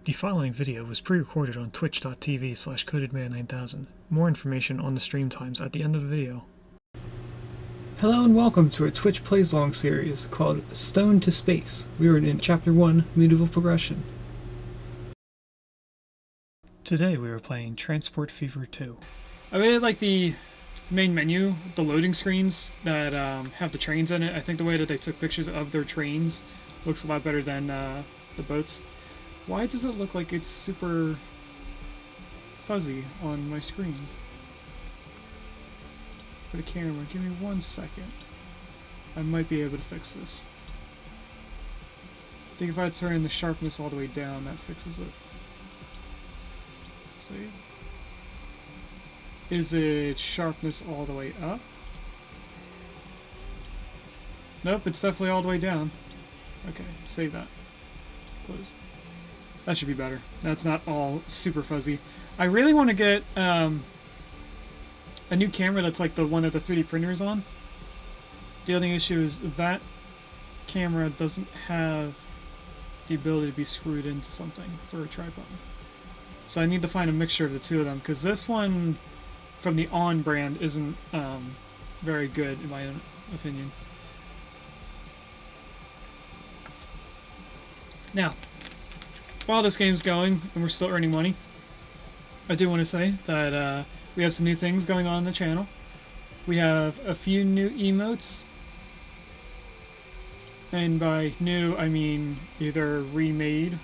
The following video was pre-recorded on twitch.tv/codedman9000. More information on the stream times at the end of the video. Hello and welcome to a Twitch Plays Long series called Stone to Space. We are in Chapter 1, Medieval Progression. Today we are playing Transport Fever 2. I really like the main menu, the loading screens that have the trains in it. I think the way that they took pictures of their trains looks a lot better than the boats. Why does it look like it's super fuzzy on my screen? For the camera, give me 1 second. I might be able to fix this. I think if I turn the sharpness all the way down, that fixes it. Let's see. Is it sharpness all the way up? Nope, it's definitely all the way down. Okay, save that. Close. That should be better. That's not all super fuzzy. I really want to get a new camera that's like the one that the 3D printer is on. The only issue is that camera doesn't have the ability to be screwed into something for a tripod. So I need to find a mixture of the two of them, because this one from the On brand isn't very good in my opinion. Now, while this game's going and we're still earning money, I do want to say that we have some new things going on the channel. We have a few new emotes, and by new I mean either remade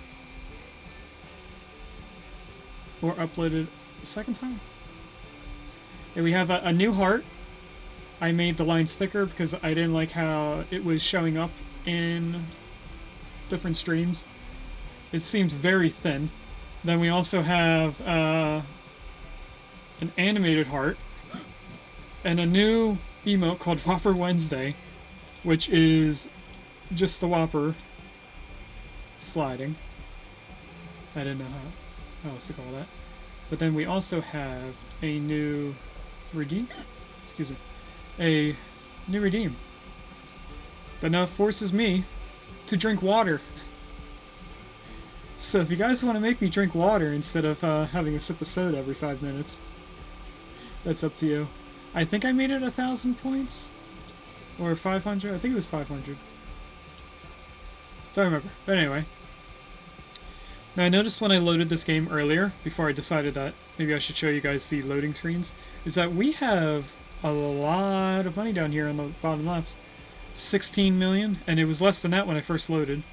or uploaded a second time. And we have a new heart. I made the lines thicker because I didn't like how it was showing up in different streams. It seemed very thin. Then we also have an animated heart and a new emote called Whopper Wednesday, which is just the Whopper sliding. I didn't know how else to call that. But then we also have a new redeem. Excuse me. A new redeem that now forces me to drink water. So if you guys want to make me drink water instead of having a sip of soda every 5 minutes, that's up to you. I think I made it 1,000 points? Or 500? I think it was 500. Don't remember. But anyway. Now I noticed when I loaded this game earlier, before I decided that maybe I should show you guys the loading screens, is that we have a lot of money down here on the bottom left. 16 million, and it was less than that when I first loaded.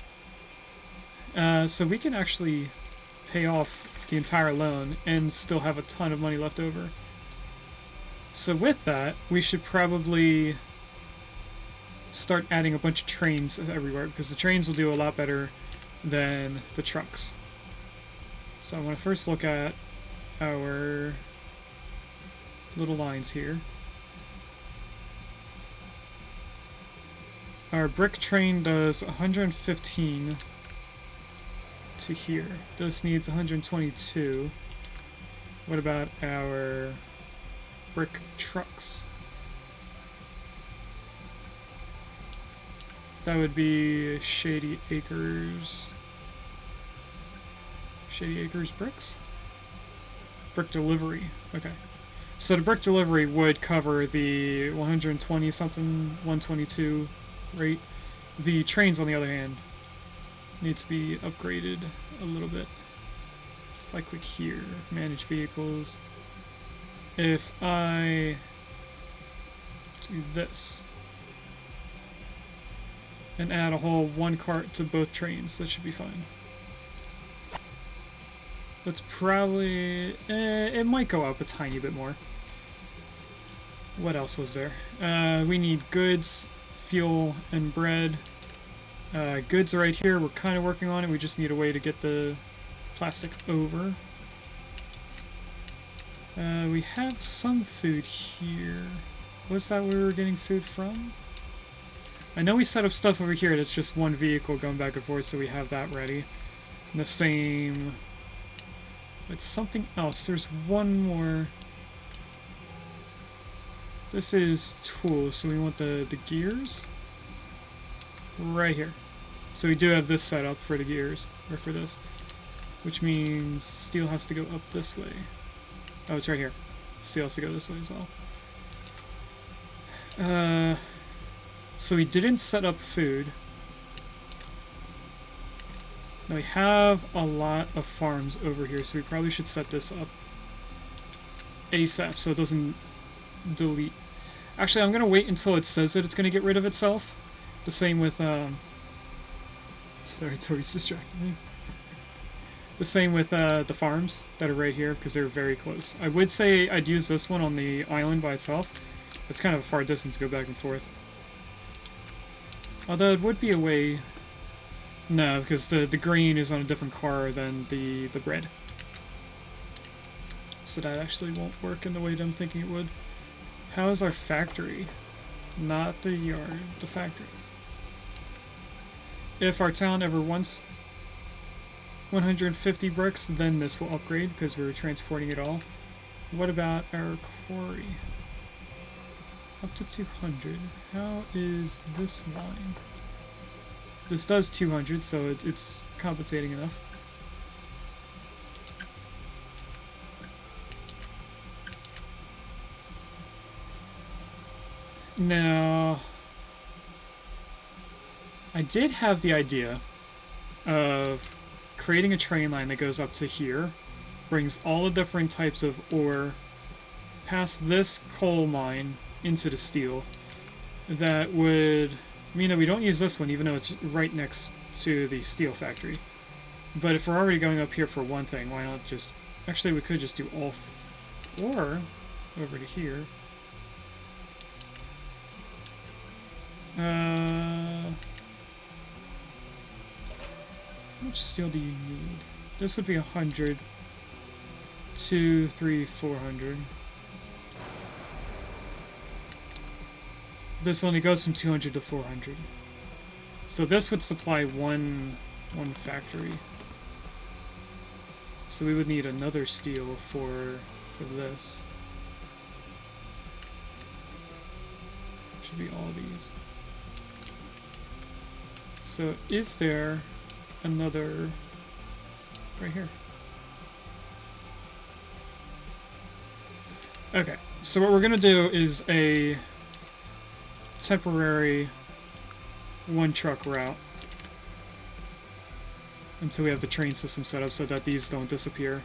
So we can actually pay off the entire loan and still have a ton of money left over. So with that, we should probably start adding a bunch of trains everywhere, because the trains will do a lot better than the trucks. So I want to first look at our little lines here. Our brick train does 115 to here. This needs 122. What about our brick trucks? That would be Shady Acres. Shady Acres bricks? Brick delivery. Okay. So the brick delivery would cover the 120 something, 122 rate. The trains, on the other hand, need to be upgraded a little bit. So if I click here, manage vehicles, if I do this and add a whole 1 cart to both trains, that should be fine. That's probably, it might go up a tiny bit more. What else was there? We need goods, fuel, and bread. Goods are right here. We're kind of working on it. We just need a way to get the plastic over. We have some food here. Was that where we were getting food from? I know we set up stuff over here that's just one vehicle going back and forth, so we have that ready. And the same... It's something else. There's one more. This is tools, so we want the gears right here. So we do have this set up for the gears, or for this. which means steel has to go up this way. Oh, it's right here. Steel has to go this way as well. So we didn't set up food. Now we have a lot of farms over here, so we probably should set this up ASAP so it doesn't delete. Actually, I'm going to wait until it says that it's going to get rid of itself. The same with, sorry, Tori's distracted me. The same with the farms that are right here, because they're very close. I would say I'd use this one on the island by itself. It's kind of a far distance to go back and forth. Although it would be a way... No, because the green is on a different car than the bread. So that actually won't work in the way that I'm thinking it would. How is our factory? Not the yard, the factory. If our town ever wants 150 bricks, then this will upgrade because we're transporting it all. What about our quarry? Up to 200. How is this line? This does 200, so it's compensating enough. Now, I did have the idea of creating a train line that goes up to here, brings all the different types of ore past this coal mine into the steel. That would mean that we don't use this one, even though it's right next to the steel factory. But if we're already going up here for one thing, why not just... Actually, we could just do all four over to here. How much steel do you need? This would be 100. 2, 3, 400. This only goes from 200 to 400. So this would supply one factory. So we would need another steel for this. Should be all these. So is there another right here? Okay, so what we're gonna do is a temporary one truck route until we have the train system set up so that these don't disappear.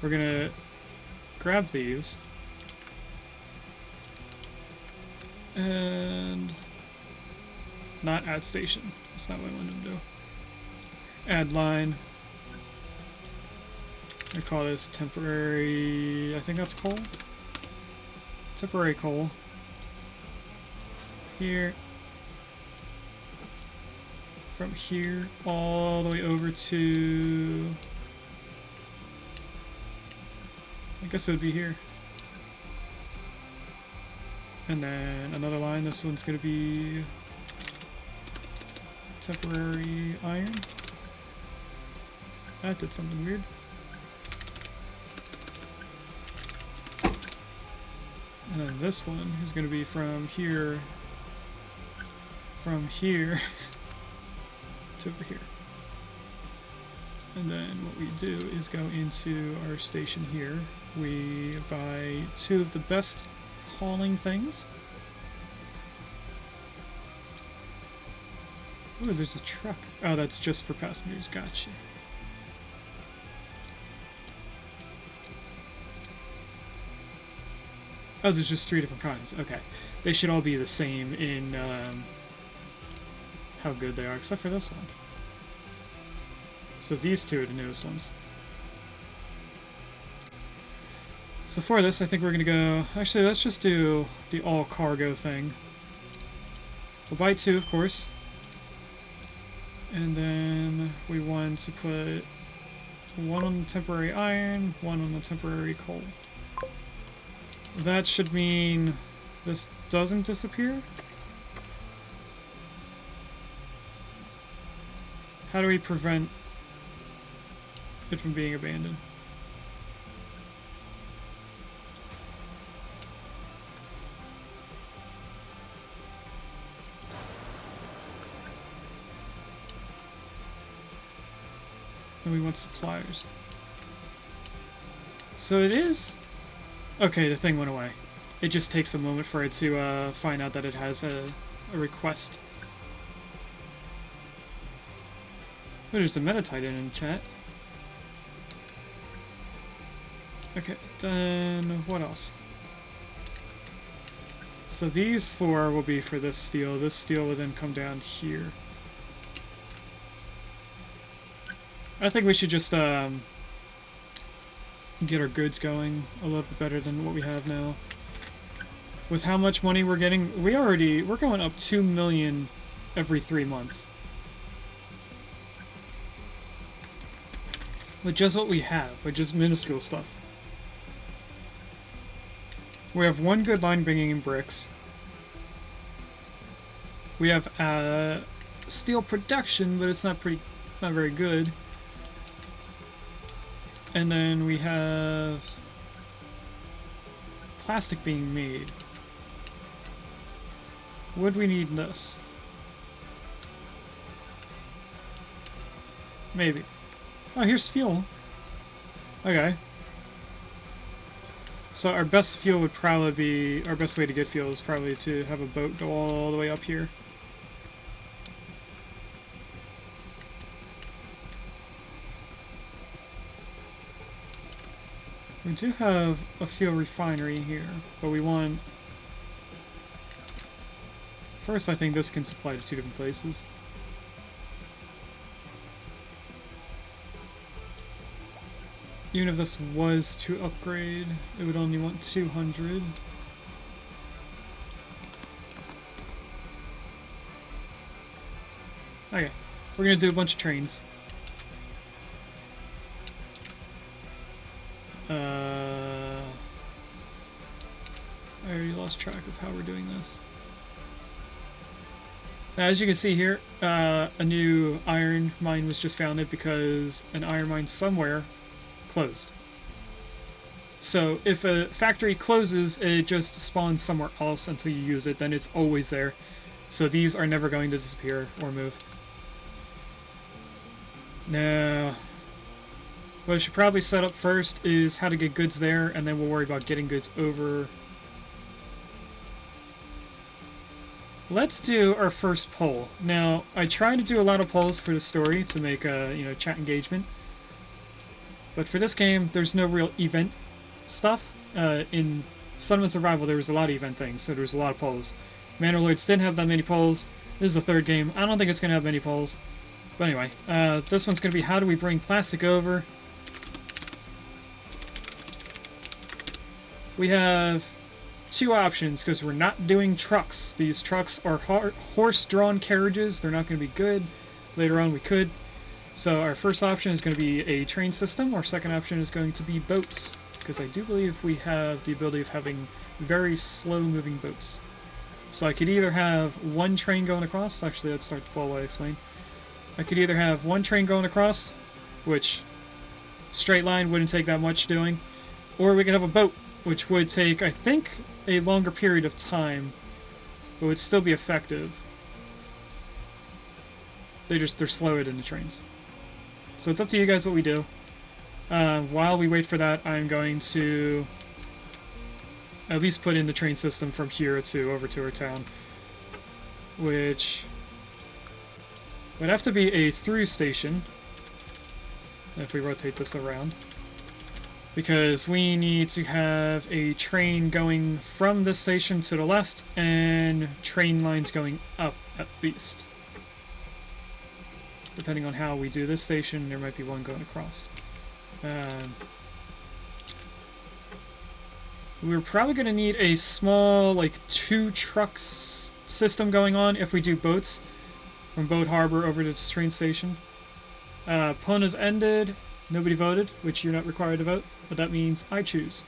We're gonna grab these and not add station. That's not what I wanted to do. Add line. I call this temporary, I think that's coal. Temporary coal. Here. From here all the way over to... I guess it would be here. And then another line, this one's going to be temporary iron. That did something weird. And then this one is going to be from here to over here. And then what we do is go into our station here. We buy 2 of the best hauling things. Ooh, there's a truck. Oh, that's just for passengers. Gotcha. Oh, there's just 3 different kinds. Okay. They should all be the same in how good they are, except for this one. So these 2 are the newest ones. So for this, I think we're going to go... Actually, let's just do the all-cargo thing. We'll buy 2, of course. And then we want to put 1 on the temporary iron, 1 on the temporary coal. That should mean this doesn't disappear? How do we prevent it from being abandoned? And we want suppliers. So it is... Okay, the thing went away. It just takes a moment for it to find out that it has a request. Oh, there's a Metatitan in chat. Okay, then what else? So these 4 will be for this steel. This steel will then come down here. I think we should just get our goods going a little bit better than what we have now. With how much money we're getting, we're going up 2 million every 3 months. With just what we have, with just minuscule stuff. We have 1 good line bringing in bricks. We have steel production, but it's not very good. And then we have plastic being made. Would we need this? Maybe. Oh, here's fuel. Okay. So our best fuel would probably be... Our best way to get fuel is probably to have a boat go all the way up here. We do have a fuel refinery here, but we want... First, I think this can supply to 2 different places. Even if this was to upgrade, it would only want 200. Okay, we're gonna do a bunch of trains. I already lost track of how we're doing this. As you can see here, a new iron mine was just founded because an iron mine somewhere closed. So if a factory closes, it just spawns somewhere else until you use it, then it's always there. So these are never going to disappear or move. Now, what I should probably set up first is how to get goods there, and then we'll worry about getting goods over. Let's do our first poll. Now, I try to do a lot of polls for the story to make chat engagement. But for this game, there's no real event stuff. In Settlement Survival, there was a lot of event things, so there was a lot of polls. Manor Lords didn't have that many polls. This is the 3rd game. I don't think it's going to have many polls. But anyway, this one's going to be how do we bring plastic over. We have 2 options because we're not doing trucks. These trucks are horse-drawn carriages. They're not going to be good. Later on we could. So our first option is going to be a train system. Our second option is going to be boats, because I do believe we have the ability of having very slow-moving boats. So I could either have 1 train going across. Actually, let's start the poll while I explain. I could either have 1 train going across, which straight line wouldn't take that much doing, or we could have a boat, which would take, I think, a longer period of time, but would still be effective. They're slower than the trains. So it's up to you guys what we do. While we wait for that, I'm going to at least put in the train system from here to over to our town, which would have to be a through station if we rotate this around, because we need to have a train going from this station to the left and train lines going up at least. Depending on how we do this station, there might be one going across. We're probably going to need a small, like, 2 trucks system going on if we do boats from Boat Harbor over to this train station. Pona's ended. Nobody voted, which you're not required to vote, but that means I choose.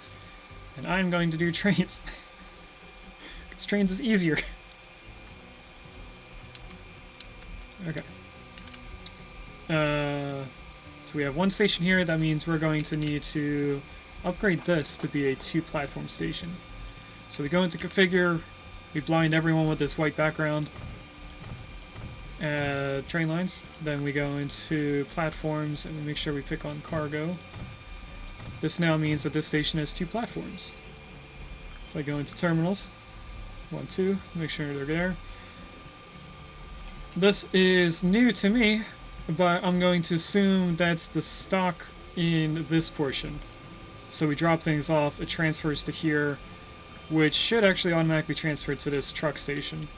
And I'm going to do trains. Because trains is easier. Okay. So we have 1 station here. That means we're going to need to upgrade this to be a 2-platform station. So we go into configure, we blind everyone with this white background. train lines. Then we go into platforms and we make sure we pick on cargo. This now means that this station has 2 platforms. If I go into terminals, 1, 2, make sure they're there. This is new to me, but I'm going to assume that's the stock in this portion. So we drop things off, it transfers to here, which should actually automatically transfer to this truck station.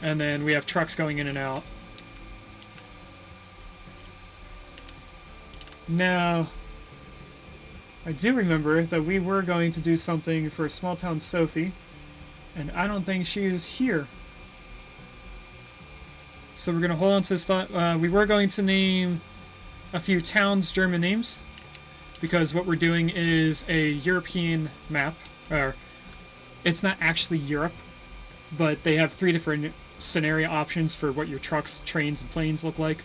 And then we have trucks going in and out. Now, I do remember that we were going to do something for Small Town Sophie, and I don't think she is here. So we're going to hold on to this thought. We were going to name a few towns German names, because what we're doing is a European map. Or it's not actually Europe, but they have 3 different scenario options for what your trucks, trains, and planes look like.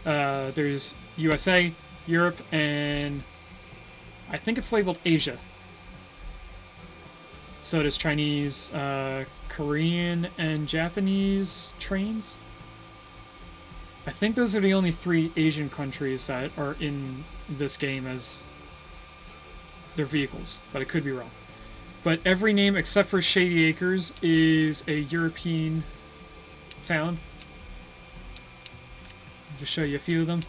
There's USA, Europe, and I think it's labeled Asia. So there's Chinese, Korean, and Japanese trains. I think those are the only 3 Asian countries that are in this game as their vehicles, but I could be wrong. But every name except for Shady Acres is a European town. I'll just show you a few of them.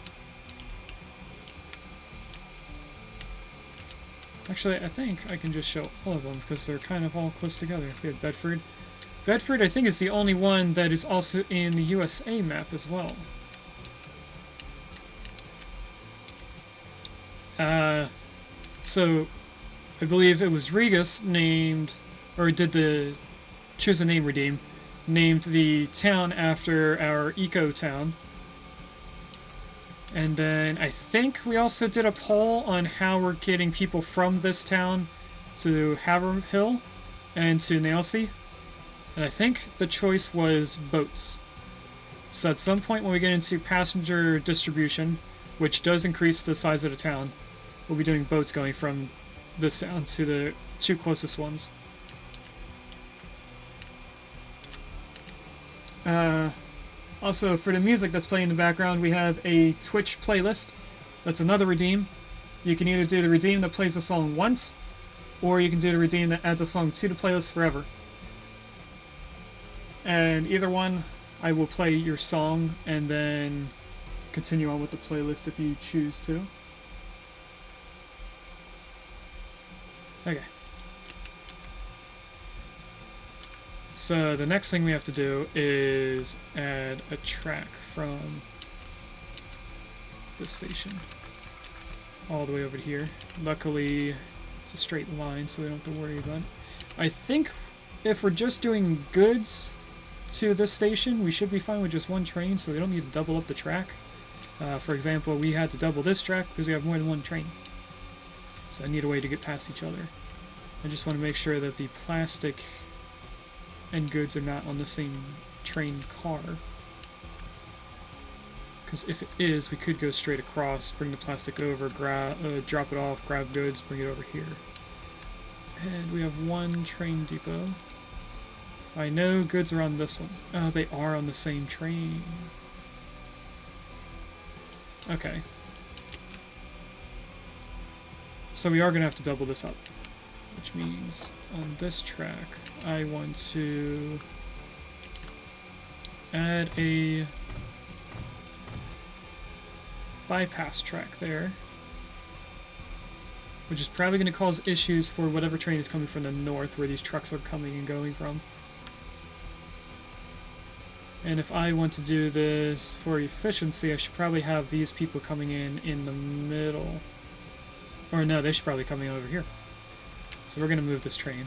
Actually, I think I can just show all of them because they're kind of all close together. We have Bedford. Bedford, I think, is the only one that is also in the USA map as well. So I believe it was Regus named, or did the choose a name redeem, named the town after our eco town. And then I think we also did a poll on how we're getting people from this town to Haverhill and to Nailsea. And I think the choice was boats. So at some point when we get into passenger distribution, which does increase the size of the town, we'll be doing boats going from this town to the 2 closest ones. Also, for the music that's playing in the background, we have a Twitch playlist. That's another redeem. You can either do the redeem that plays the song once, or you can do the redeem that adds a song to the playlist forever. And either one, I will play your song and then continue on with the playlist if you choose to. Okay. So the next thing we have to do is add a track from this station all the way over here. Luckily, it's a straight line, so we don't have to worry about it. I think if we're just doing goods to this station, we should be fine with just 1 train, so we don't need to double up the track. For example, we had to double this track because we have more than 1 train. So I need a way to get past each other. I just want to make sure that the plastic and goods are not on the same train car. Because if it is, we could go straight across, bring the plastic over, drop it off, grab goods, bring it over here. And we have 1 train depot. I know goods are on this one. Oh, they are on the same train. Okay. So we are going to have to double this up. Which means on this track, I want to add a bypass track there. Which is probably going to cause issues for whatever train is coming from the north, where these trucks are coming and going from. And if I want to do this for efficiency, I should probably have these people coming in the middle. Or no, they should probably come in over here. So we're going to move this train.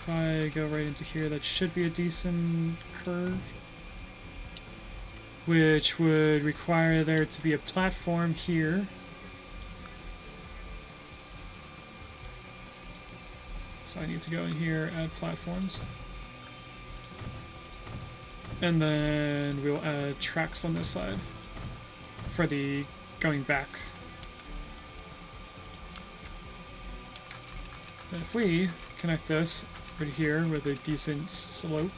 If I go right into here, that should be a decent curve. Which would require there to be a platform here. So I need to go in here, add platforms. And then we'll add tracks on this side for the going back. And if we connect this right here with a decent slope.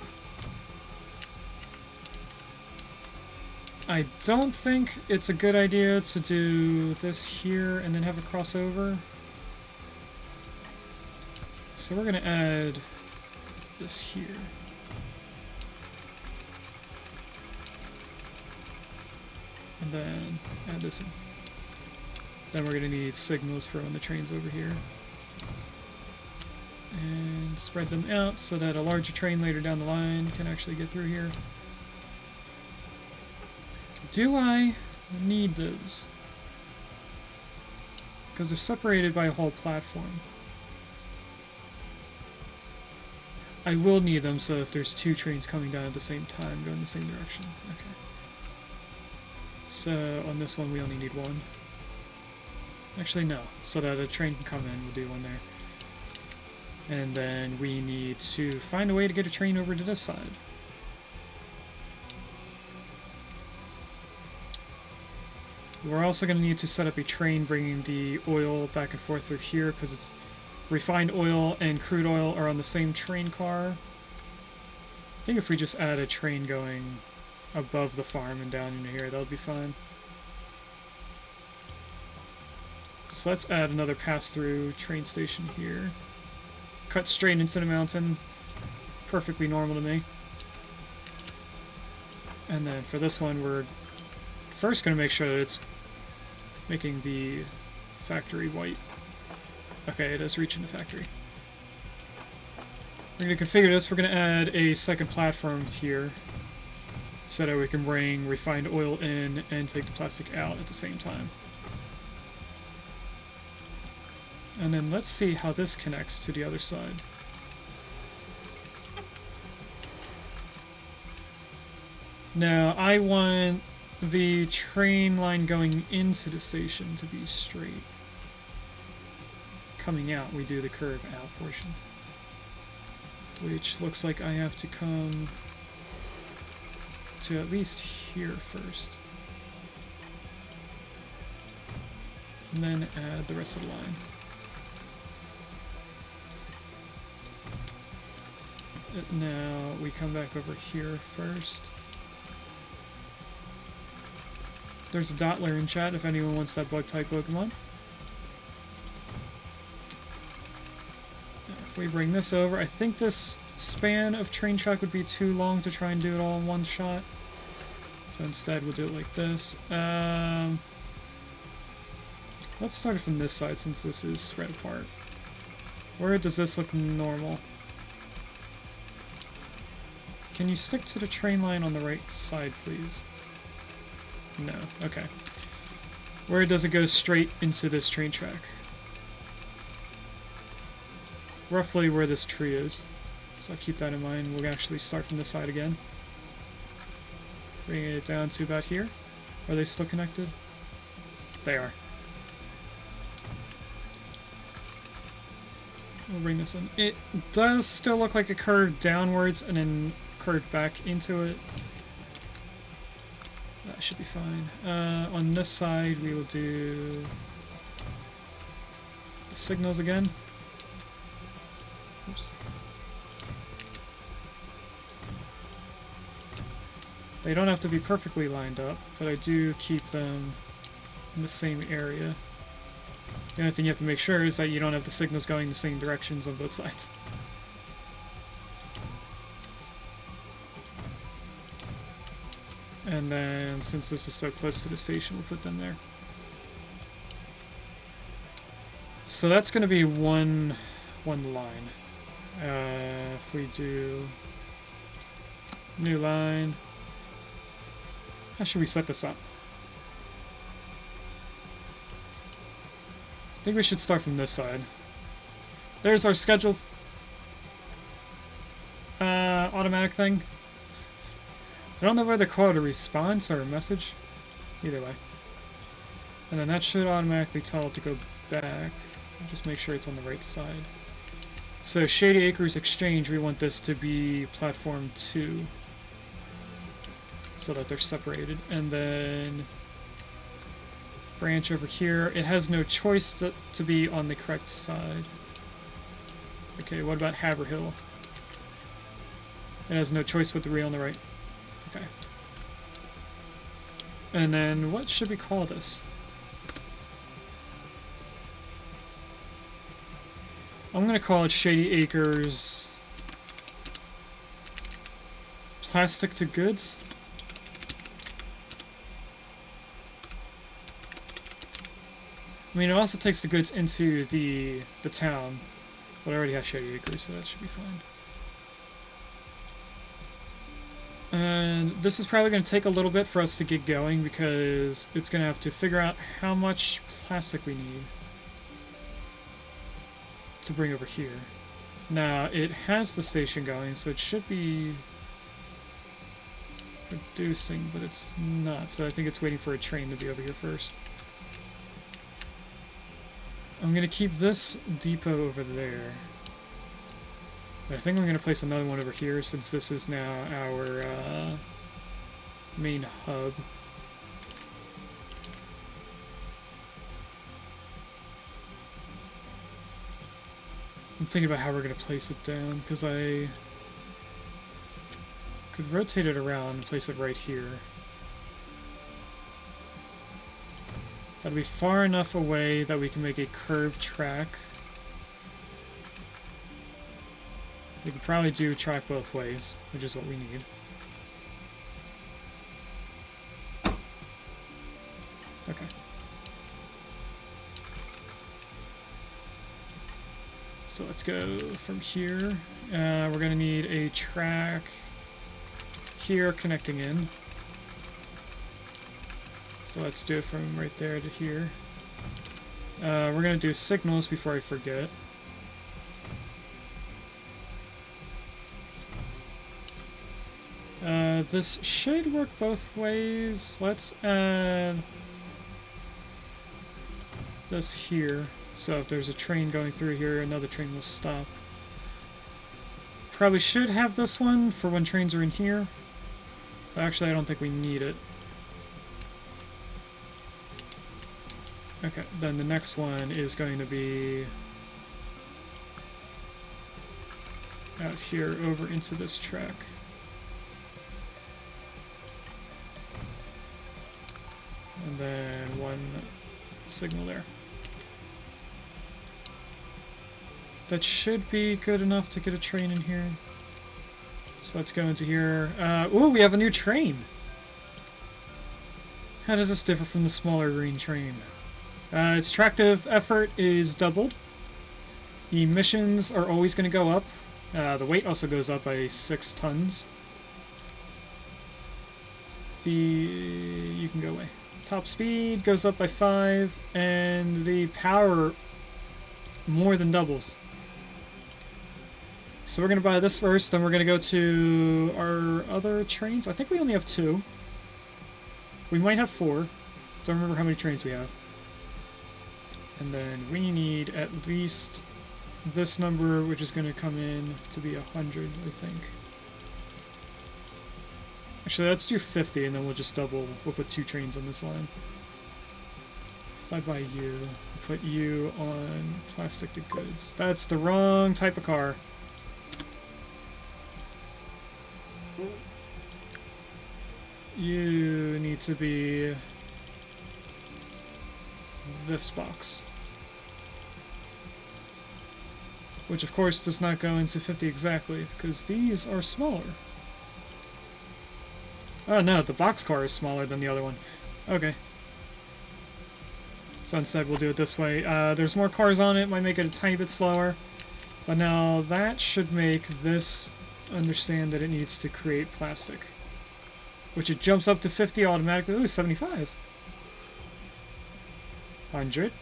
I don't think it's a good idea to do this here and then have a crossover. So we're going to add this here. And then add this in. Then we're going to need signals for when the train's over here. And spread them out so that a larger train later down the line can actually get through here. Do I need those? Because they're separated by a whole platform. I will need them so if there's two trains coming down at the same time, go in the same direction. Okay. So on this one we only need one. Actually no, so that a train can come in, we'll do one there. And then we need to find a way to get a train over to this side. We're also going to need to set up a train bringing the oil back and forth through here because it's refined oil and crude oil are on the same train car. I think if we just add a train going above the farm and down into here, that would be fine. So let's add another pass-through train station here. Cut straight into the mountain. Perfectly normal to me. And then for this one, we're first going to make sure that it's making the factory white. Okay, it is reaching the factory. We're going to configure this. We're going to add a second platform here so that we can bring refined oil in and take the plastic out at the same time. And then let's see how this connects to the other side. Now, I want the train line going into the station to be straight. Coming out, we do the curve out portion. Which looks like I have to come to at least here first. And then add the rest of the line. Now we come back over here first. There's a Dottler in chat if anyone wants that bug-type Pokemon. If we bring this over, I think this span of train track would be too long to try and do it all in one shot. So instead we'll do it like this. Let's start it from this side since this is spread apart. Where does this look normal? Can you stick to the train line on the right side, please? No. Okay. Where does it go straight into this train track? Roughly where this tree is. So keep that in mind. We'll actually start from this side again. Bring it down to about here. Are they still connected? They are. We'll bring this in. It does still look like a curve downwards and then curved back into it. That should be fine. On this side, we will do the signals again. Oops. They don't have to be perfectly lined up, but I do keep them in the same area. The only thing you have to make sure is that you don't have the signals going the same directions on both sides. And then, since this is so close to the station, we'll put them there. So that's going to be one line. If we do new line, how should we set this up? I think we should start from this side. There's our schedule. Automatic thing. I don't know whether to call it a response or a message. Either way. And then that should automatically tell it to go back. Just make sure it's on the right side. So Shady Acres Exchange, we want this to be platform 2. So that they're separated. And then branch over here. It has no choice to be on the correct side. Okay, what about Haverhill? It has no choice but the wheel on the right. Okay. And then what should we call this? I'm gonna call it Shady Acres Plastic to Goods. I mean, it also takes the goods into the town, but I already have Shady Acres, so that should be fine. And this is probably going to take a little bit for us to get going because it's going to have to figure out how much plastic we need to bring over here. Now, it has the station going, so it should be producing, but it's not. So I think it's waiting for a train to be over here first. I'm going to keep this depot over there. I think I'm going to place another one over here since this is now our main hub. I'm thinking about how we're going to place it down because I could rotate it around and place it right here. That'll be far enough away that we can make a curved track. We could probably do track both ways, which is what we need. Okay. So let's go from here. We're going to need a track here connecting in. So let's do it from right there to here. We're going to do signals before I forget. This should work both ways. Let's add this here. So if there's a train going through here, another train will stop. Probably should have this one for when trains are in here. But actually, I don't think we need it. Okay, then the next one is going to be out here over into this track. And then one signal there. That should be good enough to get a train in here. So let's go into here. Ooh, we have a new train! How does this differ from the smaller green train? Its tractive effort is doubled. The emissions are always going to go up. The weight also goes up by 6 tons. You can go away. Top speed goes up by 5, and the power more than doubles. So we're going to buy this first, then we're going to go to our other trains. I think we only have 2. We might have 4. Don't remember how many trains we have. And then we need at least this number, which is going to come in to be 100, I think. Actually, let's do 50, and then we'll just double. We'll put 2 trains on this line. If I buy you, I'll put you on plastic to goods. That's the wrong type of car. You need to be this box. Which, of course, does not go into 50 exactly, because these are smaller. Oh no, the boxcar is smaller than the other one. Okay. So instead we'll do it this way. There's more cars on it, might make it a tiny bit slower. But now that should make this understand that it needs to create plastic. Which it jumps up to 50 automatically. Ooh, 75. 100.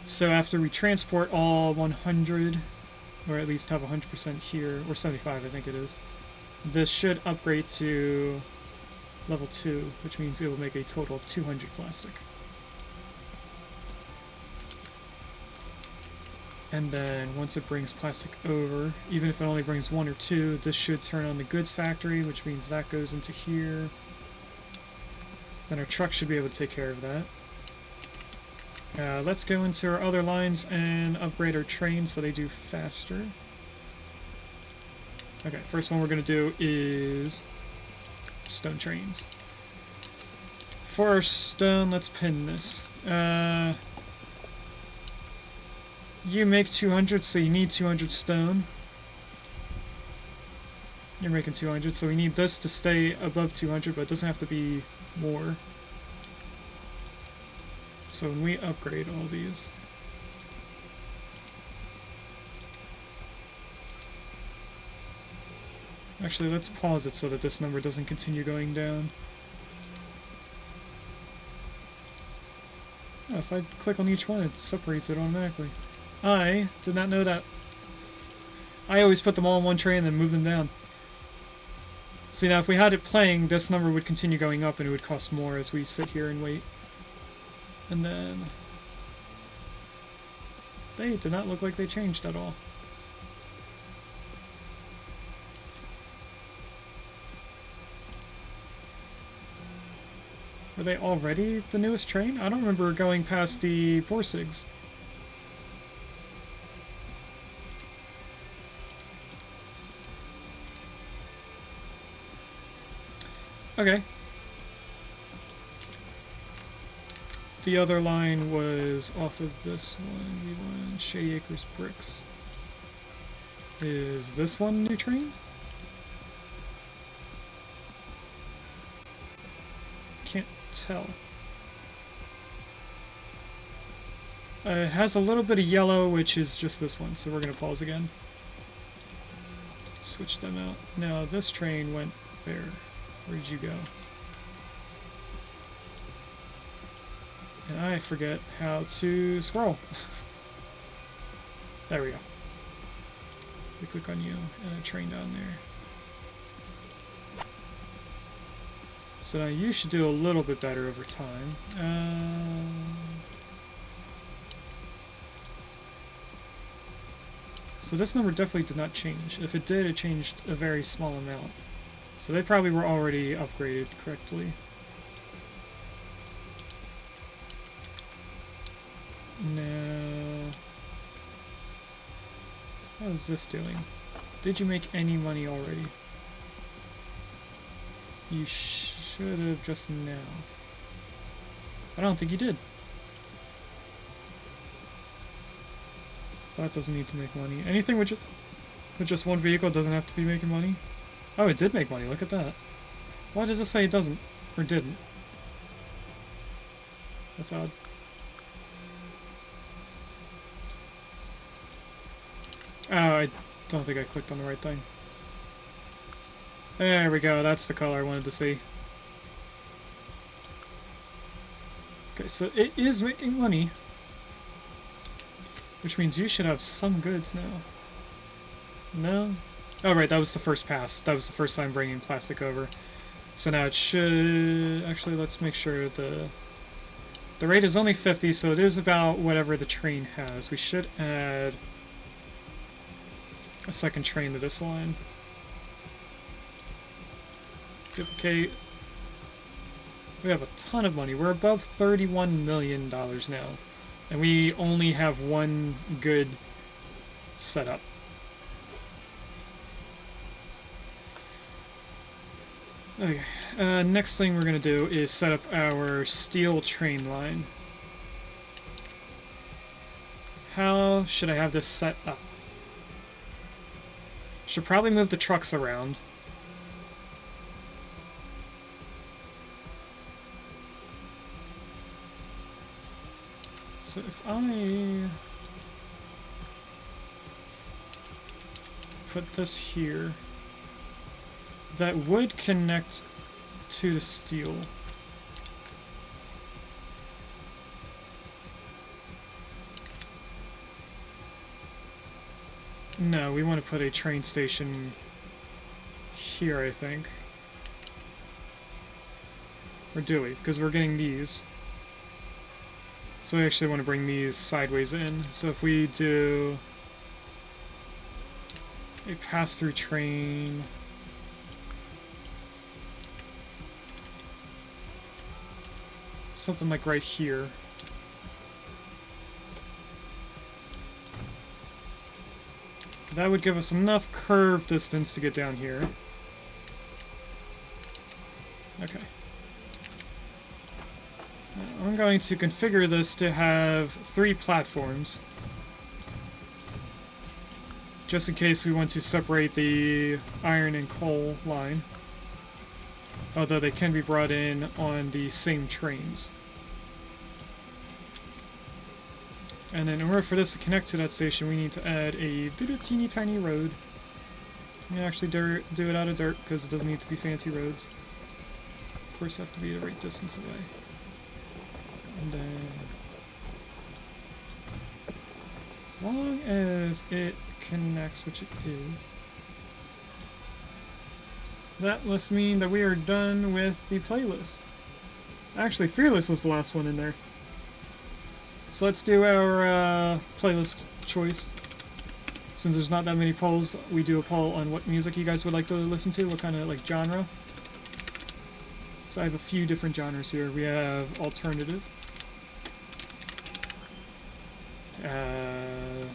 So after we transport all 100, or at least have 100% here, or 75 I think it is, this should upgrade to level 2, which means it will make a total of 200 plastic. And then once it brings plastic over, even if it only brings 1 or 2, this should turn on the goods factory, which means that goes into here. Then our truck should be able to take care of that. Let's go into our other lines and upgrade our trains so they do faster. Okay, first one we're going to do is stone trains. For our stone, let's pin this. You make 200, so you need 200 stone. You're making 200, so we need this to stay above 200, but it doesn't have to be more. So when we upgrade all these... Actually, let's pause it so that this number doesn't continue going down. Oh, if I click on each one, it separates it automatically. I did not know that. I always put them all in one tray and then move them down. See, now if we had it playing, this number would continue going up and it would cost more as we sit here and wait. And then... They did not look like they changed at all. Were they already the newest train? I don't remember going past the Borsigs. Okay. The other line was off of this one. We want Shady Acres Bricks. Is this one new train? Can't tell. It has a little bit of yellow, which is just this one, so we're going to pause again. Switch them out. Now this train went there. Where did you go? And I forget how to scroll. There we go. So we click on you and a train down there. So now you should do a little bit better over time. So this number definitely did not change. If it did, it changed a very small amount. So they probably were already upgraded correctly. Now... How is this doing? Did you make any money already? You should have just now. I don't think you did. That doesn't need to make money. Anything with just one vehicle doesn't have to be making money. Oh, it did make money. Look at that. Why does it say it doesn't? Or didn't? That's odd. Oh, I don't think I clicked on the right thing. There we go. That's the color I wanted to see. Okay, so it is making money. Which means you should have some goods now. No? Oh, right, that was the first pass. That was the first time bringing plastic over. So now it should... Actually, let's make sure the rate is only 50, so it is about whatever the train has. We should add a second train to this line. Duplicate. We have a ton of money. We're above $31 million now. And we only have one good setup. Okay, next thing we're going to do is set up our steel train line. How should I have this set up? Should probably move the trucks around. So if I put this here, that would connect to the steel. No, we want to put a train station here, I think. Or do we? Because we're getting these. So I actually want to bring these sideways in. So if we do a pass-through train... Something like right here. That would give us enough curve distance to get down here. Okay. Now, I'm going to configure this to have 3 platforms. Just in case we want to separate the iron and coal line. Although they can be brought in on the same trains. And then in order for this to connect to that station, we need to add a little teeny tiny road. We can actually do it out of dirt, because it doesn't need to be fancy roads. Of course, have to be the right distance away. And then, as long as it connects, which it is, that must mean that we are done with the playlist. Actually, Fearless was the last one in there. So let's do our playlist choice. Since there's not that many polls, we do a poll on what music you guys would like to listen to, what kind of like genre. So I have a few different genres here. We have alternative. Then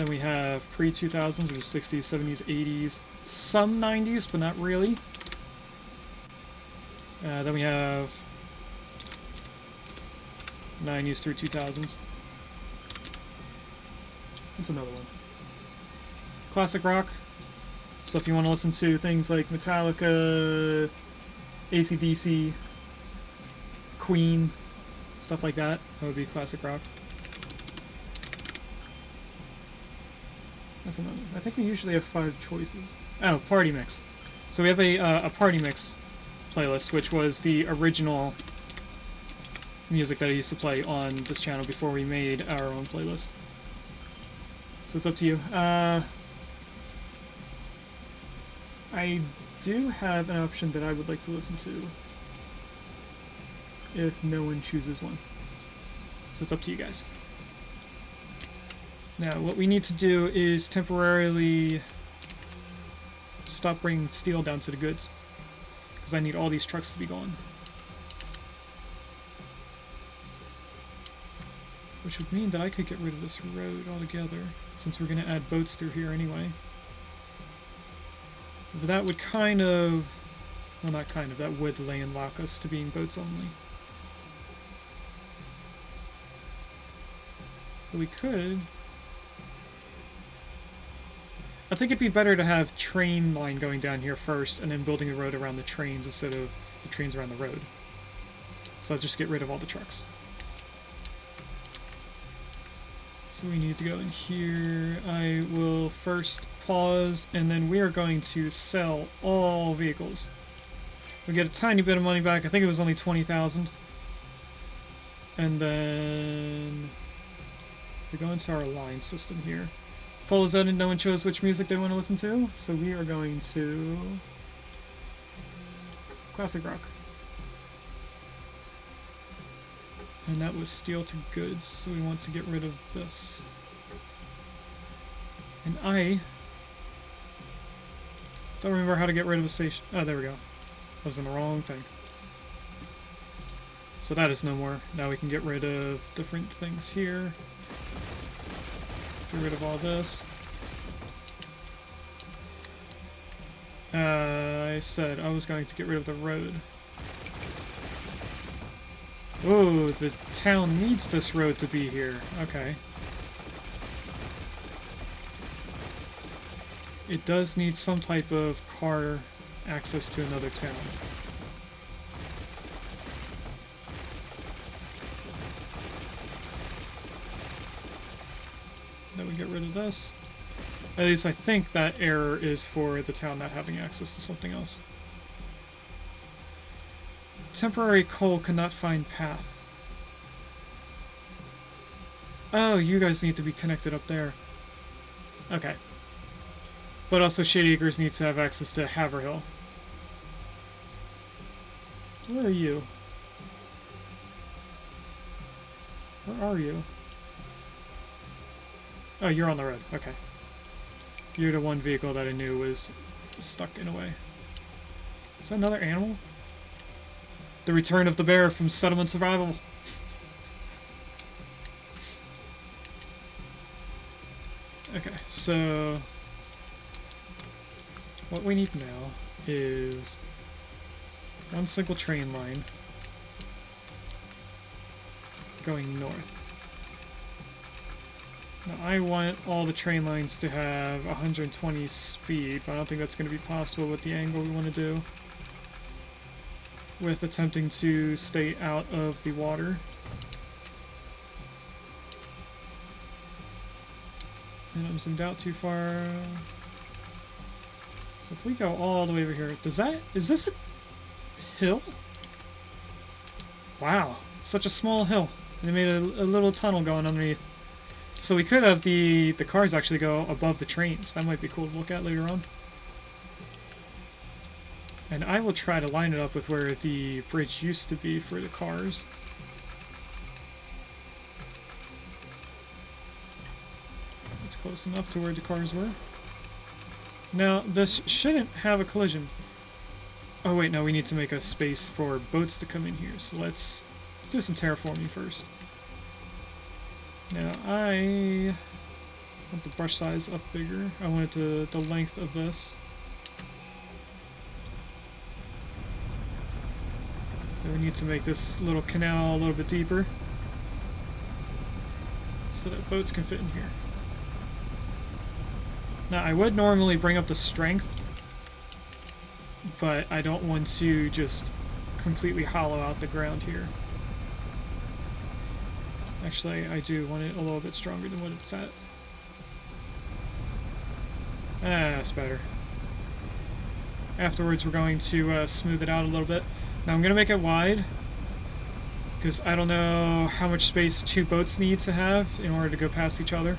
we have pre-2000s, which is 60s, 70s, 80s, some 90s, but not really. Then we have 90s through 2000s. What's another one? Classic rock. So if you want to listen to things like Metallica, AC/DC, Queen, stuff like that, that would be classic rock. That's another. I think we usually have 5 choices. Oh, party mix. So we have a party mix playlist, which was the original music that I used to play on this channel before we made our own playlist. So it's up to you. I do have an option that I would like to listen to if no one chooses one. So it's up to you guys. Now, what we need to do is temporarily stop bringing steel down to the goods, because I need all these trucks to be gone. Which would mean that I could get rid of this road altogether, since we're going to add boats through here anyway. But that would kind of... well, not kind of, that would landlock us to being boats only. But we could... I think it'd be better to have train line going down here first, and then building a road around the trains instead of the trains around the road. So let's just get rid of all the trucks. So we need to go in here. I will first pause, and then we are going to sell all vehicles. We get a tiny bit of money back. I think it was only 20,000. And then we go into our line system here. Poll is ended. No one chose which music they want to listen to, so we are going to classic rock. And that was steel to goods, so we want to get rid of this. And I don't remember how to get rid of a station. Oh, there we go. I was in the wrong thing. So that is no more. Now we can get rid of different things here. Get rid of all this. I said I was going to get rid of the road. Oh, the town needs this road to be here. Okay. It does need some type of car access to another town. Then we get rid of this. At least I think that error is for the town not having access to something else. Temporary coal cannot find path. Oh, you guys need to be connected up there. Okay. But also Shady Acres needs to have access to Haverhill. Where are you? Where are you? Oh, you're on the road. Okay. You're the one vehicle that I knew was stuck in a way. Is that another animal? The return of the bear from Settlement Survival. So what we need now is one single train line going north. Now I want all the train lines to have 120 speed, but I don't think that's going to be possible with the angle we want to do, with attempting to stay out of the water. And I'm zoomed out too far. So if we go all the way over here, is this a hill? Wow, such a small hill. They made a little tunnel going underneath. So we could have the cars actually go above the trains. That might be cool to look at later on. And I will try to line it up with where the bridge used to be for the cars. It's close enough to where the cars were. Now, this shouldn't have a collision. Oh wait, no, we need to make a space for boats to come in here. So let's do some terraforming first. Now, I want the brush size up bigger. I want it the length of this. Then we need to make this little canal a little bit deeper so that boats can fit in here. Now, I would normally bring up the strength, but I don't want to just completely hollow out the ground here. Actually, I do want it a little bit stronger than what it's at. That's better. Afterwards, we're going to smooth it out a little bit. Now, I'm going to make it wide, because I don't know how much space two boats need to have in order to go past each other.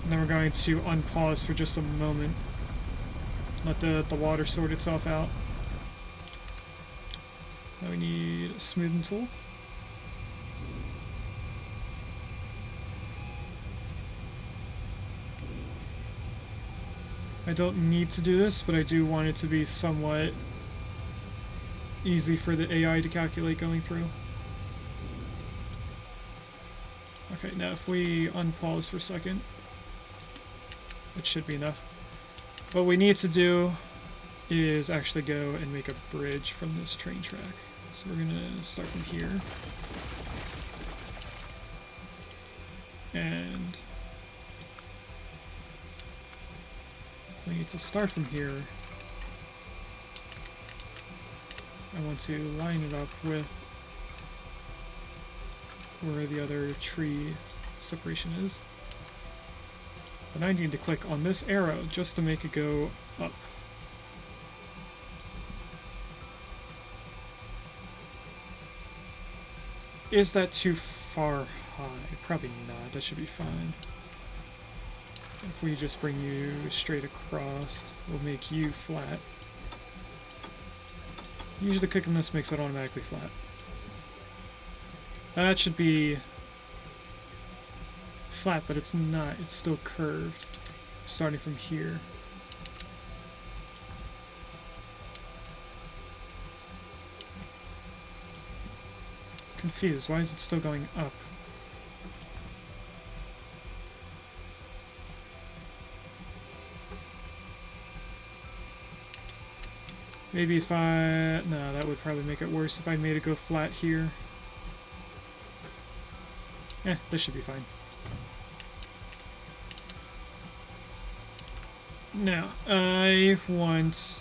And then we're going to unpause for just a moment. Let the water sort itself out. Now we need a smoothing tool. I don't need to do this, but I do want it to be somewhat easy for the AI to calculate going through. Okay, now if we unpause for a second, it should be enough. What we need to do is actually go and make a bridge from this train track. So we're gonna start from here. And we need to start from here. I want to line it up with where the other tree separation is. But I need to click on this arrow just to make it go up. Is that too far high? Probably not. That should be fine. If we just bring you straight across, we'll make you flat. Usually clicking this makes it automatically flat. That should be flat, but it's not. It's still curved, starting from here. Confused. Why is it still going up? Maybe if I... No, that would probably make it worse if I made it go flat here. This should be fine. Now, I want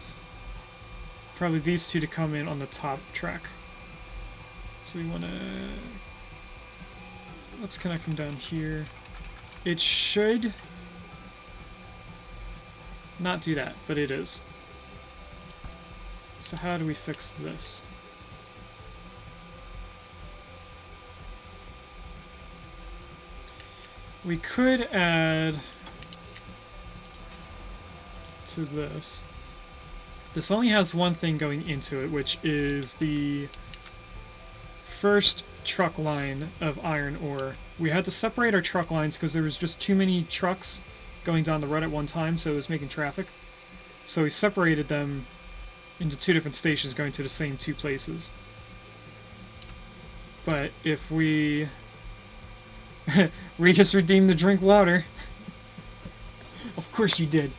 probably these two to come in on the top track. So we want to... Let's connect them down here. It should not do that, but it is. So how do we fix this? We could add to this. This only has one thing going into it, which is the first truck line of iron ore. We had to separate our truck lines because there was just too many trucks going down the road at one time, so it was making traffic. So we separated them into two different stations going to the same two places. But if we we just redeemed the drink water. Of course you did.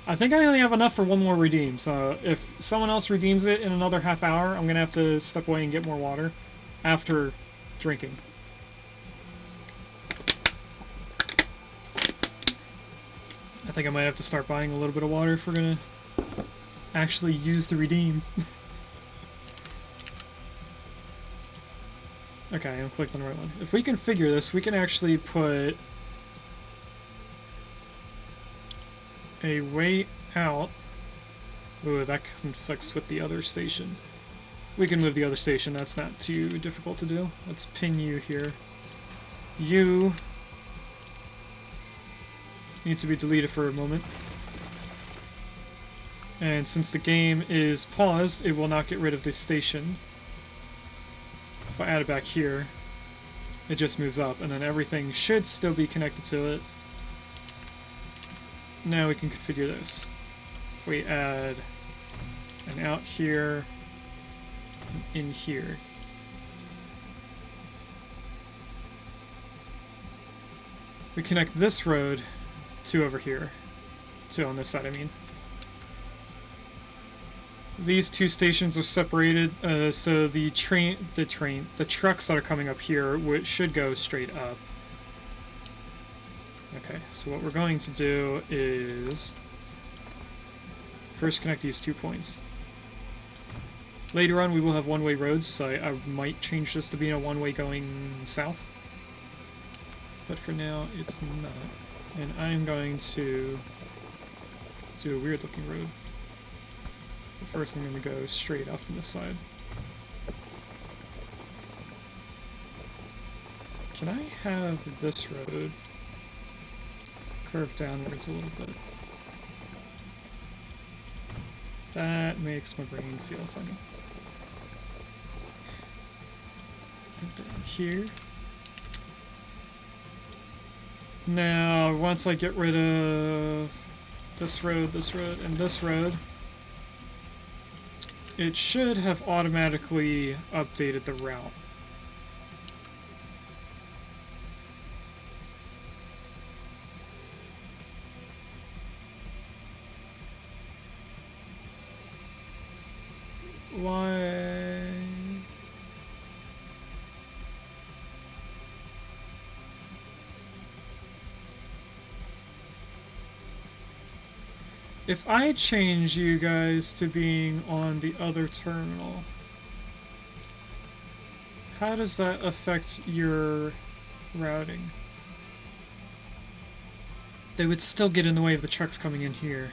I think I only have enough for one more redeem, so if someone else redeems it in another half hour, I'm gonna have to step away and get more water after drinking. I think I might have to start buying a little bit of water if we're gonna actually use the redeem. Okay, I'm clicked on the right one. If we configure this, we can actually put a way out. Ooh, that conflicts with the other station. We can move the other station, that's not too difficult to do. Let's pin you here. You need to be deleted for a moment. And since the game is paused, it will not get rid of this station. If I add it back here, it just moves up, and then everything should still be connected to it. Now we can configure this. If we add an out here, and in here. We connect this road to over here. To on this side, I mean. These two stations are separated, so the trucks that are coming up here should go straight up. Okay, so what we're going to do is first connect these 2 points. Later on we will have one-way roads, so I might change this to being a one-way going south. But for now, it's not. And I'm going to do a weird-looking road. But first I'm going to go straight up from this side. Can I have this road curve downwards a little bit? That makes my brain feel funny. And then here. Now, once I get rid of this road, and this road, it should have automatically updated the route. Why? If I change you guys to being on the other terminal, how does that affect your routing? They would still get in the way of the trucks coming in here.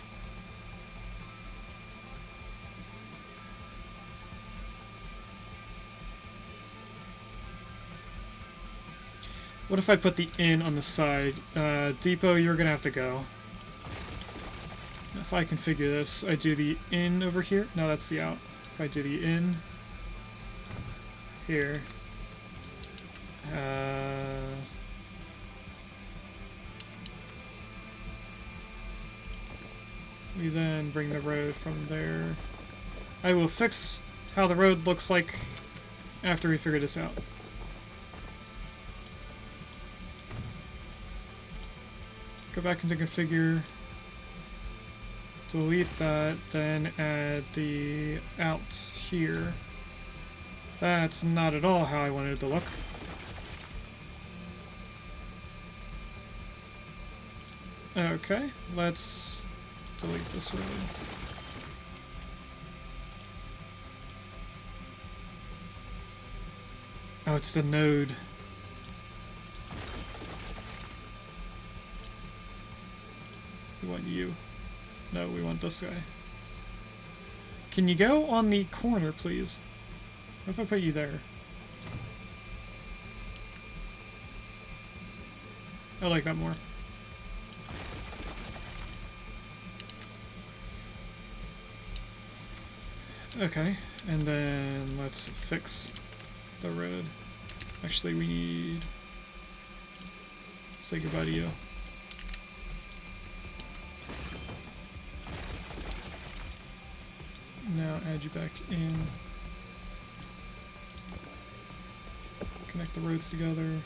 What if I put the in on the side? Depot, you're gonna have to go. If I configure this, I do the in over here. No, that's the out. If I do the in here, we then bring the road from there. I will fix how the road looks like after we figure this out. Go back into configure, delete that, then add the out here. That's not at all how I wanted it to look. Okay, let's delete this road. Oh, it's the node. We want you. No, we want this guy. Can you go on the corner, please? What if I put you there? I like that more. Okay, and then let's fix the road. Actually, we need... say goodbye to you. Now add you back in. connect the roads together.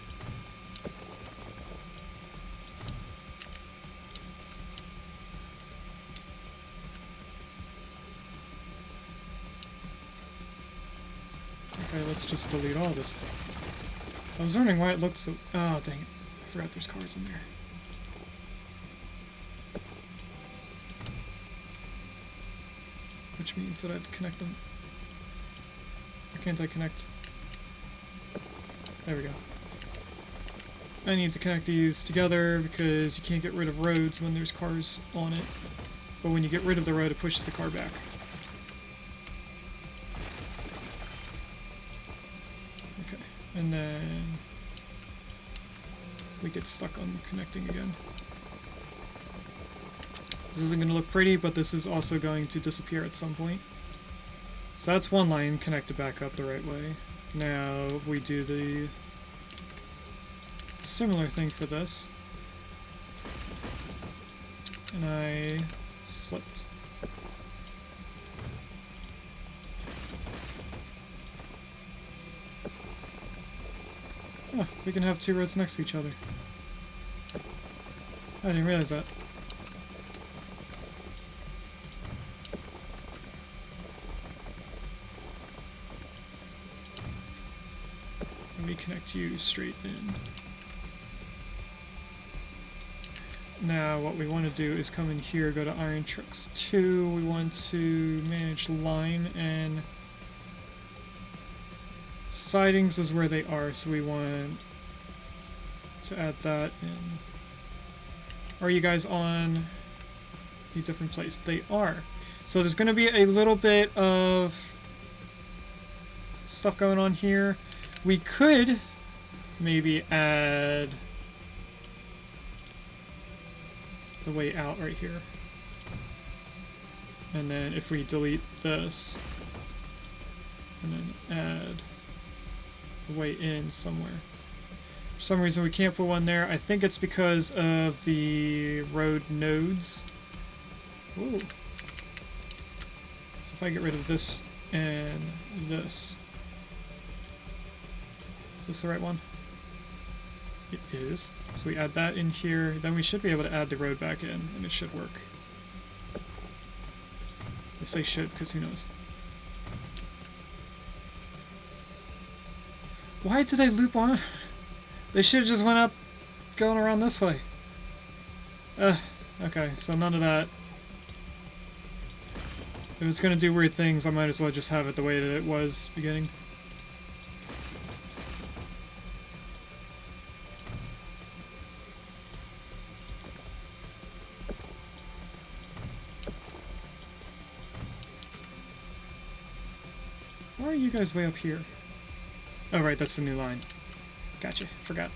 Okay, let's just delete all this. I was wondering why it looked so... Oh, dang it. I forgot there's cars in there. Which means that I have to connect them. Or can't I connect? There we go. I need to connect these together because you can't get rid of roads when there's cars on it. But when you get rid of the road, it pushes the car back. Okay, and then we get stuck on connecting again. This isn't going to look pretty, but this is also going to disappear at some point. So that's one line connected back up the right way. Now we do the similar thing for this. And I slipped. Oh, we can have two roads next to each other. I didn't realize that. Let me connect you straight in. Now what we want to do is come in here, go to Iron Trucks 2, we want to manage line, and sidings is where they are, so we want to add that in. Are you guys on a different place? They are. So there's going to be a little bit of stuff going on here. We could maybe add the way out right here. And then if we delete this, and then add the way in somewhere. For some reason we can't put one there. I think it's because of the road nodes. Ooh. So if I get rid of this and this. Is this the right one? It is. So we add that in here, then we should be able to add the road back in, and it should work. I say should, because who knows. Why did I loop on? They should have just went out going around this way. Okay, so none of that. If it's gonna do weird things, I might as well just have it the way that it was beginning. Why are you guys way up here? Oh right, that's the new line. Gotcha, forgot.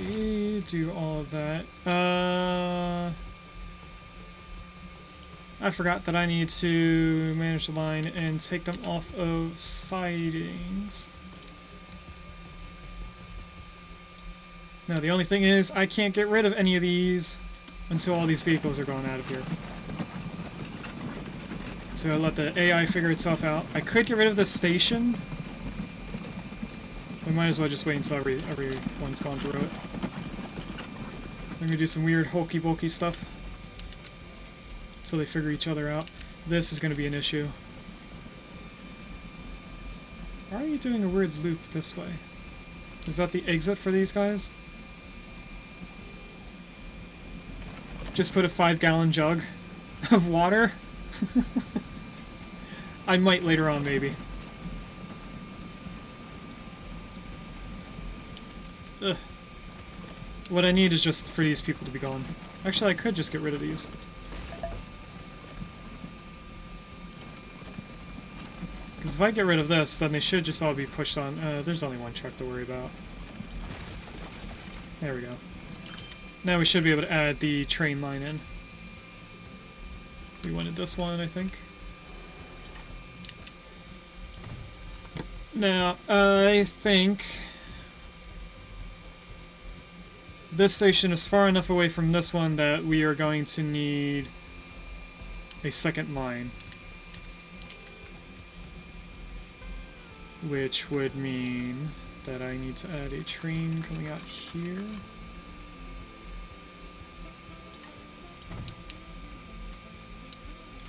We do all of that. I forgot that I need to manage the line and take them off of sidings. Now the only thing is, I can't get rid of any of these until all these vehicles are going out of here. So I'll let the AI figure itself out. I could get rid of the station. We might as well just wait until everyone's gone through it. I'm gonna do some weird hokey-pokey stuff until they figure each other out. This is gonna be an issue. Why are you doing a weird loop this way? Is that the exit for these guys? Just put a 5-gallon jug of water? I might later on, maybe. Ugh. What I need is just for these people to be gone. Actually, I could just get rid of these. Because if I get rid of this, then they should just all be pushed on. There's only one truck to worry about. There we go. Now we should be able to add the train line in. We wanted this one, I think. Now, I think this station is far enough away from this one that we are going to need a second line. which would mean that I need to add a train coming out here.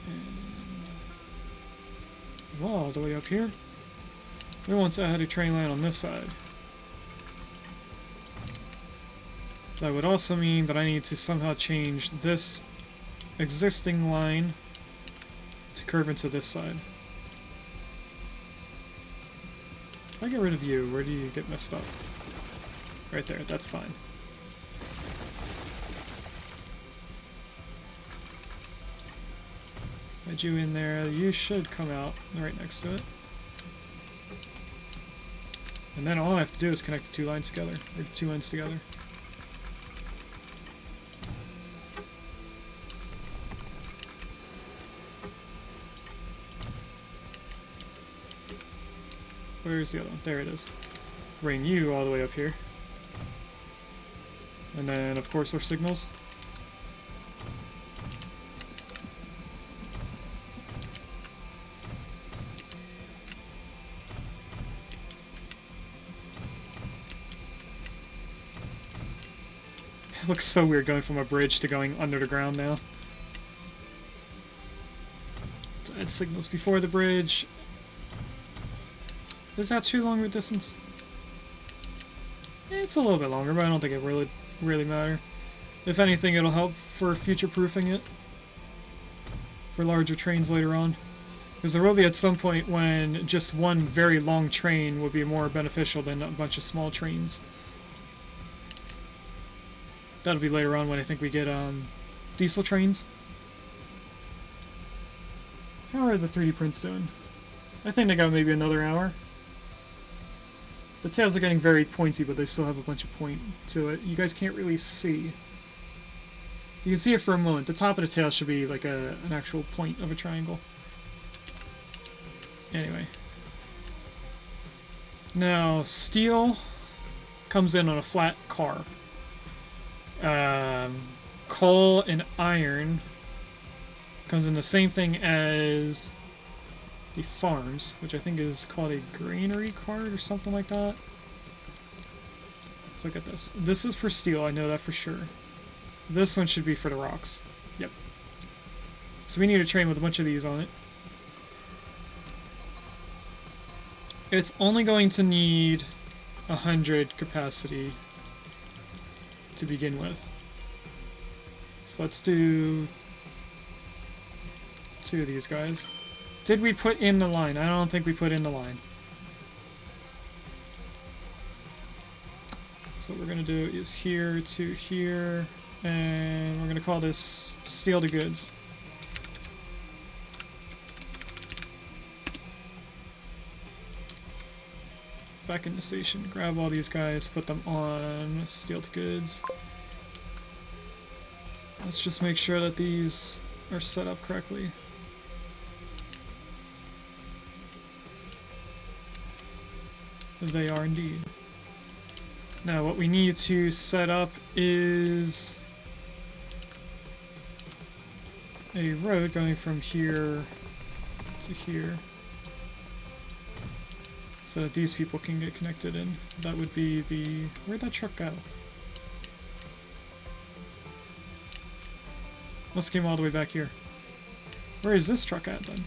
And well, all the way up here. We want to add a train line on this side. That would also mean that I need to somehow change this existing line to curve into this side. If I get rid of you, where do you get messed up? Right there, that's fine. Add you in there, you should come out right next to it. And then all I have to do is connect the two lines together, or two lines together. Where's the other one? There it is. Bring you all the way up here. And then, of course, our signals. It looks so weird going from a bridge to going under the ground now. Let's add signals before the bridge. Is that too long of a distance? It's a little bit longer, but I don't think it really matter. If anything, it'll help for future-proofing it for larger trains later on. Because there will be at some point when just one very long train would be more beneficial than a bunch of small trains. That'll be later on when I think we get diesel trains. How are the 3D prints doing? I think they got maybe another hour. The tails are getting very pointy, but they still have a bunch of point to it. You guys can't really see. You can see it for a moment. The top of the tail should be like an actual point of a triangle. Anyway. Now, steel comes in on a flat car. Coal and iron comes in the same thing as the farms, which I think is called a granary cart or something like that. Let's look at this. This is for steel, I know that for sure. This one should be for the rocks. Yep. So we need a train with a bunch of these on it. It's only going to need 100 capacity to begin with. So let's do 2 of these guys. Did we put in the line? I don't think we put in the line. So what we're going to do is here to here, and we're going to call this steel to goods. Back in the station, grab all these guys, put them on steel to goods. Let's just make sure that these are set up correctly. They are indeed. Now what we need to set up is a road going from here to here so that these people can get connected in. That would be the... Where'd that truck go? Must have came all the way back here. Where is this truck at then?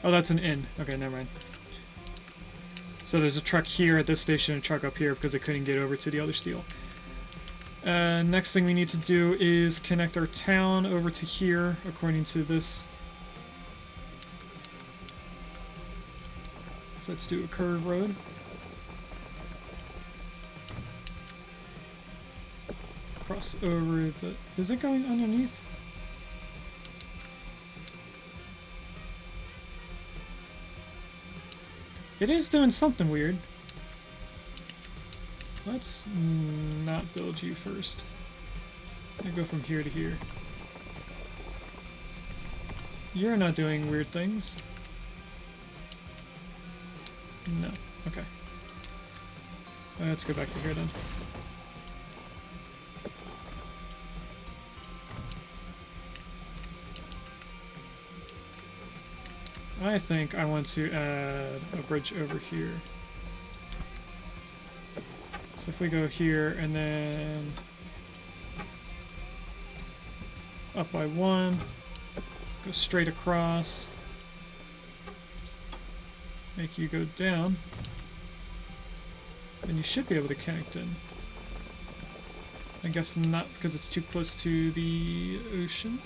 Oh, that's an inn. Okay, never mind. So there's a truck here at this station and a truck up here because they couldn't get over to the other steel. Next thing we need to do is connect our town over to here according to this. So let's do a curved road. Cross over the... Is it going underneath? It is doing something weird. Let's not build you first. I'm gonna go from here to here. You're not doing weird things. No. Okay. Let's go back to here then. I think I want to add a bridge over here. So if we go here and then up by 1, go straight across, make you go down, and you should be able to connect in. I guess not because it's too close to the ocean.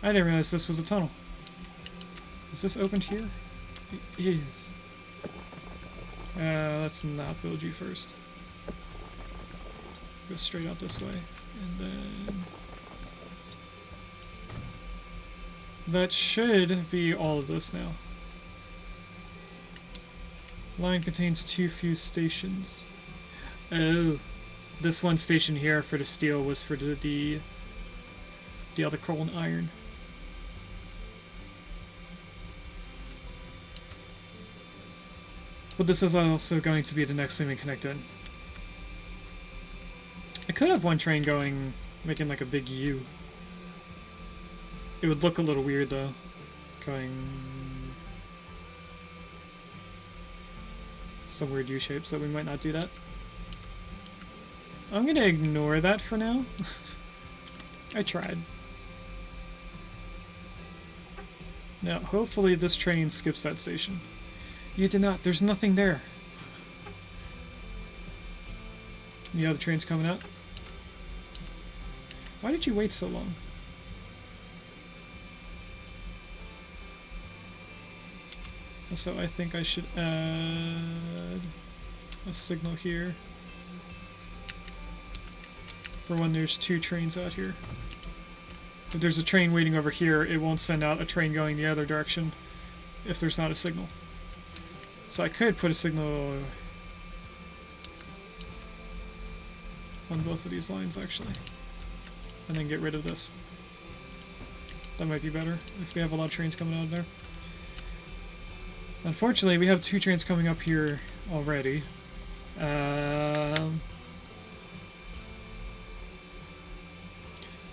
I didn't realize this was a tunnel. Is this opened here? It is. Let's not build you first. Go straight out this way. And then... that should be all of this now. Line contains too few stations. Oh. This one station here for the steel was for the other coal and iron. But this is also going to be the next thing we connect in. I could have one train going, making like a big U. It would look a little weird though, going some weird U shape, so we might not do that. I'm gonna ignore that for now. I tried. Now, hopefully this train skips that station. You did not. There's nothing there. The other train's coming out. Why did you wait so long? So I think I should add a signal here for when there's 2 trains out here. If there's a train waiting over here, it won't send out a train going the other direction if there's not a signal. So I could put a signal on both of these lines actually, and then get rid of this. That might be better if we have a lot of trains coming out of there. Unfortunately, we have 2 trains coming up here already.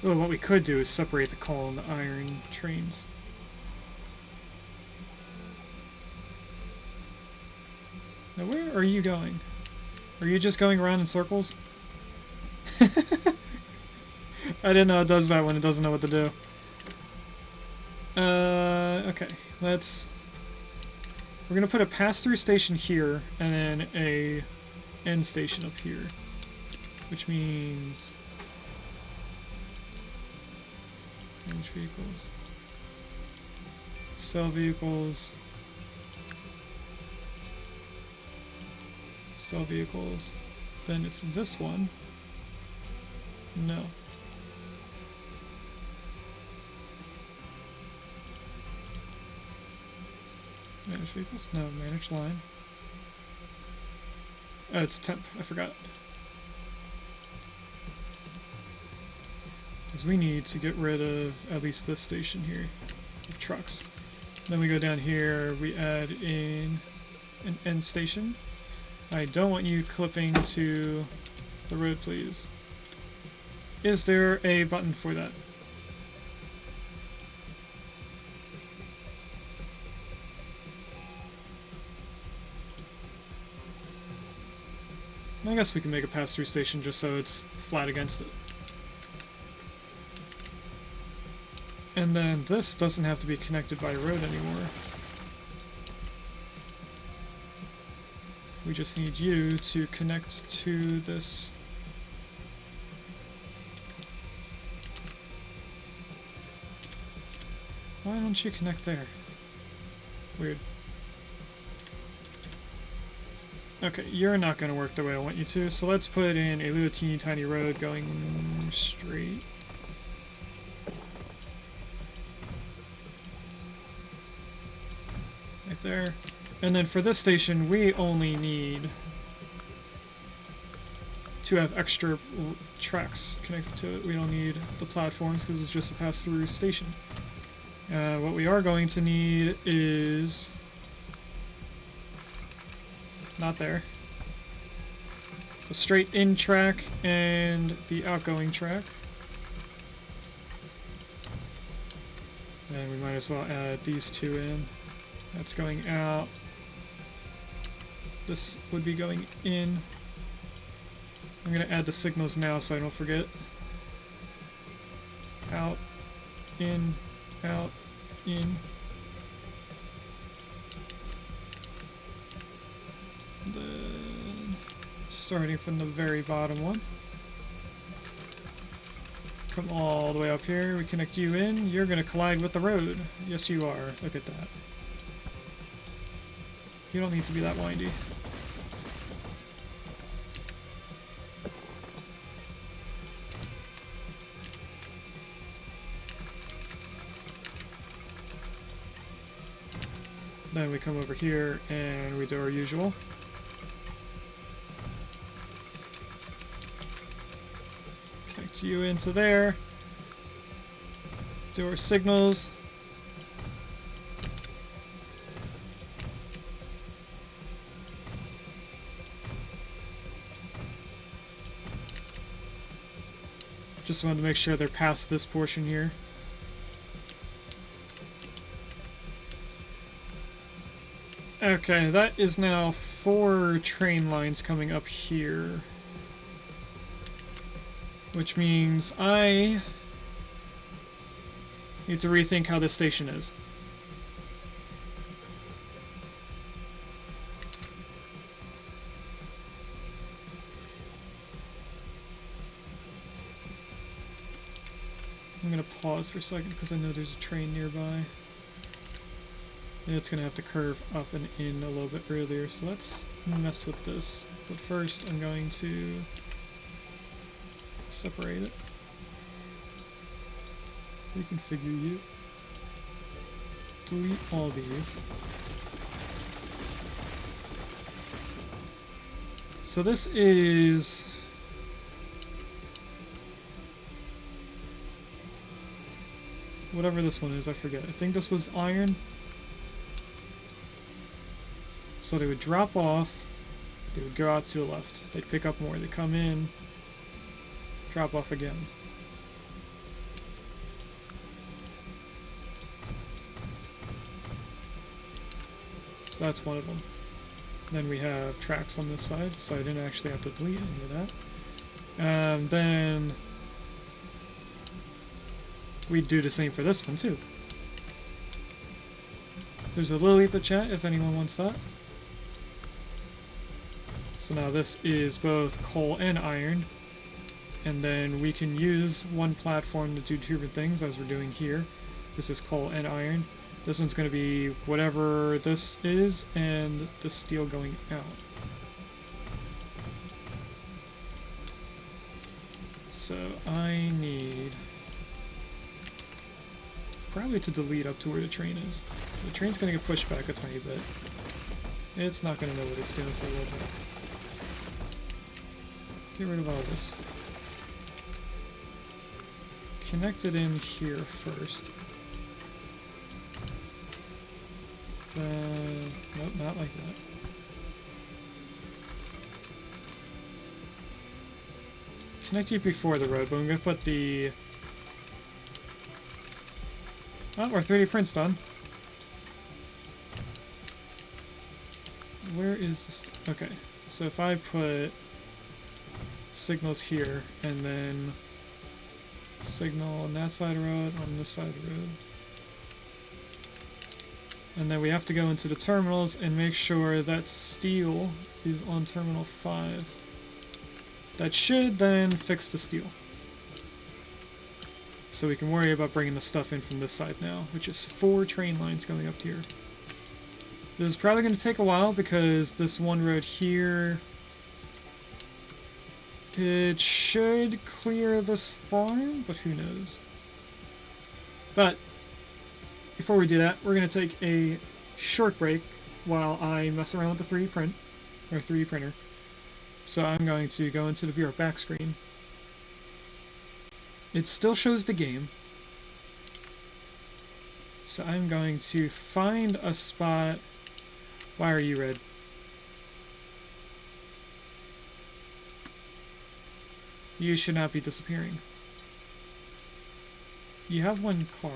Well, what we could do is separate the coal and the iron trains. Now, where are you going? Are you just going around in circles? I didn't know it does that when it doesn't know what to do. Okay, let's... we're gonna put a pass-through station here, and then a end station up here. Which means... manage vehicles. Sell vehicles. Sell vehicles. Then it's this one. No. Manage vehicles? No, manage line. Oh, it's temp. I forgot. Because we need to get rid of at least this station here of trucks. Then we go down here, we add in an end station. I don't want you clipping to the road, please. Is there a button for that? I guess we can make a pass-through station just so it's flat against it. And then this doesn't have to be connected by a road anymore. We just need you to connect to this. Why don't you connect there? Weird. Okay, you're not going to work the way I want you to, so let's put in a little teeny tiny road going straight. Right there. And then for this station, we only need to have extra tracks connected to it. We don't need the platforms because it's just a pass-through station. What we are going to need is... not there. The straight in track and the outgoing track. And we might as well add these two in. That's going out. This would be going in. I'm going to add the signals now so I don't forget. Out, in, out, in. Then, starting from the very bottom one. Come all the way up here. We connect you in. You're going to collide with the road. Yes, you are. Look at that. You don't need to be that windy. Then we come over here and we do our usual. Connect you into there. Do our signals. Just wanted to make sure they're past this portion here. Okay, that is now 4 train lines coming up here. Which means I need to rethink how this station is. I'm gonna pause for a second because I know there's a train nearby. And it's gonna have to curve up and in a little bit earlier, so let's mess with this. But first I'm going to separate it. Reconfigure you. Delete all these. So this is whatever this one is, I forget. I think this was iron. So they would drop off, they would go out to the left, they'd pick up more, they'd come in, drop off again. So that's one of them. Then we have tracks on this side, so I didn't actually have to delete any of that. Then we do the same for this one too. There's a Lily at the chat if anyone wants that. So now this is both coal and iron, and then we can use one platform to do 2 different things as we're doing here. This is coal and iron. This one's going to be whatever this is, and the steel going out. So I need probably to delete up to where the train is. The train's going to get pushed back a tiny bit. It's not going to know what it's doing for a little bit. Get rid of all this. Connect it in here first. Nope, not like that. Connect you before the road, but I'm going to put the... Oh, our 3D print's done. Where is this? Okay, so if I put signals here, and then signal on that side of the road, on this side of the road. And then we have to go into the terminals and make sure that steel is on terminal 5. That should then fix the steel. So we can worry about bringing the stuff in from this side now, which is 4 train lines going up here. This is probably going to take a while because this one road here, it should clear this farm, but who knows. But before we do that, we're going to take a short break while I mess around with the 3D print, or 3D printer. So I'm going to go into the Bureau back screen. It still shows the game. So I'm going to find a spot. Why are you red? You should not be disappearing. You have one car.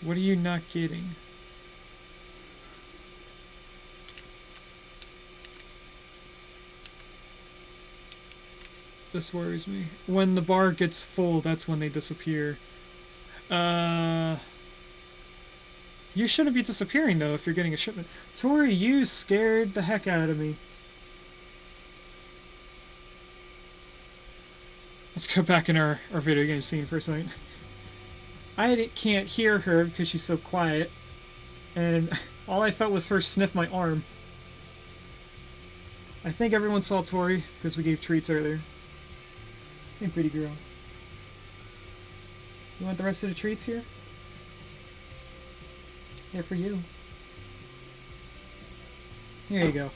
What are you not getting? This worries me. When the bar gets full, that's when they disappear. You shouldn't be disappearing, though, if you're getting a shipment. Tori, you scared the heck out of me. Let's go back in our video game scene for a second. I can't hear her because she's so quiet. And all I felt was her sniff my arm. I think everyone saw Tori because we gave treats earlier. Hey, pretty girl. You want the rest of the treats here? They're for you. Here you go.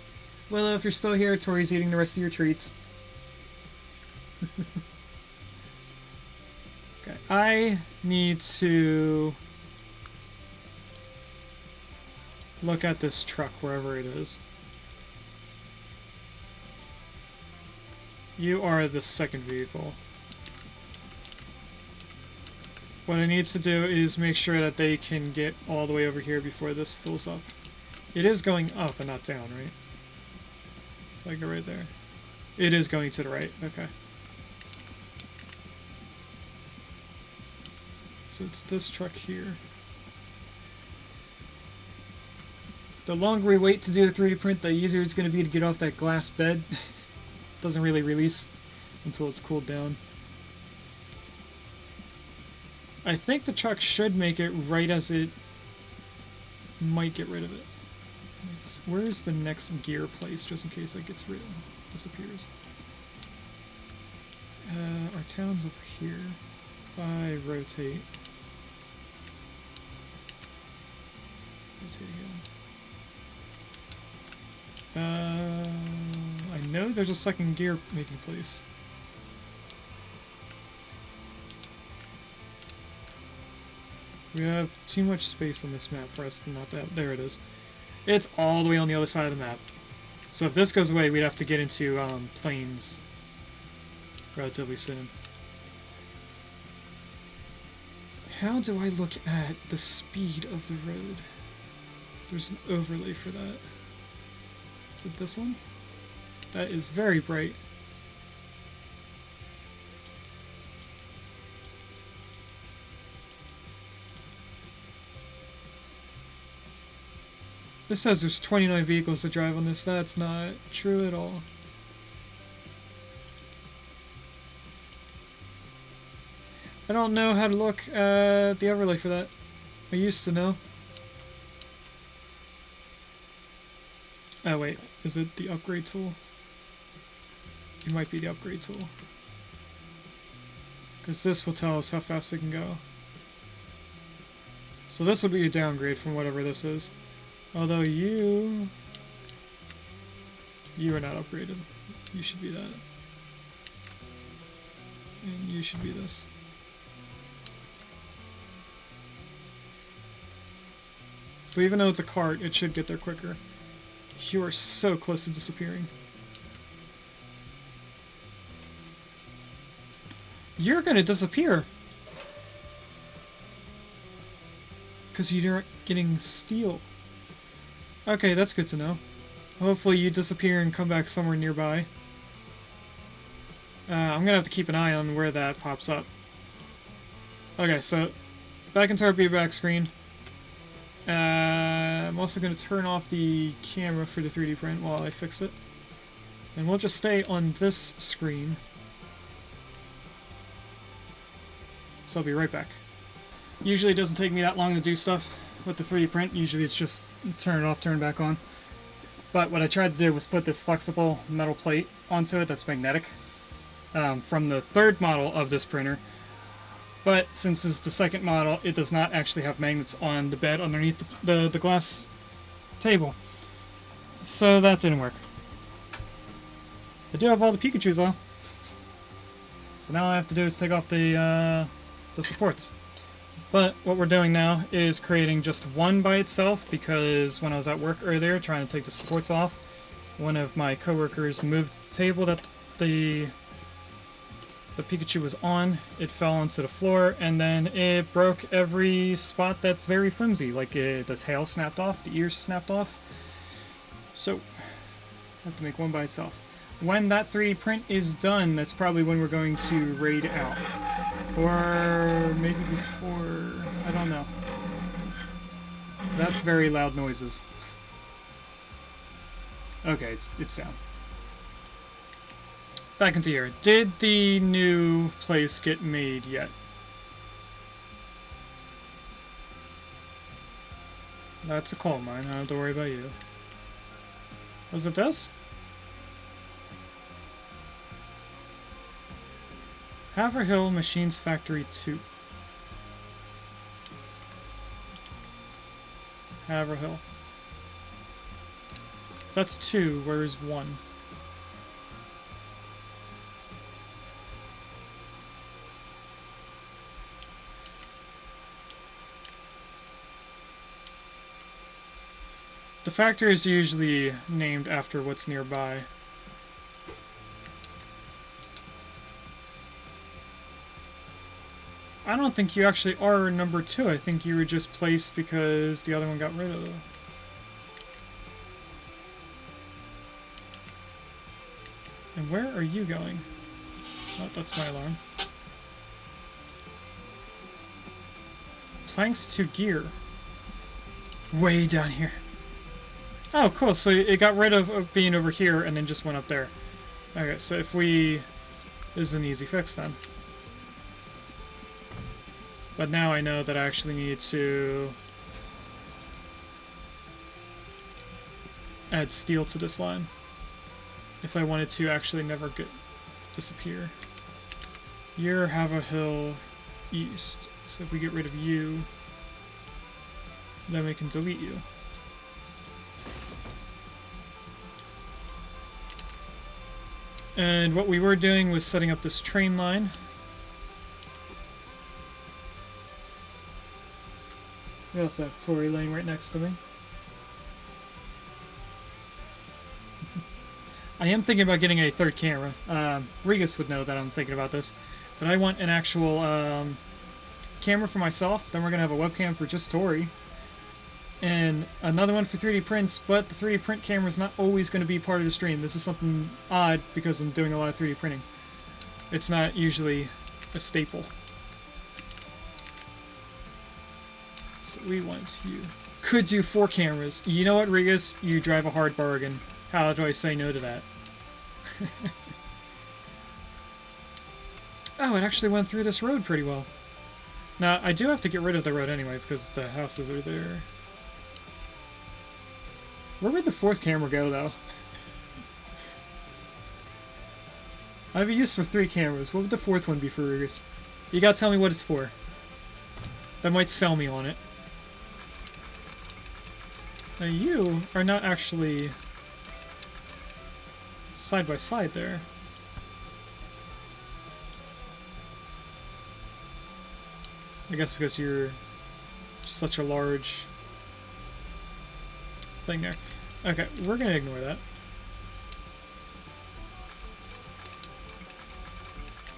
Willow, if you're still here, Tori's eating the rest of your treats. Okay, I need to look at this truck wherever it is. You are the second vehicle. What I need to do is make sure that they can get all the way over here before this fills up. It is going up and not down, right? Like right there. It is going to the right, okay. So it's this truck here. The longer we wait to do the 3D print, the easier it's going to be to get off that glass bed. Doesn't really release until it's cooled down. I think the truck should make it right as it might get rid of it. Where's the next gear place, just in case that gets rid of, disappears? Our town's over here. If I rotate. Rotate again. I know there's a second gear making place. We have too much space on this map for us to not that. There it is. It's all the way on the other side of the map. So if this goes away, we'd have to get into planes relatively soon. How do I look at the speed of the road? There's an overlay for that. Is it this one? That is very bright. This says there's 29 vehicles to drive on this. That's not true at all. I don't know how to look at the overlay for that. I used to know. Oh wait, is it the upgrade tool? It might be the upgrade tool. Because this will tell us how fast it can go. So this would be a downgrade from whatever this is. Although you are not upgraded. You should be that. And you should be this. So even though it's a cart, it should get there quicker. You are so close to disappearing. You're gonna disappear! Because you're getting steel. Okay, that's good to know. Hopefully you disappear and come back somewhere nearby. I'm gonna have to keep an eye on where that pops up. Okay, so back into our feedback screen. I'm also going to turn off the camera for the 3D print while I fix it. And we'll just stay on this screen. So I'll be right back. Usually it doesn't take me that long to do stuff with the 3D print. Usually it's just turn it off, turn it back on. But what I tried to do was put this flexible metal plate onto it that's magnetic from the third model of this printer. But since this is the second model, it does not actually have magnets on the bed underneath the glass table. So that didn't work. I do have all the Pikachus though. So now all I have to do is take off the supports. But what we're doing now is creating just one by itself, because when I was at work earlier trying to take the supports off, one of my coworkers moved the table that the the Pikachu was on, it fell onto the floor, and then it broke every spot that's very flimsy. Like the tail snapped off, the ears snapped off. So, I have to make one by itself. When that 3D print is done, that's probably when we're going to raid out. Or maybe before, I don't know. That's very loud noises. Okay, it's down. Back into here. Did the new place get made yet? That's a coal mine. I don't have to worry about you. Was it this? Haverhill Machines Factory 2. Haverhill. That's 2. Where's 1? The factory is usually named after what's nearby. I don't think you actually are number 2. I think you were just placed because the other one got rid of it. And where are you going? Oh, that's my alarm. Planks to gear. Way down here. Oh, cool. So it got rid of being over here and then just went up there. Okay, so if we... This is an easy fix then. But now I know that I actually need to add steel to this line if I wanted to actually never disappear. You're Haverhill East. So if we get rid of you, then we can delete you. And what we were doing was setting up this train line. We also have Tory Lane right next to me. I am thinking about getting a third camera. Regus would know that I'm thinking about this. But I want an actual camera for myself. Then we're going to have a webcam for just Tory. And another one for 3D prints, but the 3D print camera is not always going to be part of the stream. This is something odd because I'm doing a lot of 3D printing. It's not usually a staple. So we want you. Could do 4 cameras. You know what, Regus? You drive a hard bargain. How do I say no to that? Oh, it actually went through this road pretty well. Now, I do have to get rid of the road anyway because the houses are there. Where would the 4th camera go, though? I have a use for 3 cameras. What would the 4th one be for, Regus? You gotta tell me what it's for. That might sell me on it. Now you are not actually side by side there. I guess because you're such a large thing there. Okay, we're gonna ignore that.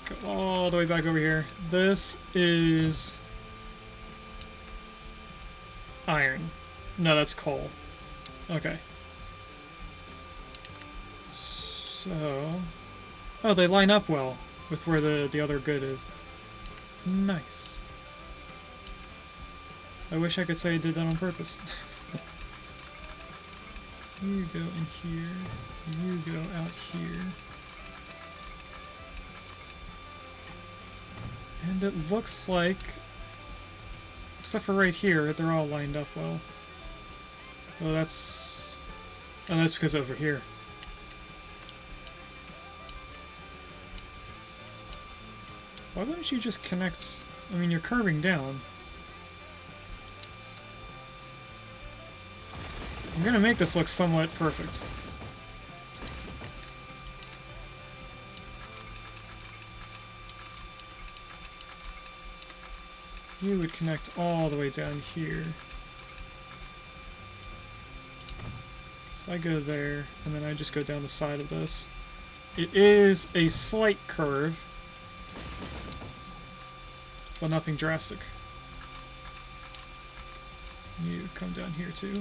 Go all the way back over here. This is iron. No, that's coal. Okay. So... Oh, they line up well with where the other good is. Nice. I wish I could say I did that on purpose. You go in here. You go out here. And it looks like, except for right here, they're all lined up well. Oh, that's because over here. Why wouldn't you just connect? I mean, you're curving down. I'm gonna make this look somewhat perfect. You would connect all the way down here. So I go there, and then I just go down the side of this. It is a slight curve, But nothing drastic. You come down here too.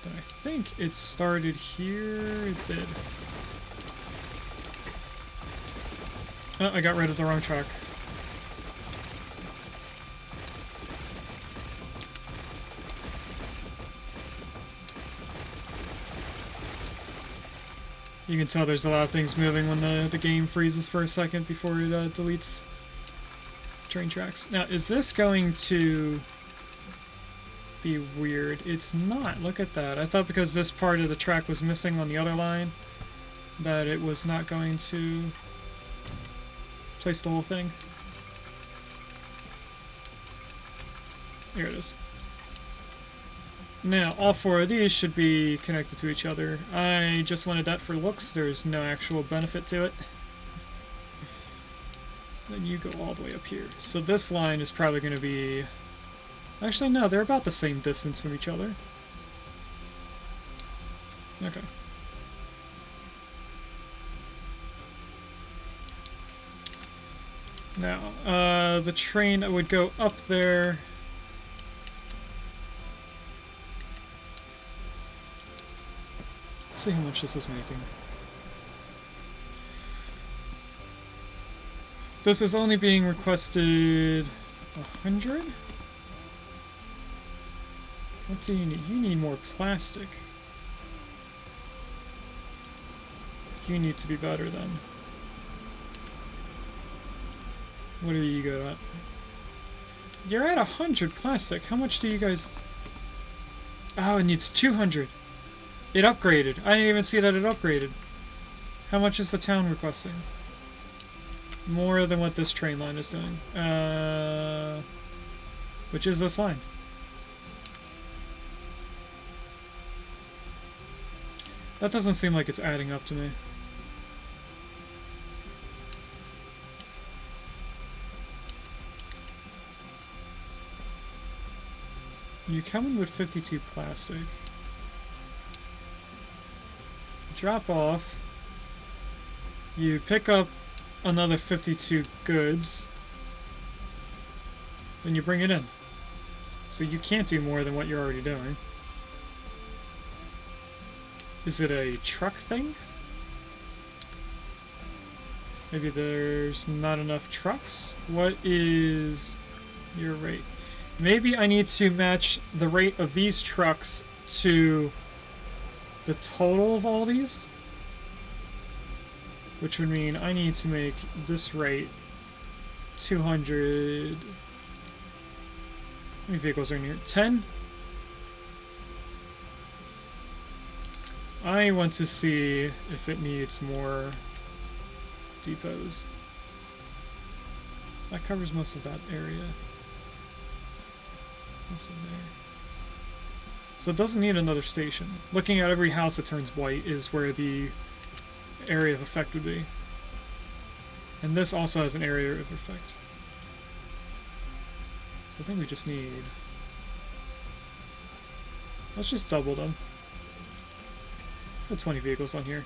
Then I think it started here. It did. Oh, I got rid of the wrong track. You can tell there's a lot of things moving when the game freezes for a second before it deletes train tracks. Now, is this going to be weird? It's not. Look at that. I thought because this part of the track was missing on the other line that it was not going to place the whole thing. Here it is. Now, all four of these should be connected to each other. I just wanted that for looks. There's no actual benefit to it. Then you go all the way up here. So this line is probably going to be... Actually, no, they're about the same distance from each other. Okay. Now, the train would go up there. Let's see how much this is making. This is only being requested 100? What do you need? You need more plastic. You need to be better then. What are you good at? You're at 100 plastic. How much do you guys... Oh, it needs 200. It upgraded. I didn't even see that it upgraded. How much is the town requesting? More than what this train line is doing. Which is this line? That doesn't seem like it's adding up to me. You come in with 52 plastic. Drop off. You pick up another 52 goods. Then you bring it in. So you can't do more than what you're already doing. Is it a truck thing? Maybe there's not enough trucks? What is your rate? Maybe I need to match the rate of these trucks to the total of all these? Which would mean I need to make this rate 200... How many vehicles are in here? 10? I want to see if it needs more depots. That covers most of that area. What's in there? So it doesn't need another station. Looking at every house that turns white is where the area of effect would be. And this also has an area of effect. So I think we just need... Let's just double them. Put 20 vehicles on here.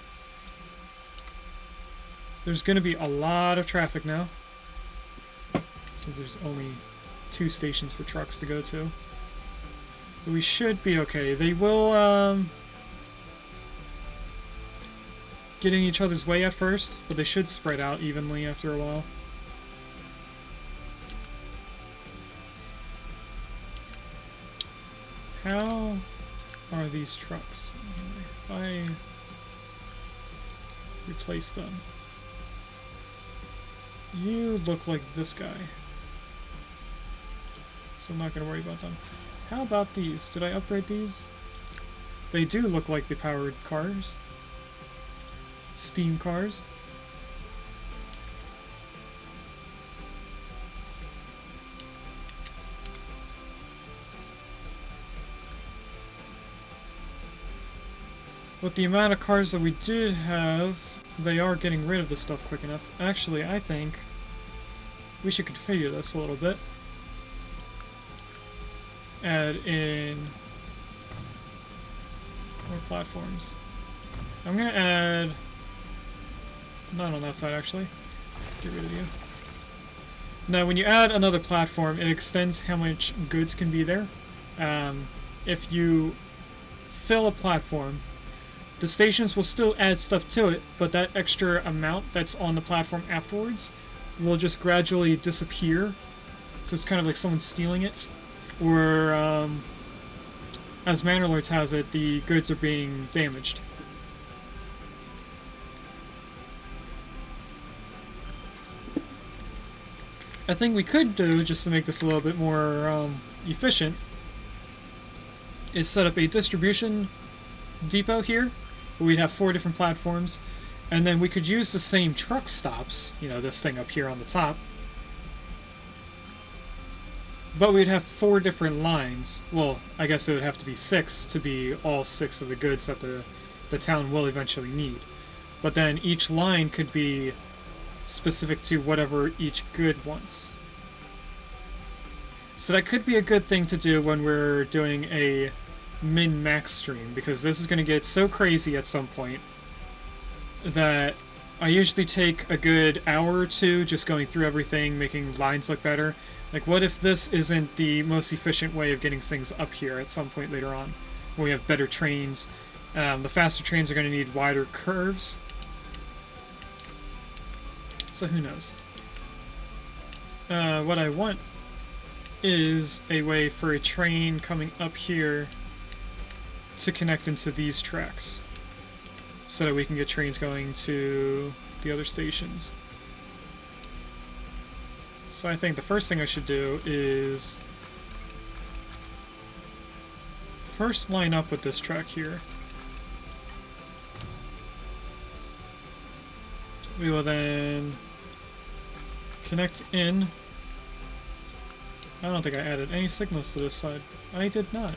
There's going to be a lot of traffic now, since there's only 2 stations for trucks to go to. But we should be okay. They will get in each other's way at first, but they should spread out evenly after a while. How are these trucks? If I replace them. You look like this guy, so I'm not going to worry about them. How about these? Did I upgrade these? They do look like the powered cars. Steam cars. With the amount of cars that we did have, they are getting rid of this stuff quick enough. Actually, I think we should configure this a little bit. Add in more platforms. I'm gonna add... Not on that side, actually. Get rid of you. Now, when you add another platform, it extends how much goods can be there. If you fill a platform, the stations will still add stuff to it, but that extra amount that's on the platform afterwards will just gradually disappear. So it's kind of like someone stealing it. Or, as Manor Lords has it, the goods are being damaged. A thing we could do, just to make this a little bit more efficient, is set up a distribution depot here, where we'd have 4 different platforms, and then we could use the same truck stops, you know, this thing up here on the top, but we'd have 4 different lines. Well, I guess it would have to be 6 to be all 6 of the goods that the town will eventually need. But then each line could be specific to whatever each good wants. So that could be a good thing to do when we're doing a min-max stream, because this is going to get so crazy at some point that I usually take a good hour or two just going through everything, making lines look better. Like, what if this isn't the most efficient way of getting things up here at some point later on, when we have better trains? The faster trains are going to need wider curves. So who knows? What I want is a way for a train coming up here to connect into these tracks, so that we can get trains going to the other stations. So I think the first thing I should do is first line up with this track here. We will then connect in. I don't think I added any signals to this side. I did not.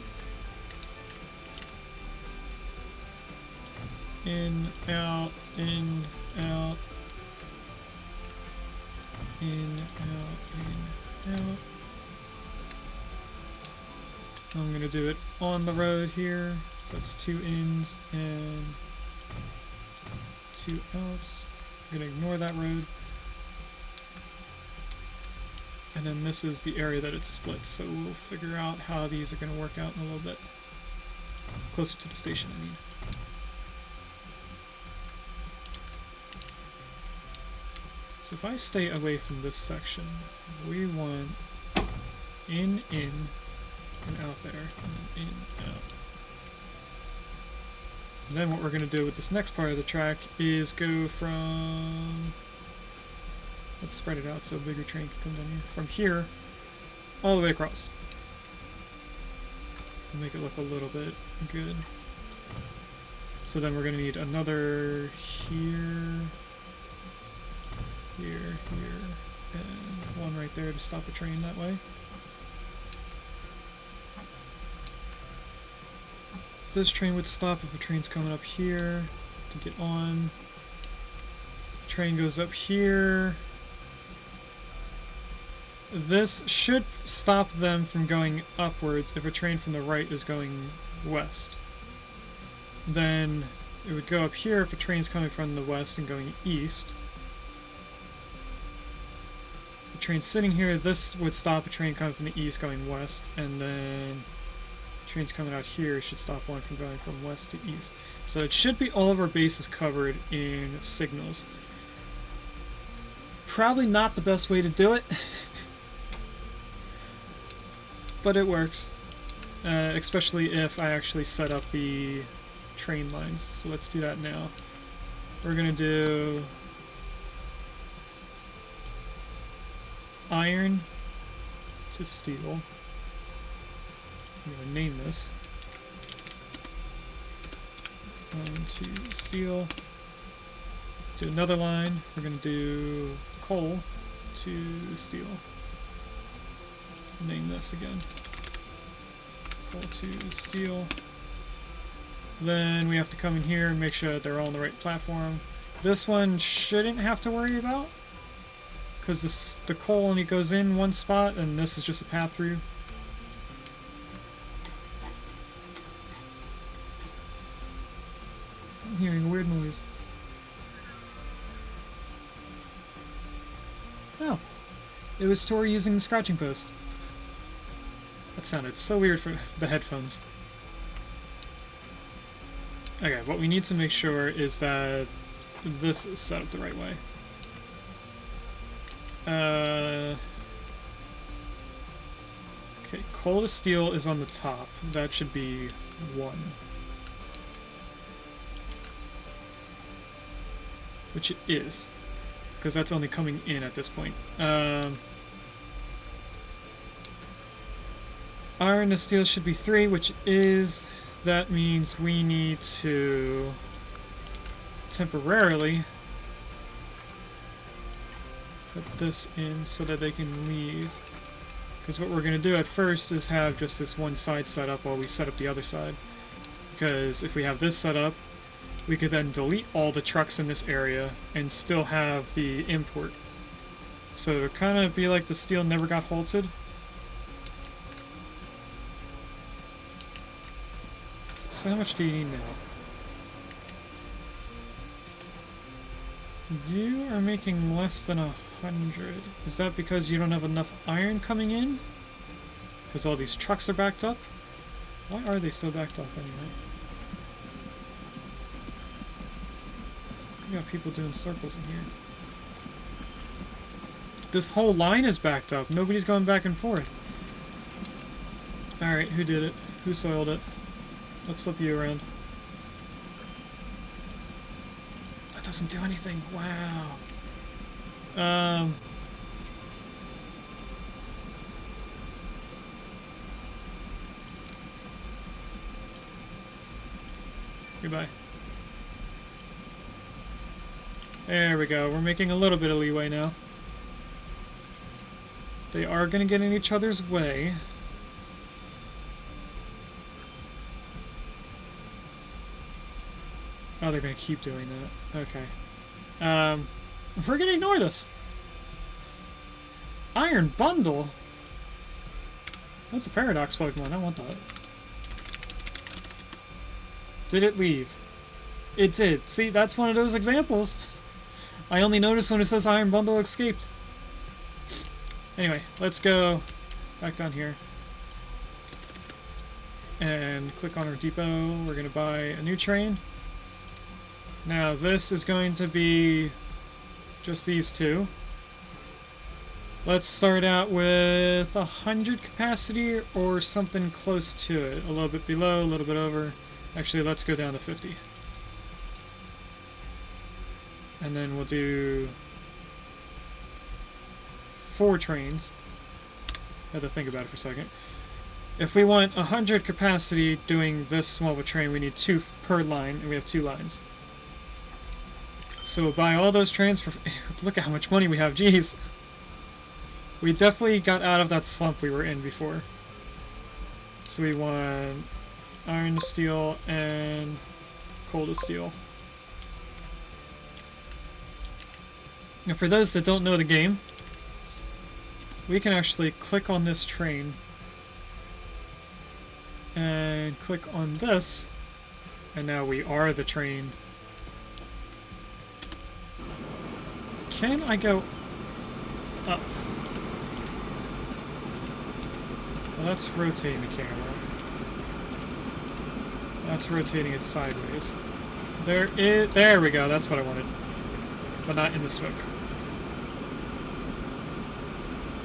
In, out, in, out. In, out, in, out. I'm going to do it on the road here. So that's 2 ins and 2 outs. I'm going to ignore that road. And then this is the area that it splits, so we'll figure out how these are going to work out in a little bit. Closer to the station, I mean. So if I stay away from this section, we want in, and out there, and in, out. And then what we're going to do with this next part of the track is go from... Let's spread it out so a bigger train can come down here. From here, all the way across. Make it look a little bit good. So then we're going to need another here, here, and one right there to stop a train that way. This train would stop if the train's coming up here to get on. Train goes up here. This should stop them from going upwards if a train from the right is going west. Then it would go up here if a train's coming from the west and going east. The train sitting here, this would stop a train coming from the east going west, and then trains coming out here should stop one from going from west to east. So it should be all of our bases covered in signals. Probably not the best way to do it. But it works, especially if I actually set up the train lines. So let's do that now. We're going to do iron to steel. I'm going to name this. Iron to steel. Do another line. We're going to do coal to steel. Name this again. Coal to steel. Then we have to come in here and make sure that they're all on the right platform. This one shouldn't have to worry about, because the coal only goes in one spot, and this is just a path through. I'm hearing weird It was stored using the scratching post. That sounded so weird for the headphones. Okay, what we need to make sure is that this is set up the right way. Okay, coal to steel is on the top. That should be 1. Which it is, because that's only coming in at this point. Iron to steel should be 3, which is... That means we need to temporarily put this in so that they can leave. Because what we're going to do at first is have just this one side set up while we set up the other side. Because if we have this set up, we could then delete all the trucks in this area and still have the import. So it would kind of be like the steel never got halted. So how much do you need now? You are making less than 100. Is that because you don't have enough iron coming in? Because all these trucks are backed up? Why are they so backed up anyway? You got people doing circles in here. This whole line is backed up. Nobody's going back and forth. Alright, who did it? Who soiled it? Let's flip you around. That doesn't do anything. Wow. Goodbye. There we go. We're making a little bit of leeway now. They are going to get in each other's way. Oh, they're going to keep doing that. Okay. We're going to ignore this. Iron Bundle? That's a Paradox Pokemon. I want that. Did it leave? It did. See, that's one of those examples. I only noticed when it says Iron Bundle escaped. Anyway, let's go back down here. And click on our depot. We're going to buy a new train. Now this is going to be just these two. Let's start out with 100 capacity or something close to it. A little bit below, a little bit over. Actually, let's go down to 50. And then we'll do 4 trains. I had to think about it for a second. If we want 100 capacity doing this small of a train, we need 2 per line, and we have 2 lines. So we'll buy all those trains for... Look at how much money we have, jeez! We definitely got out of that slump we were in before. So we want iron to steel and coal to steel. Now for those that don't know the game, we can actually click on this train and click on this, and now we are the train. Can I go up? Well, that's rotating the camera. That's rotating it sideways. There we go, that's what I wanted. But not in the smoke.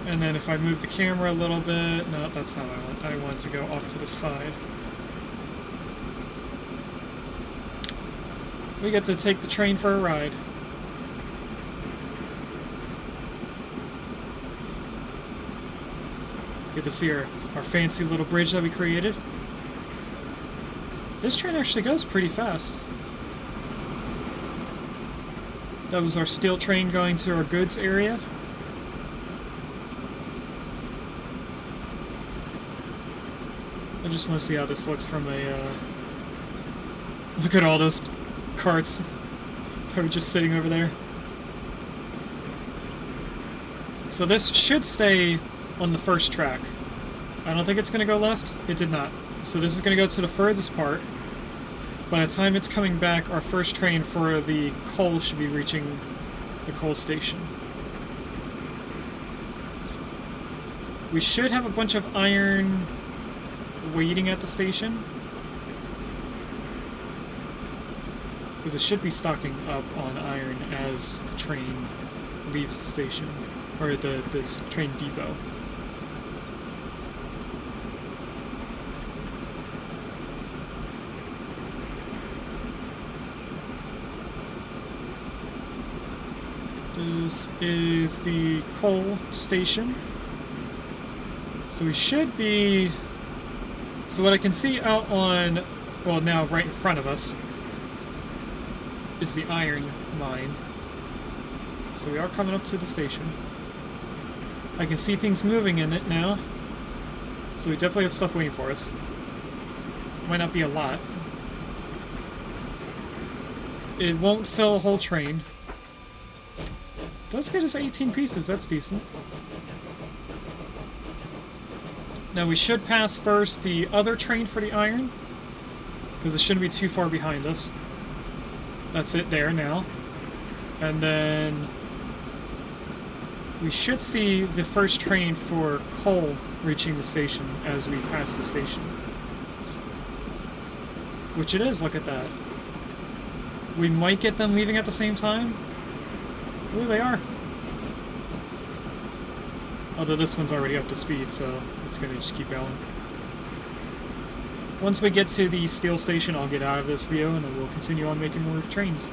And then if I move the camera a little bit... No, that's not what I want. I want to go off to the side. We get to take the train for a ride. Get to see our fancy little bridge that we created. This train actually goes pretty fast. That was our steel train going to our goods area. I just want to see how this looks from a... Look at all those carts that were just sitting over there. So this should stay on the first track. I don't think it's going to go left. It did not. So this is going to go to the furthest part. By the time it's coming back, our first train for the coal should be reaching the coal station. We should have a bunch of iron waiting at the station. Because it should be stocking up on iron as the train leaves the station. Or the train depot. This is the coal station. So we should be... So what I can see out on... Well, now right in front of us is the iron mine. So we are coming up to the station. I can see things moving in it now. So we definitely have stuff waiting for us. Might not be a lot. It won't fill a whole train. Does get us 18 pieces, that's decent. Now we should pass first the other train for the iron, because it shouldn't be too far behind us. That's it there now. And then we should see the first train for coal reaching the station as we pass the station. Which it is, look at that. We might get them leaving at the same time. Ooh, they are. Although this one's already up to speed, so it's going to just keep going. Once we get to the steel station, I'll get out of this view and then we'll continue on making more trains.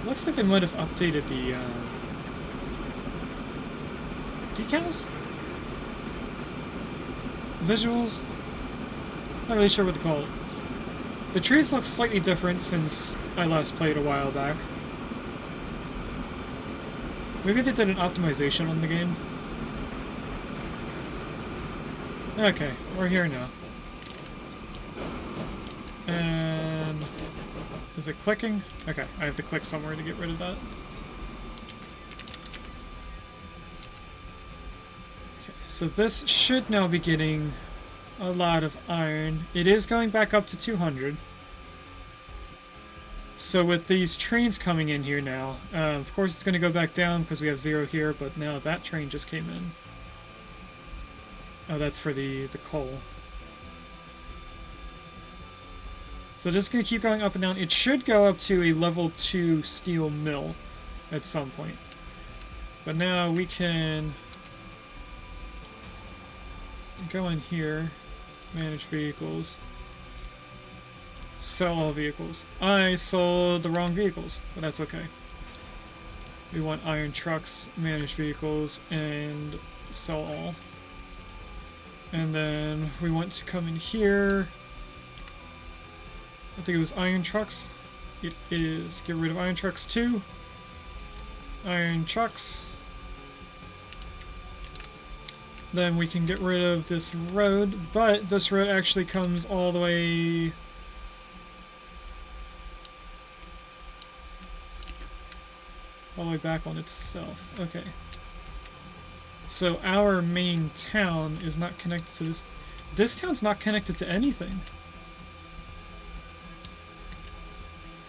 Looks like they might have updated the decals? Visuals? Not really sure what to call it. The trees look slightly different since I last played a while back. Maybe they did an optimization on the game. Okay, we're here now. And... is it clicking? Okay, I have to click somewhere to get rid of that. Okay, so this should now be getting a lot of iron. It is going back up to 200. So with these trains coming in here now, of course it's going to go back down because we have 0 here, but now that train just came in. Oh, that's for the coal. So this is going to keep going up and down. It should go up to a level 2 steel mill at some point. But now we can go in here, manage vehicles, sell all vehicles. I sold the wrong vehicles, but that's okay. We want iron trucks, manage vehicles, and sell all. And then we want to come in here. I think it was iron trucks. It is get rid of iron trucks 2. Iron trucks. Then we can get rid of this road, but this road actually comes all the way back on itself. Okay. So our main town is not connected to this. This town's not connected to anything.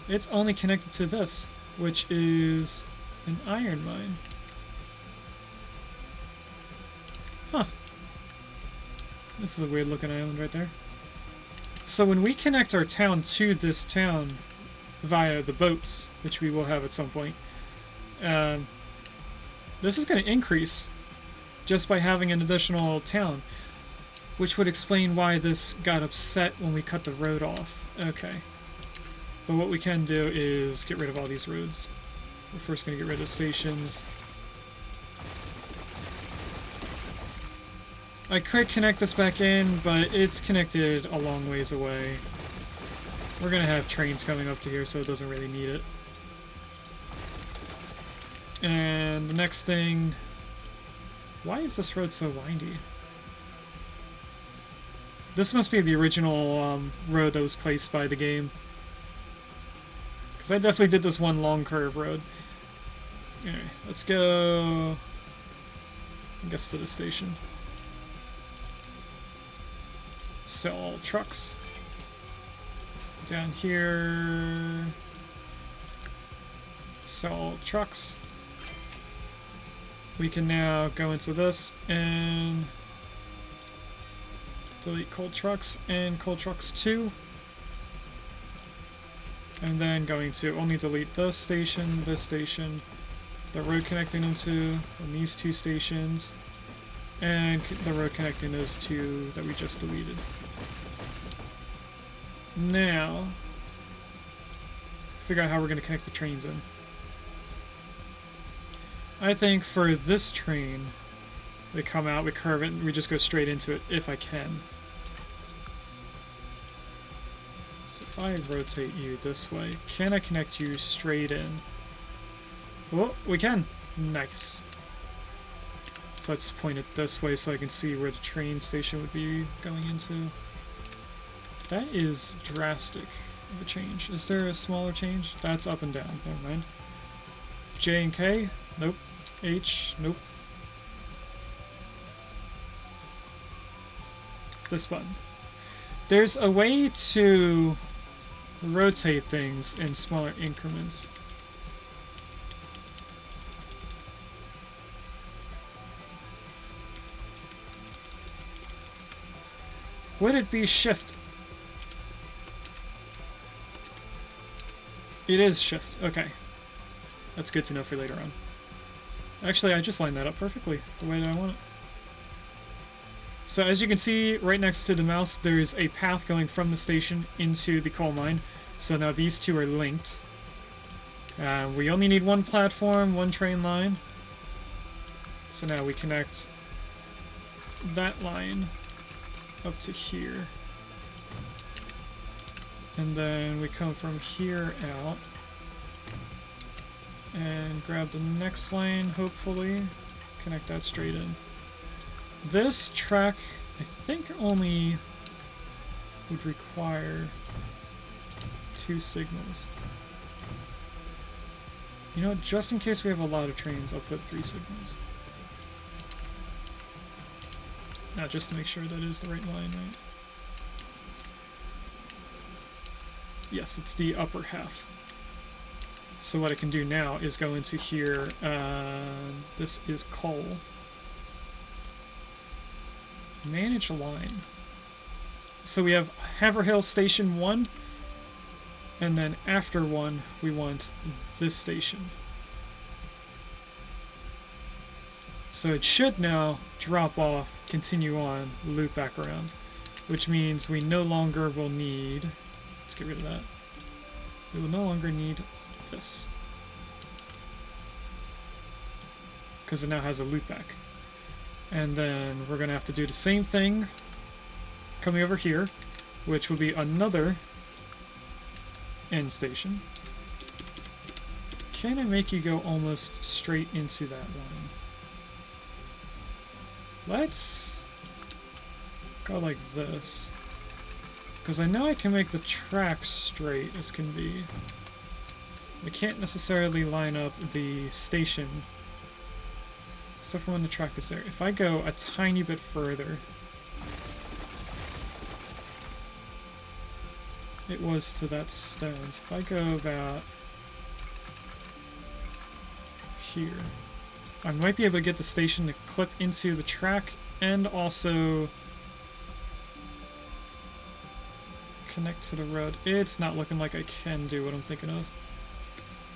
It's only connected to this, which is an iron mine. Huh. This is a weird looking island right there. So when we connect our town to this town via the boats, which we will have at some point, this is going to increase just by having an additional town, which would explain why this got upset when we cut the road off. Okay. But what we can do is get rid of all these roads. We're first going to get rid of stations. I could connect this back in, but it's connected a long ways away. We're going to have trains coming up to here, so it doesn't really need it. And the next thing... Why is this road so windy? This must be the original road that was placed by the game. Because I definitely did this one long curve road. Alright, let's go... I guess to the station. Sell all trucks. Down here, sell all trucks. We can now go into this and delete coal trucks and coal trucks 2. And then going to only delete this station, the road connecting them to, and these 2 stations, and the road connecting those 2 that we just deleted. Now, figure out how we're going to connect the trains in. I think for this train, we come out, we curve it, and we just go straight into it if I can. So if I rotate you this way, can I connect you straight in? Oh, we can! Nice. So let's point it this way so I can see where the train station would be going into. That is drastic of a change. Is there a smaller change? That's up and down. Never mind. J and K? Nope. H? Nope. This button. There's a way to rotate things in smaller increments. Would it be shift? It is shift. Okay. That's good to know for later on. Actually, I just lined that up perfectly, the way that I want it. So as you can see, right next to the mouse, there's a path going from the station into the coal mine. So now these 2 are linked. We only need 1 platform, 1 train line. So now we connect that line up to here. And then we come from here out and grab the next lane, hopefully. Connect that straight in. This track, I think, only would require 2 signals. You know, just in case we have a lot of trains, I'll put 3 signals. Now, just to make sure that is the right line, right? Yes, it's the upper half. So what I can do now is go into here, this is coal. Manage a line. So we have Haverhill Station 1, and then after 1 we want this station. So it should now drop off, continue on, loop back around, which means we no longer will need, let's get rid of that, we will no longer need this, because it now has a loop back. And then we're going to have to do the same thing coming over here, which will be another end station. Can I make you go almost straight into that line? Let's go like this, because I know I can make the track straight as can be. I can't necessarily line up the station, except for when the track is there. If I go a tiny bit further, it was to that stone. So if I go about here, I might be able to get the station to clip into the track and also connect to the road. It's not looking like I can do what I'm thinking of.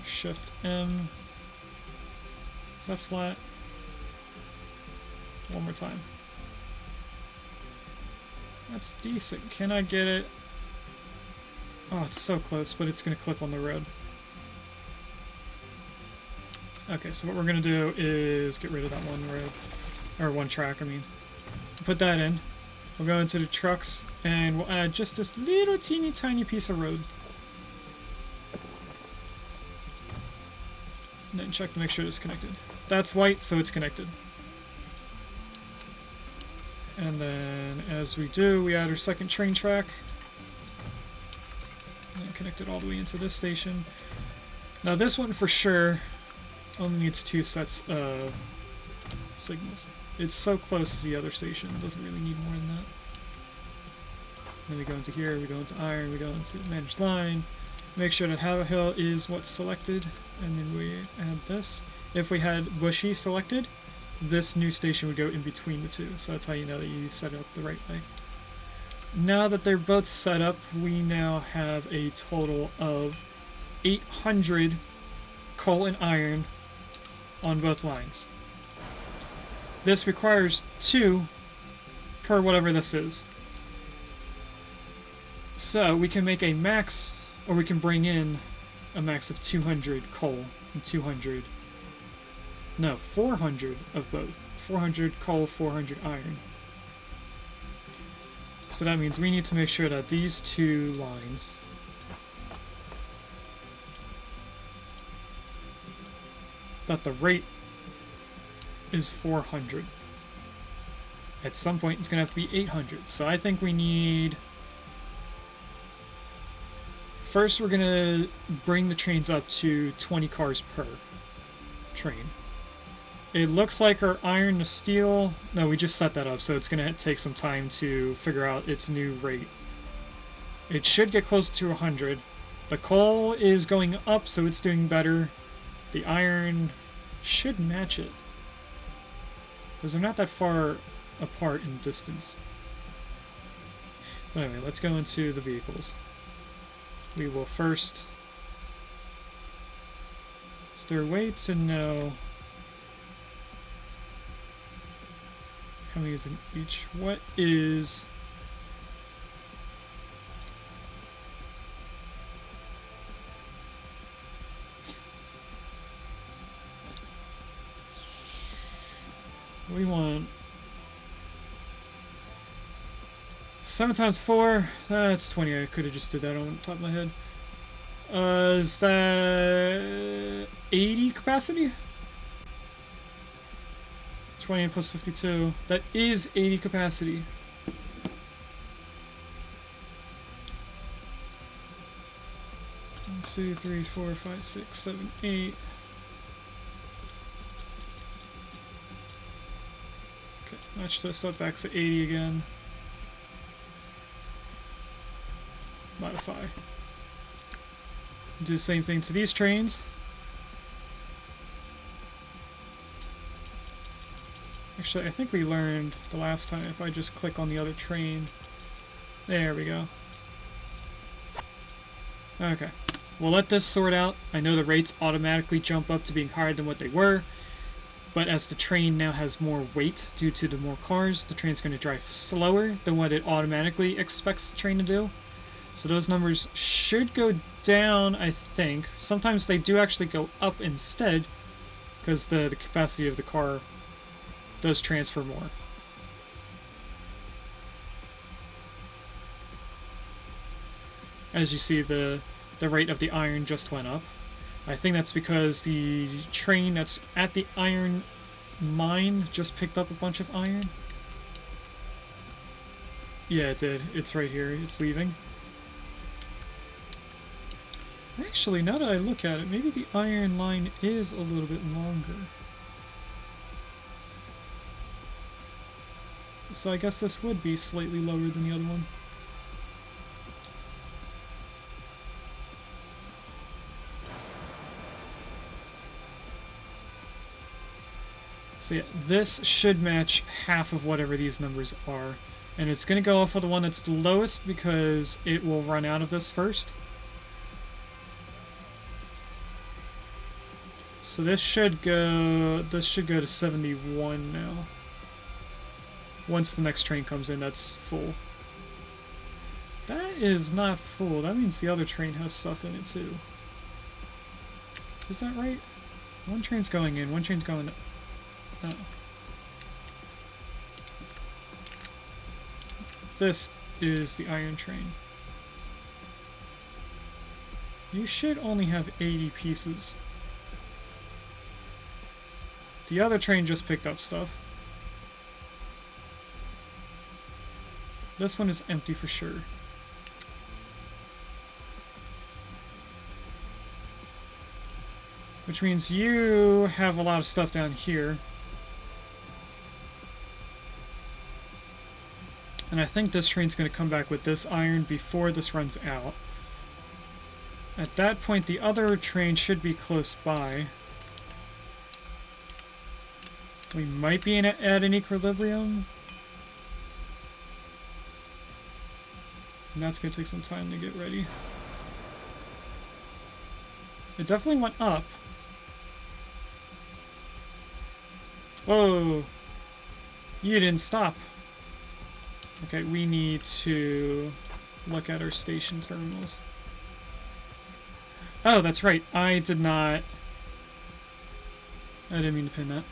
Shift M. Is that flat? One more time. That's decent. Can I get it? Oh, it's so close, but it's going to clip on the road. Okay, so what we're going to do is get rid of that one road. Or one track, I mean. Put that in. We'll go into the trucks, and we'll add just this little teeny tiny piece of road. And then check to make sure it's connected. That's white, so it's connected. And then, as we do, we add our second train track. And then connect it all the way into this station. Now this one, for sure, only needs 2 sets of signals. It's so close to the other station, it doesn't really need more than that. Then we go into here, we go into iron, we go into managed line. Make sure that How Hill is what's selected, and then we add this. If we had Bushy selected, this new station would go in between the two, so that's how you know that you set it up the right way. Now that they're both set up, we now have a total of 800 coal and iron on both lines. This requires 2 per whatever this is. So we can make a max, or we can bring in a max of 200 coal and 400 of both. 400 coal, 400 iron. So that means we need to make sure that these 2 lines that the rate is 400. At some point it's going to have to be 800. So I think we need... First we're going to bring the trains up to 20 cars per train. It looks like our iron to steel... No, we just set that up, so it's going to take some time to figure out its new rate. It should get close to 100. The coal is going up, so it's doing better. The iron should match it, because they're not that far apart in distance. But anyway, let's go into the vehicles. We will first... Is there a way to know how many is in each? What is... We want 7 times 4. That's 20. I could have just did that on the top of my head. Is that 80 capacity? 20 plus 52. That is 80 capacity. One, 2, 3, 4, 5, 6, 7, 8. Match this up back to 80 again. Modify. Do the same thing to these trains. Actually, I think we learned the last time if I just click on the other train. There we go. Okay. We'll let this sort out. I know the rates automatically jump up to being higher than what they were. But as the train now has more weight due to the more cars, the train's going to drive slower than what it automatically expects the train to do. So those numbers should go down, I think. Sometimes they do actually go up instead, because the capacity of the car does transfer more. As you see, the rate of the iron just went up. I think that's because the train that's at the iron mine just picked up a bunch of iron. Yeah, it did. It's right here. It's leaving. Actually, now that I look at it, maybe the iron line is a little bit longer. So I guess this would be slightly lower than the other one. So yeah, this should match half of whatever these numbers are. And it's going to go off of the one that's the lowest because it will run out of this first. So this should go to 71 now. Once the next train comes in, that's full. That is not full. That means the other train has stuff in it too. Is that right? One train's going in, one train's going... Oh. This is the iron train. You should only have 80 pieces. The other train just picked up stuff. This one is empty for sure. Which means you have a lot of stuff down here. And I think this train's going to come back with this iron before this runs out. At that point, the other train should be close by. We might be at an equilibrium. And that's going to take some time to get ready. It definitely went up. Whoa! You didn't stop. Okay, we need to look at our station terminals. Oh, that's right. I didn't mean to pin that.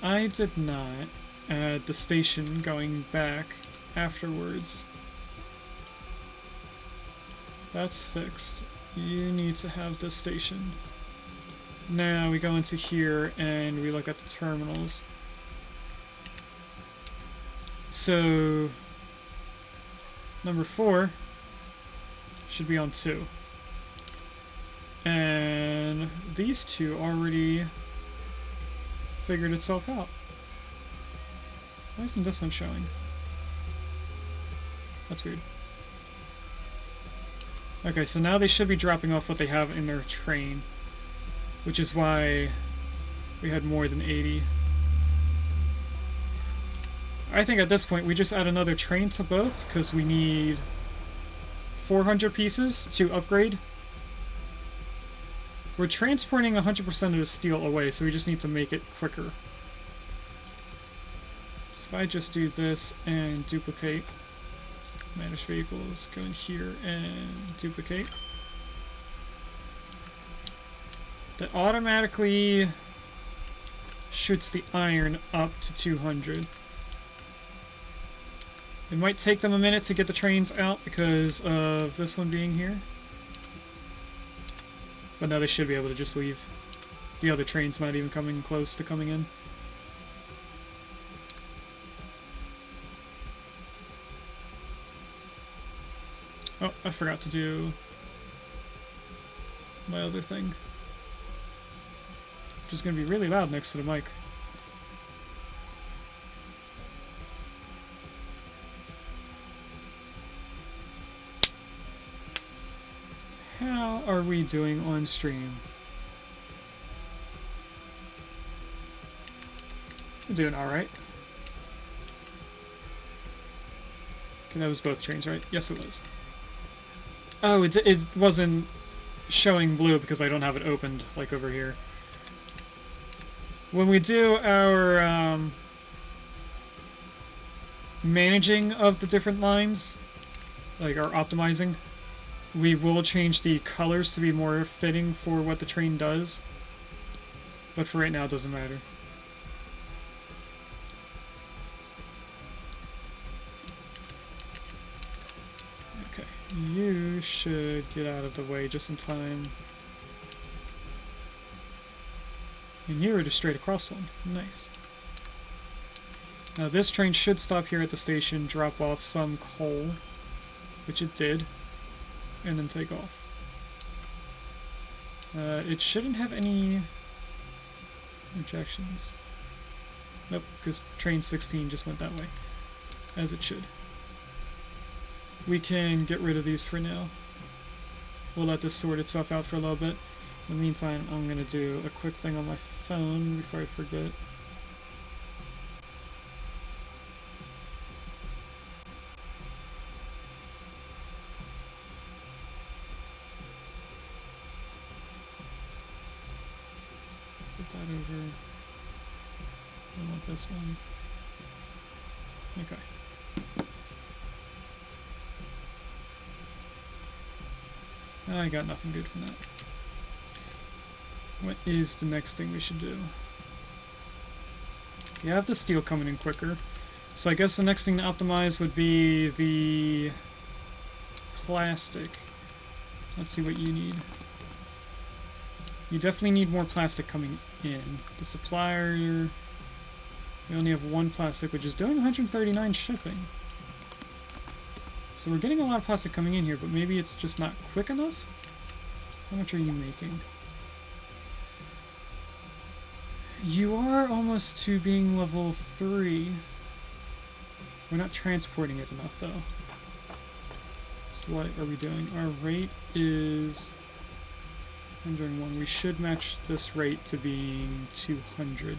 I did not add the station going back afterwards. That's fixed. You need to have this station. Now we go into here and we look at the terminals. So number 4 should be on 2. And these two already figured itself out. Why isn't this one showing? That's weird. Okay, so now they should be dropping off what they have in their train, which is why we had more than 80. I think at this point we just add another train to both, because we need 400 pieces to upgrade. We're transporting 100% of the steel away, so we just need to make it quicker. So if I just do this and duplicate, manage vehicles, go in here and duplicate. That automatically shoots the iron up to 200. It might take them a minute to get the trains out because of this one being here. But now they should be able to just leave. The other train's not even coming close to coming in. Oh, I forgot to do my other thing. Which is going to be really loud next to the mic. How are we doing on stream? We're doing alright. Okay, that was both trains, right? Yes, it was. Oh, it wasn't showing blue because I don't have it opened, like over here. When we do our managing of the different lines, like our optimizing, we will change the colors to be more fitting for what the train does. But for right now, it doesn't matter. Okay, you should get out of the way just in time. And you were just straight across one. Nice. Now this train should stop here at the station, drop off some coal, which it did, and then take off. It shouldn't have any rejections. Nope, because train 16 just went that way, as it should. We can get rid of these for now. We'll let this sort itself out for a little bit. In the meantime, I'm going to do a quick thing on my phone before I forget. Flip that over. I want this one. Okay. I got nothing good from that. What is the next thing we should do? You have the steel coming in quicker. So I guess the next thing to optimize would be the plastic. Let's see what you need. You definitely need more plastic coming in. The supplier, we only have one plastic, which is doing 139 shipping. So we're getting a lot of plastic coming in here, but maybe it's just not quick enough? How much are you making? You are almost to being level 3. We're not transporting it enough, though. So what are we doing? Our rate is 101. We should match this rate to being 200.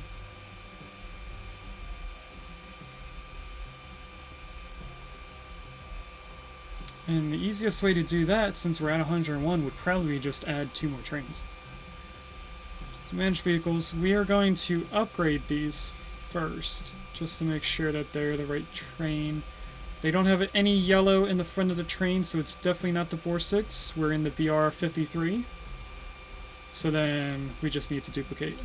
And the easiest way to do that, since we're at 101, would probably just add 2 more trains. To manage vehicles, we are going to upgrade these first, just to make sure that they're the right train. They don't have any yellow in the front of the train, so it's definitely not the BOR6. We're in the BR53. So then we just need to duplicate.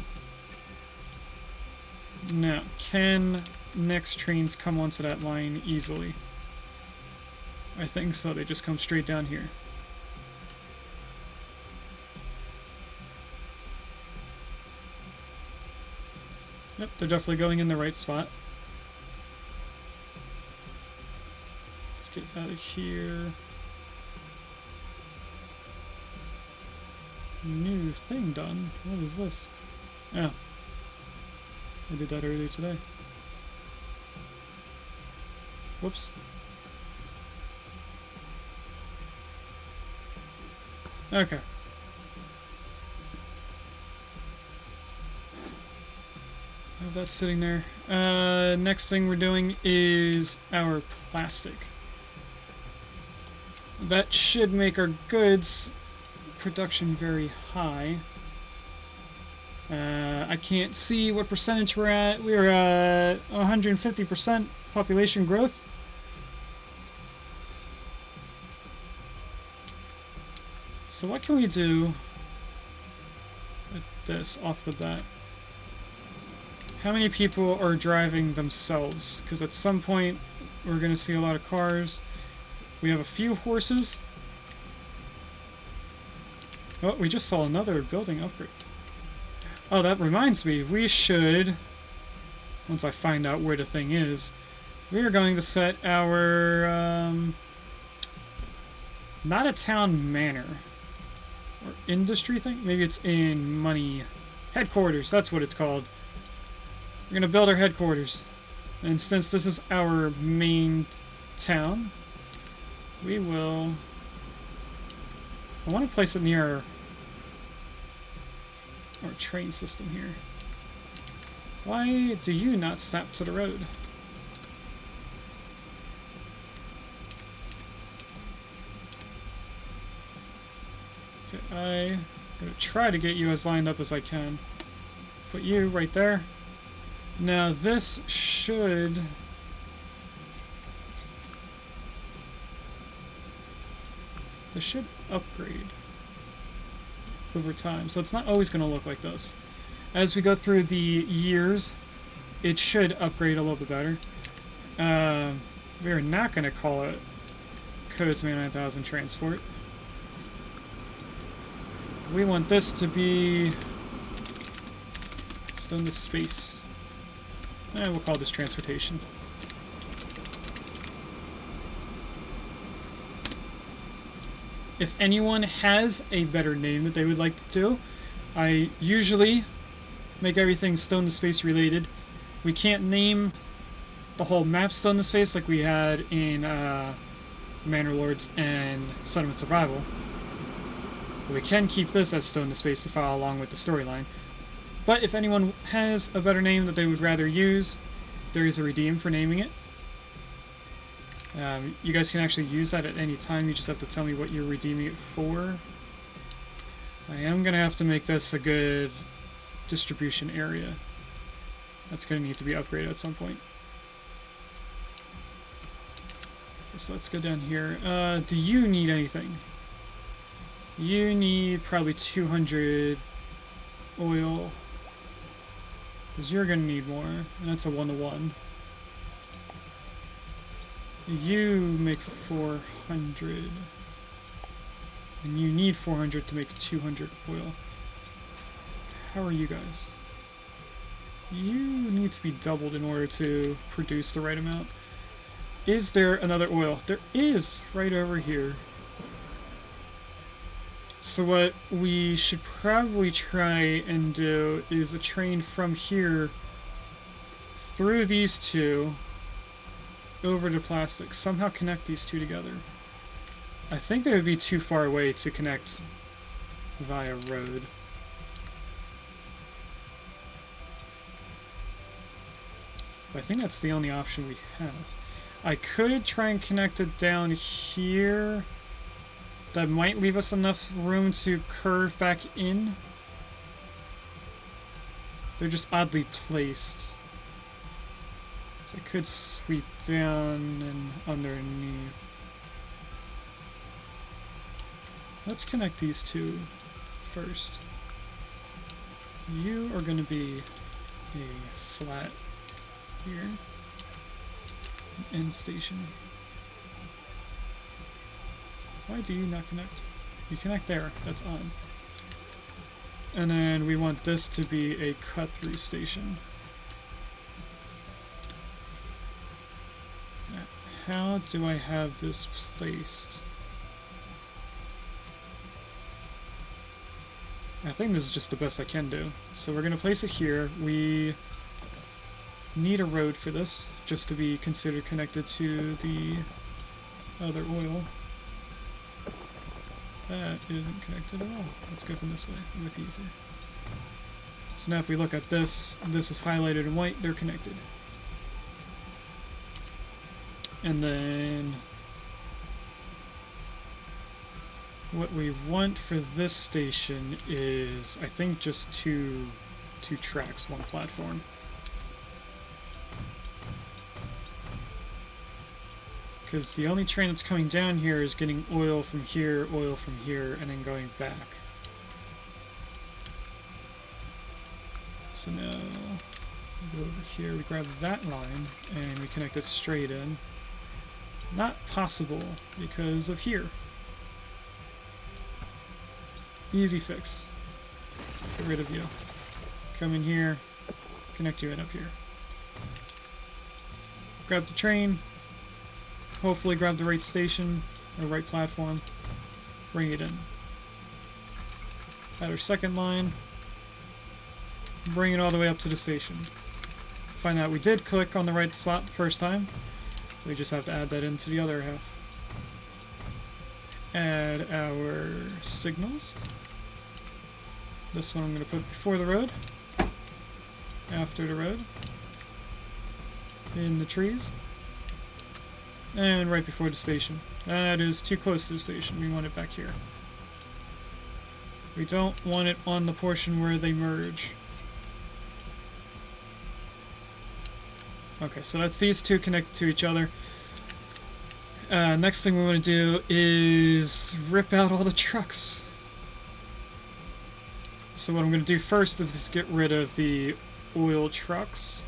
Now, can next trains come onto that line easily? I think so. They just come straight down here. Yep, they're definitely going in the right spot. Let's get out of here. New thing done. What is this? Oh. I did that earlier today. Whoops. Okay. Have that sitting there. Next thing we're doing is our plastic. That should make our goods production very high. I can't see what percentage we're at. We're at 150% population growth. So what can we do with this off the bat? How many people are driving themselves? Because at some point we're going to see a lot of cars. We have a few horses. Oh, we just saw another building upgrade. Oh, that reminds me. We should, once I find out where the thing is, we are going to set our, not a town manor. Or industry thing? Maybe it's in money. Headquarters, that's what it's called. We're going to build our headquarters. And since this is our main town, we will... I want to place it near our train system here. Why do you not snap to the road? Okay, I'm going to try to get you as lined up as I can. Put you right there. Now this should... This should upgrade over time, so it's not always going to look like this. As we go through the years, it should upgrade a little bit better. We're not going to call it Codes-Man 9000 Transport. We want this to be Stone to Space. We'll call this Transportation. If anyone has a better name that they would like to do, I usually make everything Stone to Space related. We can't name the whole map Stone to Space like we had in Manor Lords and Settlement Survival. But we can keep this as Stone to Space to follow along with the storyline. But if anyone has a better name that they would rather use, there is a redeem for naming it. You guys can actually use that at any time, you just have to tell me what you're redeeming it for. I am going to have to make this a good distribution area. That's going to need to be upgraded at some point. So let's go down here. Do you need anything? You need probably 200 oil. Because you're going to need more, and that's a 1-to-1. You make 400. And you need 400 to make 200 oil. How are you guys? You need to be doubled in order to produce the right amount. Is there another oil? There is, right over here. So what we should probably try and do is a train from here through these two over to plastic. Somehow connect these two together. I think they would be too far away to connect via road. But I think that's the only option we have. I could try and connect it down here. That might leave us enough room to curve back in. They're just oddly placed. So I could sweep down and underneath. Let's connect these two first. You are going to be a flat here. An end station. Why do you not connect? You connect there. That's on. And then we want this to be a cut-through station. Now, how do I have this placed? I think this is just the best I can do. So we're going to place it here. We need a road for this, just to be considered connected to the other oil. That isn't connected at all. Let's go from this way. It'll look easier. So now if we look at this, this is highlighted in white, they're connected. And then what we want for this station is, I think, just two tracks, one platform. Because the only train that's coming down here is getting oil from here, and then going back. So now we go over here, we grab that line, and we connect it straight in. Not possible because of here. Easy fix. Get rid of you. Come in here, connect you in up here. Grab the train. Hopefully grab the right station, or right platform, bring it in. Add our second line, bring it all the way up to the station. Find out we did click on the right spot the first time, so we just have to add that into the other half. Add our signals. This one I'm going to put before the road, after the road, in the trees. And right before the station. That is too close to the station. We want it back here. We don't want it on the portion where they merge. Okay, so that's these two connected to each other. Next thing we want to do is rip out all the trucks. So what I'm going to do first is get rid of the oil trucks.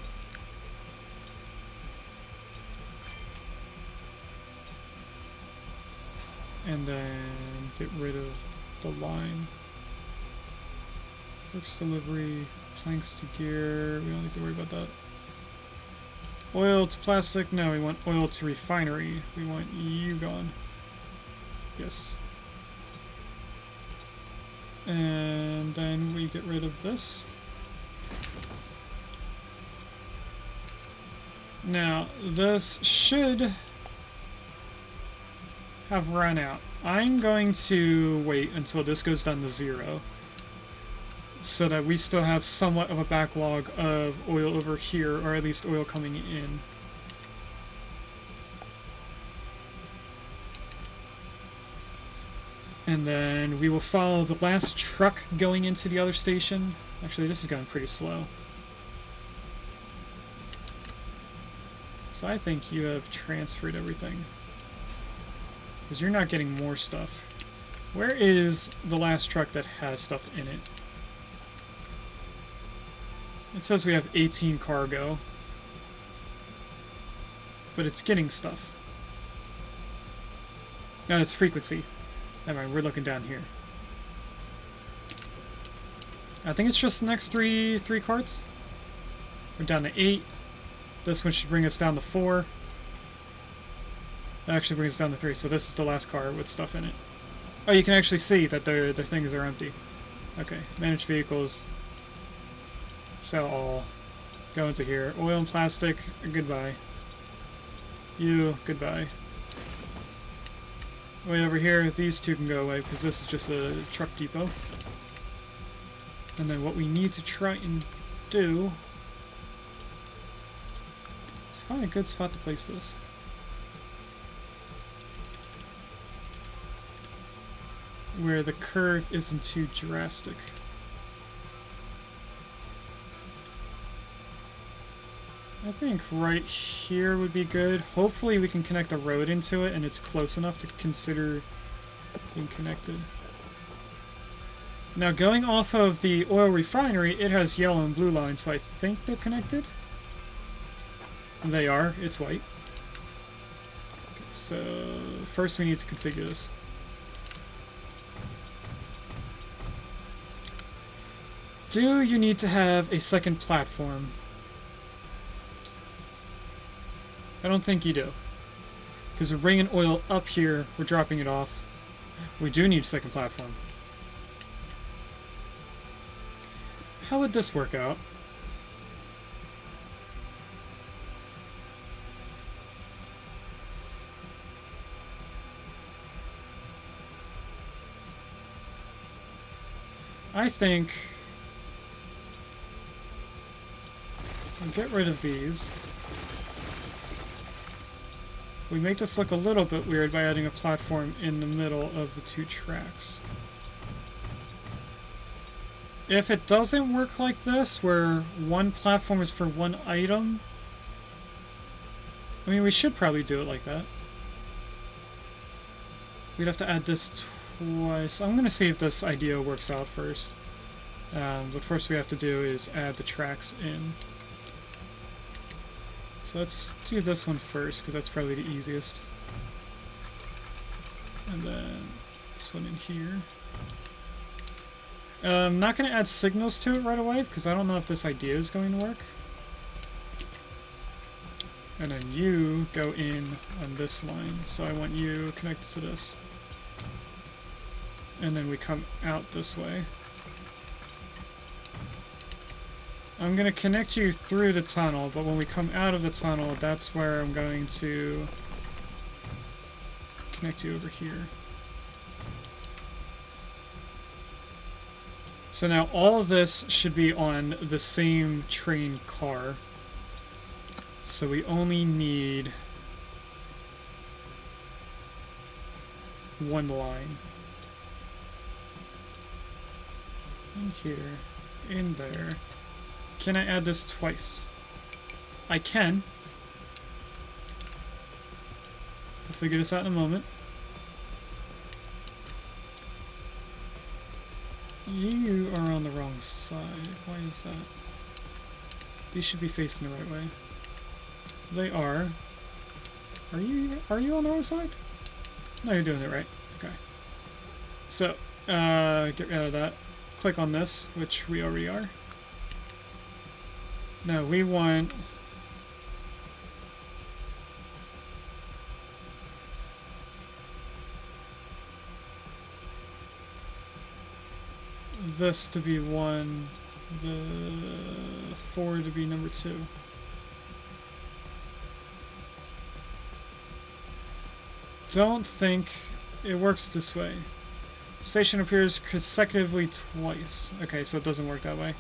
And then get rid of the line. Works delivery, planks to gear, we don't need to worry about that. Oil to plastic, no, we want oil to refinery. We want you gone. Yes. And then we get rid of this. Now, this should have run out. I'm going to wait until this goes down to 0 so that we still have somewhat of a backlog of oil over here, or at least oil coming in. And then we will follow the last truck going into the other station. Actually, this is going pretty slow. So I think you have transferred everything. Because you're not getting more stuff. Where is the last truck that has stuff in it? It says we have 18 cargo. But it's getting stuff. No, it's frequency. Never mind, we're looking down here. I think it's just the next three carts. We're down to 8. This one should bring us down to 4. That actually brings us down to 3, so this is the last car with stuff in it. Oh, you can actually see that their things are empty. Okay, manage vehicles. Sell all. Go into here. Oil and plastic, goodbye. You, goodbye. Way over here, these two can go away because this is just a truck depot. And then what we need to try and do is find a good spot to place this. Where the curve isn't too drastic. I think right here would be good. Hopefully we can connect a road into it and it's close enough to consider being connected. Now going off of the oil refinery, it has yellow and blue lines, so I think they're connected. They are. It's white. Okay, so first we need to configure this. Do you need to have a second platform? I don't think you do. Because we're bringing oil up here, we're dropping it off. We do need a second platform. How would this work out? I think we'll get rid of these. We make this look a little bit weird by adding a platform in the middle of the two tracks. If it doesn't work like this, where one platform is for one item, I mean, we should probably do it like that. We'd have to add this twice. I'm going to see if this idea works out first. But first we have to do is add the tracks in. So let's do this one first, because that's probably the easiest. And then this one in here. I'm not going to add signals to it right away, because I don't know if this idea is going to work. And then you go in on this line, so I want you connected to this. And then we come out this way. I'm going to connect you through the tunnel, but when we come out of the tunnel, that's where I'm going to connect you over here. So now all of this should be on the same train car. So we only need one line. In here, in there. Can I add this twice? I can. We'll figure this out in a moment. You are on the wrong side. Why is that? These should be facing the right way. They are. Are you on the wrong side? No, you're doing it right. Okay. So, get rid of that. Click on this, which we already are. Now we want this to be 1, the 4 to be number 2. Don't think it works this way. Station appears consecutively twice. Okay, so it doesn't work that way.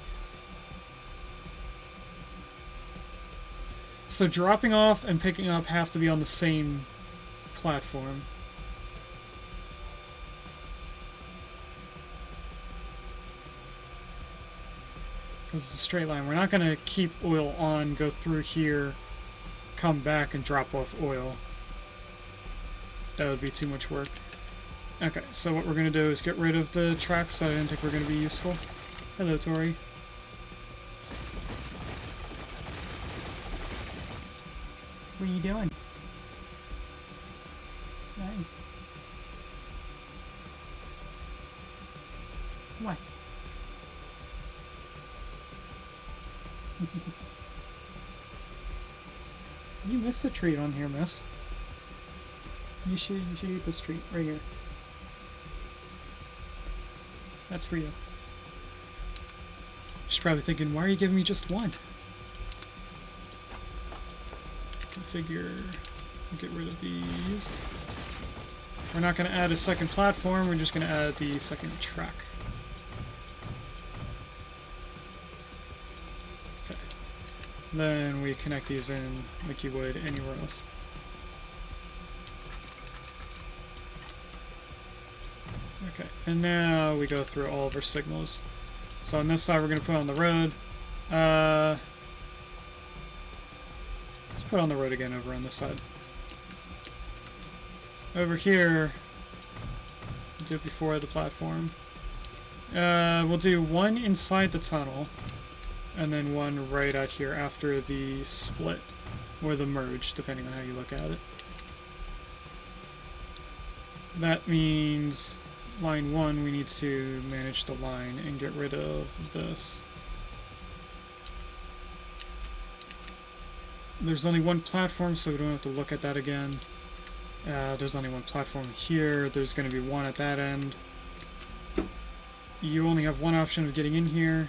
So dropping off and picking up have to be on the same platform. Because it's a straight line. We're not going to keep oil on, go through here, come back and drop off oil. That would be too much work. Okay, so what we're going to do is get rid of the tracks that I didn't think were going to be useful. Hello, Tori. What are you doing? Hey. What? You missed a treat on here, miss. You should eat this treat right here. That's for you. She's probably thinking, why are you giving me just one? Configure Get rid of these. We're not going to add a second platform, we're just going to add the second track. Okay. Then we connect these in like you would anywhere else. Okay, and now we go through all of our signals. So on this side we're going to put on the road. Let's put on the road again over on this side. Over here, do it before the platform. We'll do one inside the tunnel, and then one right out here after the split, or the merge, depending on how you look at it. That means line 1, we need to manage the line and get rid of this. There's only one platform, so we don't have to look at that again. There's only one platform here. There's going to be one at that end. You only have one option of getting in here.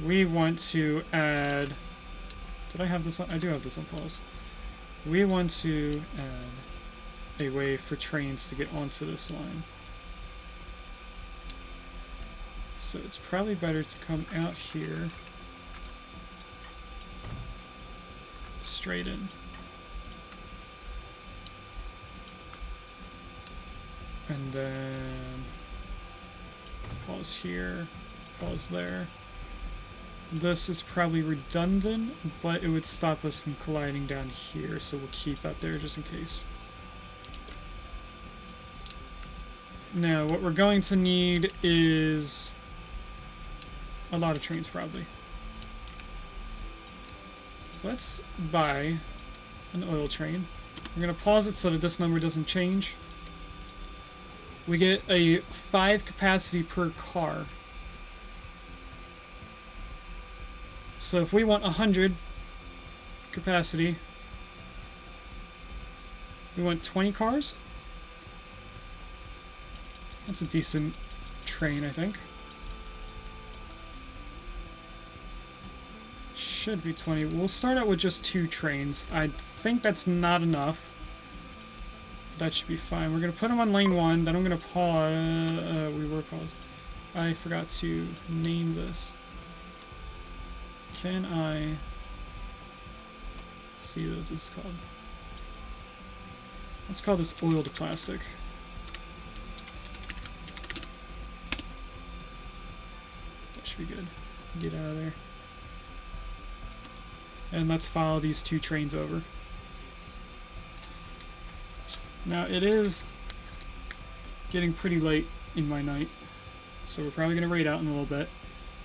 We want to add... Did I have this on? I do have this on pause. We want to add a way for trains to get onto this line. So it's probably better to come out here. Straight in. And then pause here, pause there. This is probably redundant, but it would stop us from colliding down here, so we'll keep that there just in case. Now, what we're going to need is a lot of trains, probably. So let's buy an oil train. We're going to pause it so that this number doesn't change. We get a 5 capacity per car. So if we want 100 capacity, we want 20 cars. That's a decent train, I think. Should be 20. We'll start out with just 2 trains. I think that's not enough. That should be fine. We're going to put them on lane 1, then I'm going to pause. We were paused. I forgot to name this. Can I see what this is called? Let's call this oil to plastic. That should be good. Get out of there. And let's follow these 2 trains over. Now it is getting pretty late in my night, so we're probably going to raid out in a little bit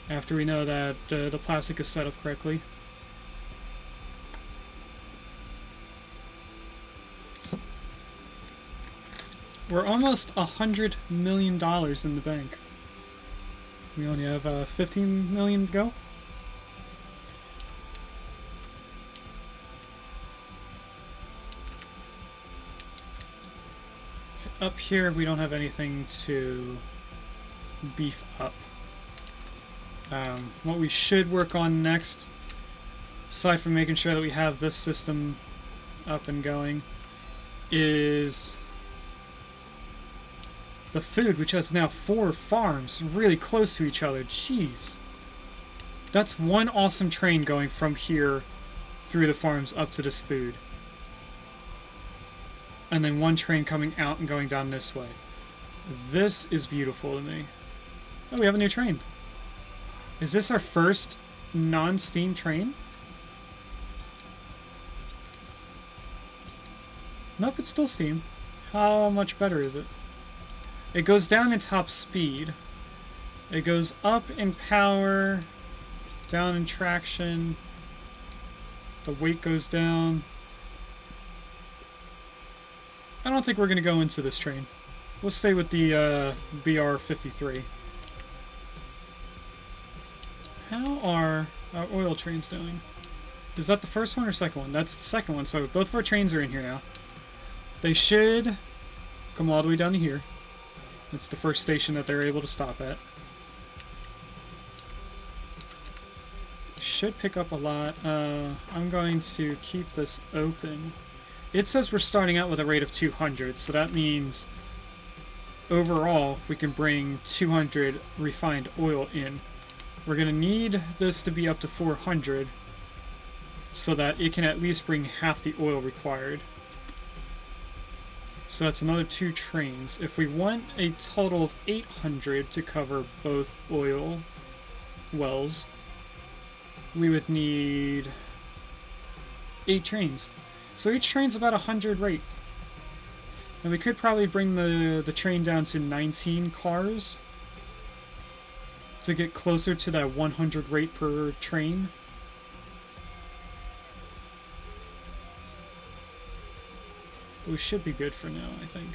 after we know that the plastic is set up correctly. We're almost $100 million in the bank. We only have 15 million to go. Up here, we don't have anything to beef up. What we should work on next, aside from making sure that we have this system up and going, is the food, which has now 4 farms really close to each other. Jeez. That's one awesome train going from here through the farms up to this food. And then one train coming out and going down this way. This is beautiful to me. Oh, we have a new train. Is this our first non-steam train? Nope, it's still steam. How much better is it? It goes down in top speed. It goes up in power, down in traction. The weight goes down. I don't think we're going to go into this train. We'll stay with the BR-53. How are our oil trains doing? Is that the first one or second one? That's the second one, so both of our trains are in here now. They should come all the way down to here. That's the first station that they're able to stop at. Should pick up a lot. I'm going to keep this open. It says we're starting out with a rate of 200, so that means overall we can bring 200 refined oil in. We're going to need this to be up to 400 so that it can at least bring half the oil required. So that's another 2 trains. If we want a total of 800 to cover both oil wells, we would need 8 trains. So each train's about 100 rate. And we could probably bring the train down to 19 cars to get closer to that 100 rate per train. But we should be good for now, I think.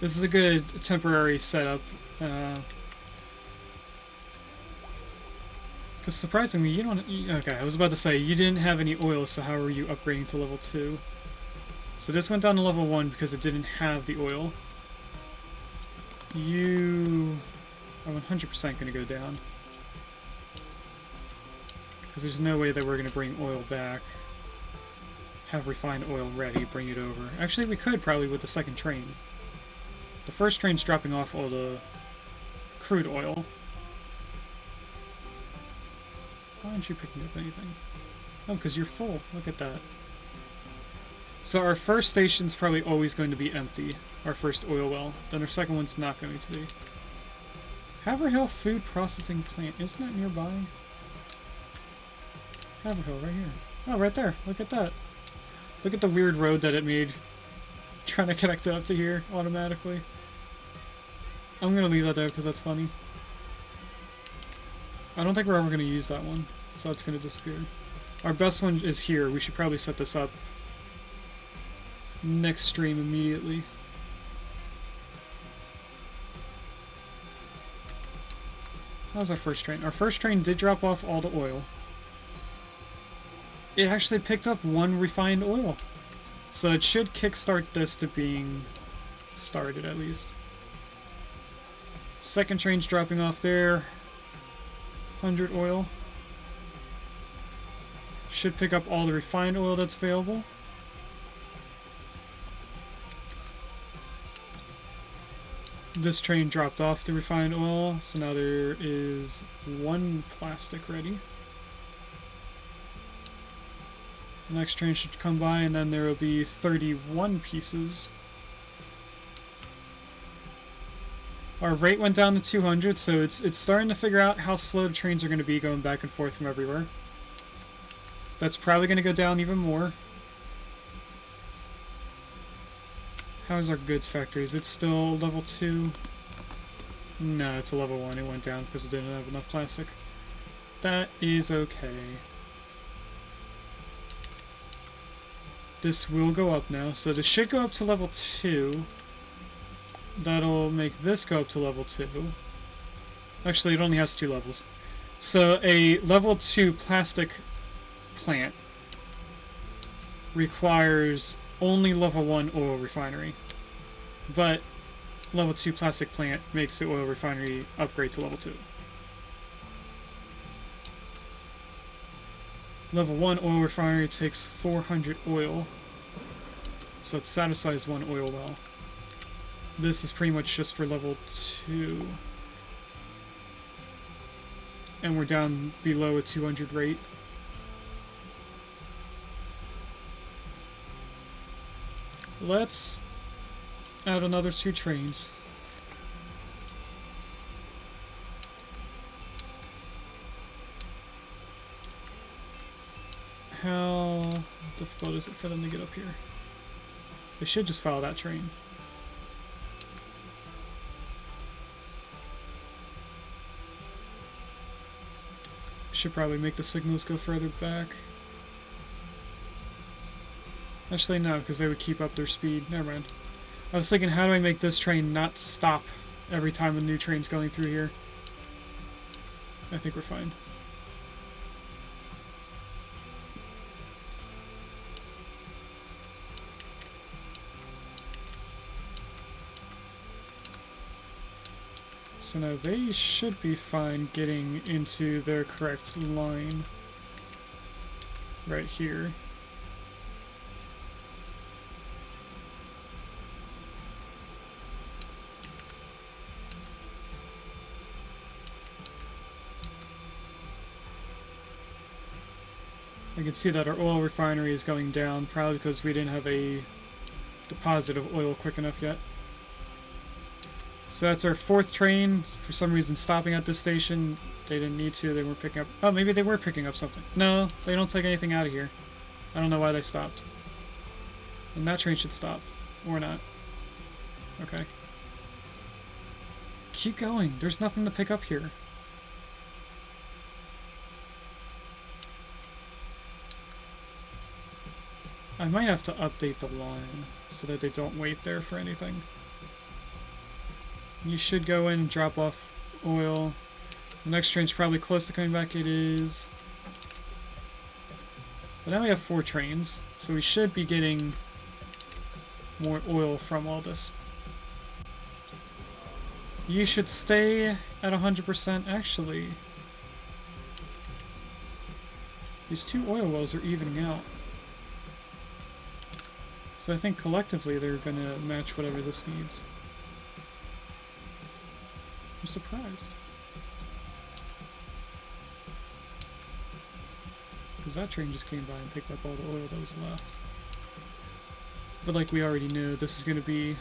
This is a good temporary setup. Because surprisingly, you don't... Okay, I was about to say, you didn't have any oil, so how are you upgrading to level 2? So this went down to level 1 because it didn't have the oil. You are 100% going to go down. Because there's no way that we're going to bring oil back. Have refined oil ready, bring it over. Actually, we could probably with the second train. The first train's dropping off all the crude oil. Why aren't you picking up anything? Oh, because you're full. Look at that. So our first station's probably always going to be empty. Our first oil well. Then our second one's not going to be. Haverhill Food Processing Plant. Isn't that nearby? Haverhill, right here. Oh, right there. Look at that. Look at the weird road that it made. Trying to connect it up to here automatically. I'm going to leave that there because that's funny. I don't think we're ever going to use that one. So that's going to disappear. Our best one is here. We should probably set this up next stream immediately. How's our first train? Our first train did drop off all the oil. It actually picked up 1 refined oil. So it should kickstart this to being started at least. Second train's dropping off there. 100 oil. Should pick up all the refined oil that's available. This train dropped off the refined oil, so now there is 1 plastic ready. The next train should come by, and then there will be 31 pieces. Our rate went down to 200, so it's starting to figure out how slow the trains are going to be going back and forth from everywhere. That's probably going to go down even more. How is our goods factory? Is it still level 2? No, it's a level 1. It went down because it didn't have enough plastic. That is okay. This will go up now, so this should go up to level 2. That'll make this go up to level 2. Actually, it only has 2 levels. So a level 2 plastic plant requires only level 1 oil refinery. But level 2 plastic plant makes the oil refinery upgrade to level 2. Level 1 oil refinery takes 400 oil. So it satisfies 1 oil well. This is pretty much just for level 2. And we're down below a 200 rate. Let's add another 2 trains. How difficult is it for them to get up here? They should just follow that train. Should probably make the signals go further back. Actually, no, because they would keep up their speed. Never mind. I was thinking, how do I make this train not stop every time a new train's going through here? I think we're fine. So now they should be fine getting into their correct line right here. I can see that our oil refinery is going down, probably because we didn't have a deposit of oil quick enough yet. So that's our 4th train, for some reason stopping at this station. They didn't need to, they weren't picking up... Oh, maybe they were picking up something. No, they don't take anything out of here. I don't know why they stopped. And that train should stop. Or not. Okay. Keep going, there's nothing to pick up here. I might have to update the line so that they don't wait there for anything. You should go in and drop off oil. The next train's probably close to coming back. It is. But now we have 4 trains, so we should be getting more oil from all this. You should stay at 100% actually. These 2 oil wells are evening out. So I think collectively they're going to match whatever this needs. I'm surprised. Because that train just came by and picked up all the oil that was left. But like we already knew, this is going to be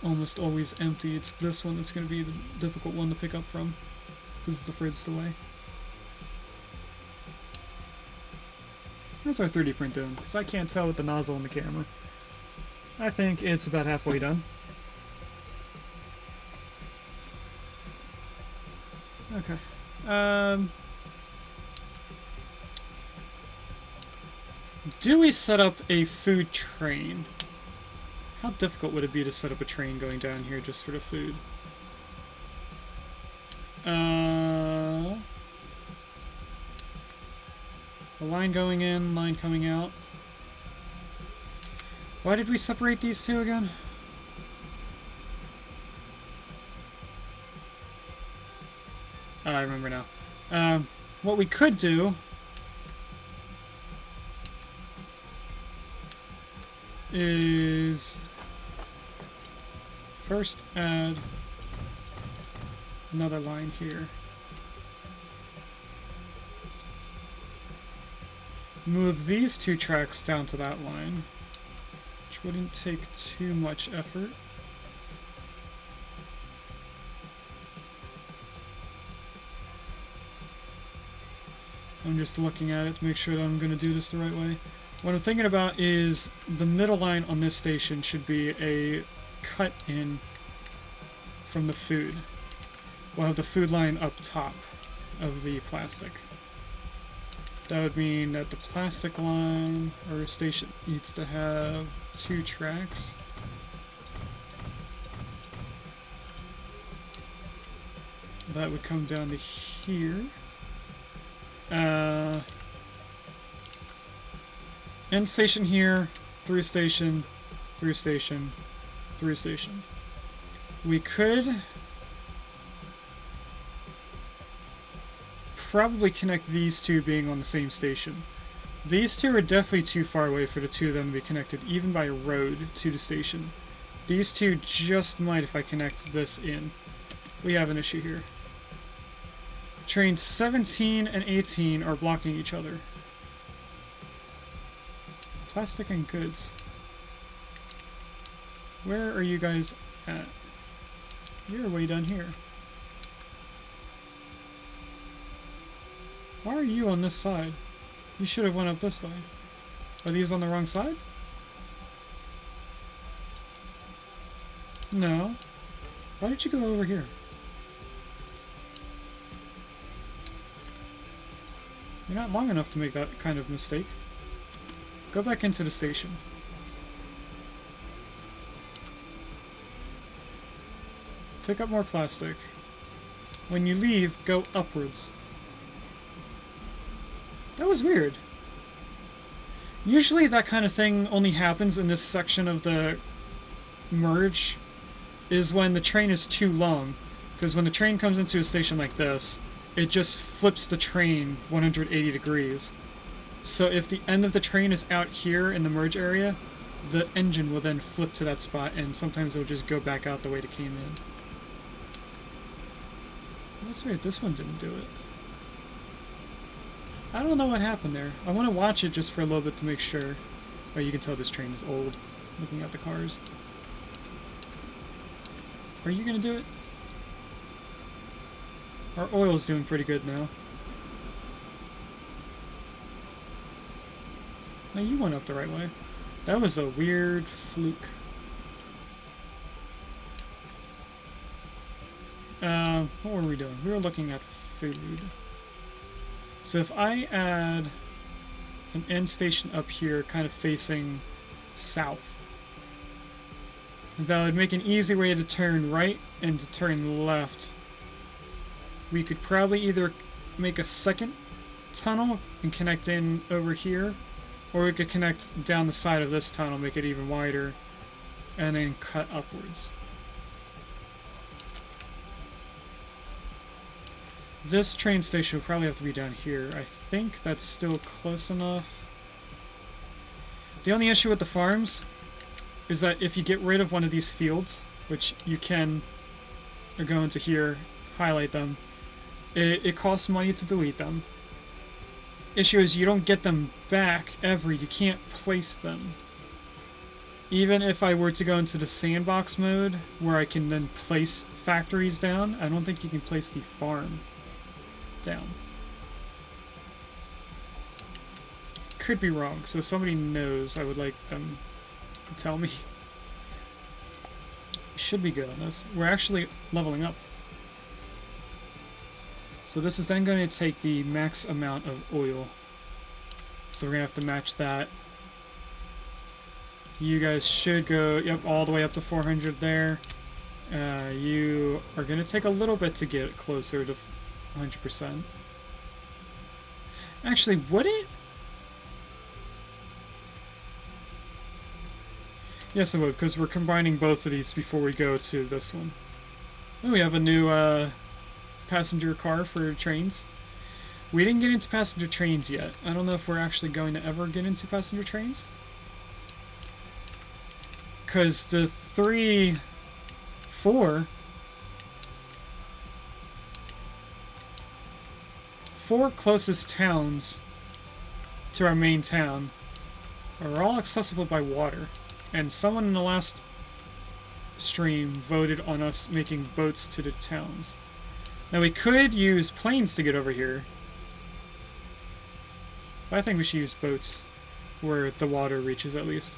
almost always empty. It's this one that's going to be the difficult one to pick up from. This is the furthest away. That's our 3D print doing, because I can't tell with the nozzle on the camera. I think it's about halfway done. Okay. Do we set up a food train? How difficult would it be to set up a train going down here just for the food? A line going in, line coming out. Why did we separate these 2 again? Oh, I remember now. What we could do is first add another line here. Move these 2 tracks down to that line, which wouldn't take too much effort. I'm just looking at it to make sure that I'm going to do this the right way. What I'm thinking about is the middle line on this station should be a cut in from the food. We'll have the food line up top of the plastic. That would mean that the plastic line or station needs to have 2 tracks. That would come down to here. End station here, through station, through station, through station. We could probably connect these 2 being on the same station. These 2 are definitely too far away for the 2 of them to be connected, even by road, to the station. These 2 just might if I connect this in. We have an issue here. Trains 17 and 18 are blocking each other. Plastic and goods. Where are you guys at? You're way down here. Why are you on this side? You should have went up this way. Are these on the wrong side? No. Why did you go over here? You're not long enough to make that kind of mistake. Go back into the station. Pick up more plastic. When you leave, go upwards. That was weird. Usually that kind of thing only happens in this section of the merge, is when the train is too long. Because when the train comes into a station like this, it just flips the train 180 degrees. So if the end of the train is out here in the merge area, the engine will then flip to that spot, and sometimes it'll just go back out the way it came in. That's weird, this one didn't do it. I don't know what happened there. I want to watch it just for a little bit to make sure. Oh, you can tell this train is old, looking at the cars. Are you gonna do it? Our oil's doing pretty good now. No, you went up the right way. That was a weird fluke. What were we doing? We were looking at food. So if I add an end station up here, kind of facing south, that would make an easy way to turn right and to turn left. We could probably either make a second tunnel and connect in over here, or we could connect down the side of this tunnel, make it even wider, and then cut upwards. This train station will probably have to be down here. I think that's still close enough. The only issue with the farms is that if you get rid of one of these fields, which you can, or go into here, highlight them, it costs money to delete them. Issue is you don't get them back ever. You can't place them. Even if I were to go into the sandbox mode, where I can then place factories down, I don't think you can place the farm down. Could be wrong, so if somebody knows, I would like them to tell me. We should be good on this. We're actually leveling up. So this is then going to take the max amount of oil. So we're going to have to match that. You guys should go, yep, all the way up to 400 there. You are going to take a little bit to get closer to 100%. Actually, would it? Yes, it would, because we're combining both of these before we go to this one. Oh, we have a new passenger car for trains. We didn't get into passenger trains yet. I don't know if we're actually going to ever get into passenger trains. Because the four closest towns to our main town are all accessible by water. And someone in the last stream voted on us making boats to the towns. Now we could use planes to get over here, but I think we should use boats where the water reaches at least.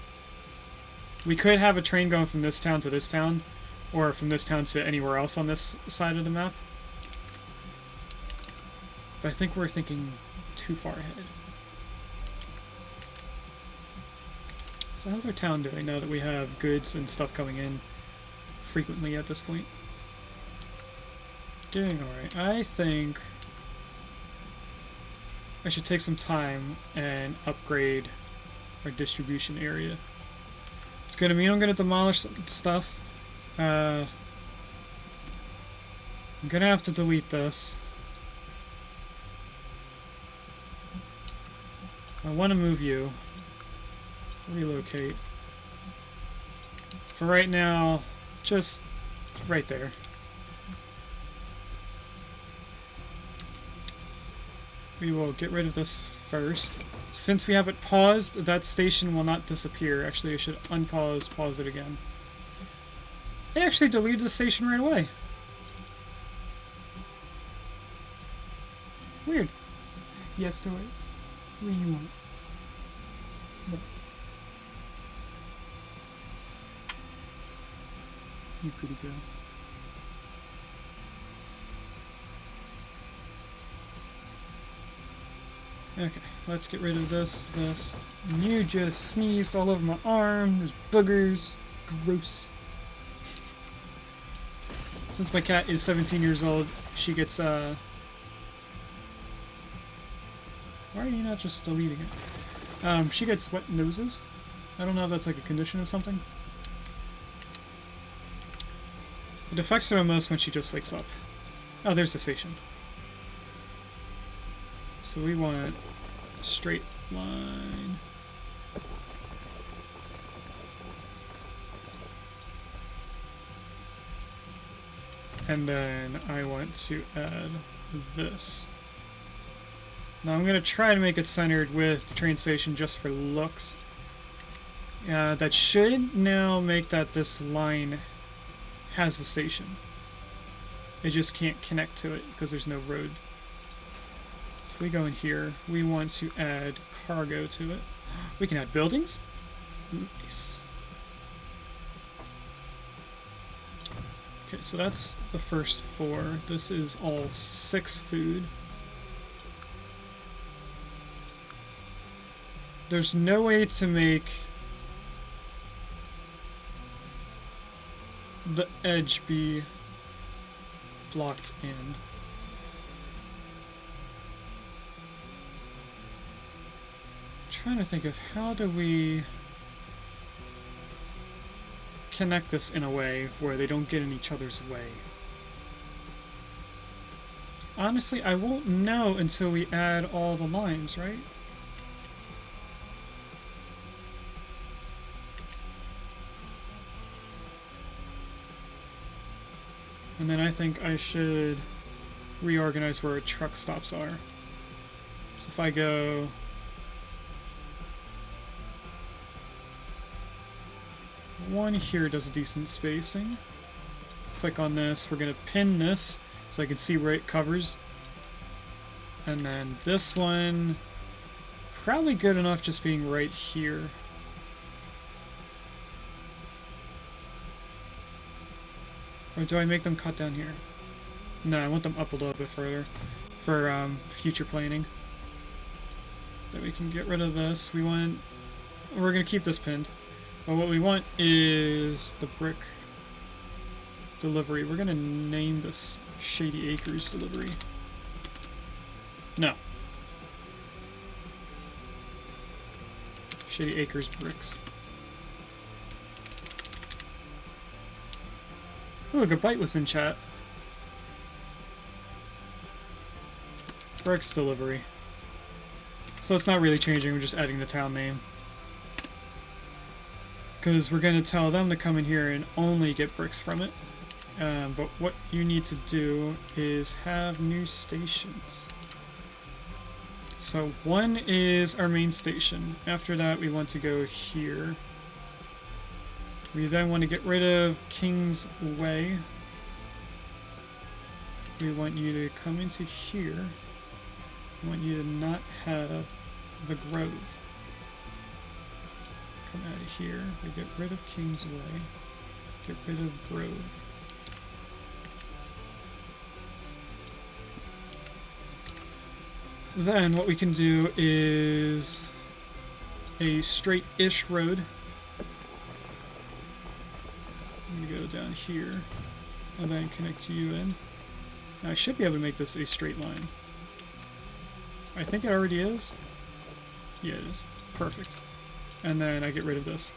We could have a train going from this town to this town, or from this town to anywhere else on this side of the map. But I think we're thinking too far ahead. So how's our town doing now that we have goods and stuff coming in frequently at this point? Doing alright. I think I should take some time and upgrade our distribution area. It's gonna mean I'm gonna demolish some stuff. I'm gonna have to delete this. I want to move you. Relocate. For right now, just right there. We will get rid of this first. Since we have it paused, that station will not disappear. Actually, I should unpause, pause it again. It actually deleted the station right away. Weird. Yes to it. What do you want? No. You pretty girl. Okay, let's get rid of this. And you just sneezed all over my arm. There's boogers. Gross. Since my cat is 17 years old, she gets, Why are you not just deleting it? She gets wet noses. I don't know if that's like a condition of something. It affects her most when she just wakes up. Oh, there's the station. So we want a straight line. And then I want to add this. Now I'm going to try to make it centered with the train station just for looks. That should now make that this line has the station. It just can't connect to it because there's no road. So we go in here. We want to add cargo to it. We can add buildings. Nice. Okay, so that's the first 4. This is all 6 food. There's no way to make the edge be blocked in. Trying to think of how do we connect this in a way where they don't get in each other's way. Honestly, I won't know until we add all the lines, right? And then I think I should reorganize where truck stops are. So if I go... one here does a decent spacing. Click on this. We're going to pin this so I can see where it covers. And then this one, probably good enough just being right here. Or do I make them cut down here? No, I want them up a little bit further for future planning. Then we can get rid of this. We're going to keep this pinned. But what we want is the brick delivery. We're going to name this Shady Acres delivery. No. Shady Acres bricks. Ooh, a good bite was in chat. Bricks delivery. So it's not really changing, we're just adding the town name. Because we're going to tell them to come in here and only get bricks from it. But what you need to do is have new stations. So one is our main station. After that we want to go here. We then want to get rid of King's Way. We want you to come into here. We want you to not have the Grove. Come out of here. We get rid of King's Way. Get rid of Grove. Then what we can do is a straight-ish road. I'm gonna go down here and then connect you in. Now I should be able to make this a straight line. I think it already is. Yeah, it is. Perfect. And then I get rid of this.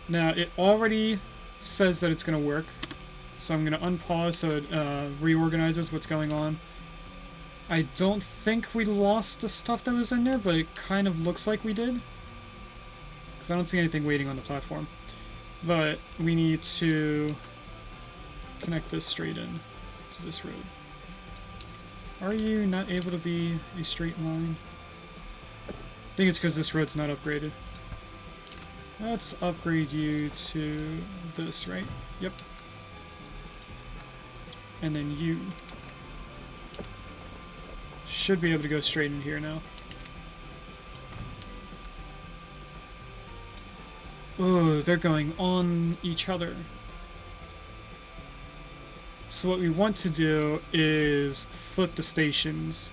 Now it already says that it's gonna work, so I'm gonna unpause so it reorganizes what's going on. I don't think we lost the stuff that was in there, but it kind of looks like we did. Because I don't see anything waiting on the platform. But we need to connect this straight in to this road. Are you not able to be a straight line? I think it's because this road's not upgraded. Let's upgrade you to this, right? Yep. And then you should be able to go straight in here now. Oh, they're going on each other. So what we want to do is flip the stations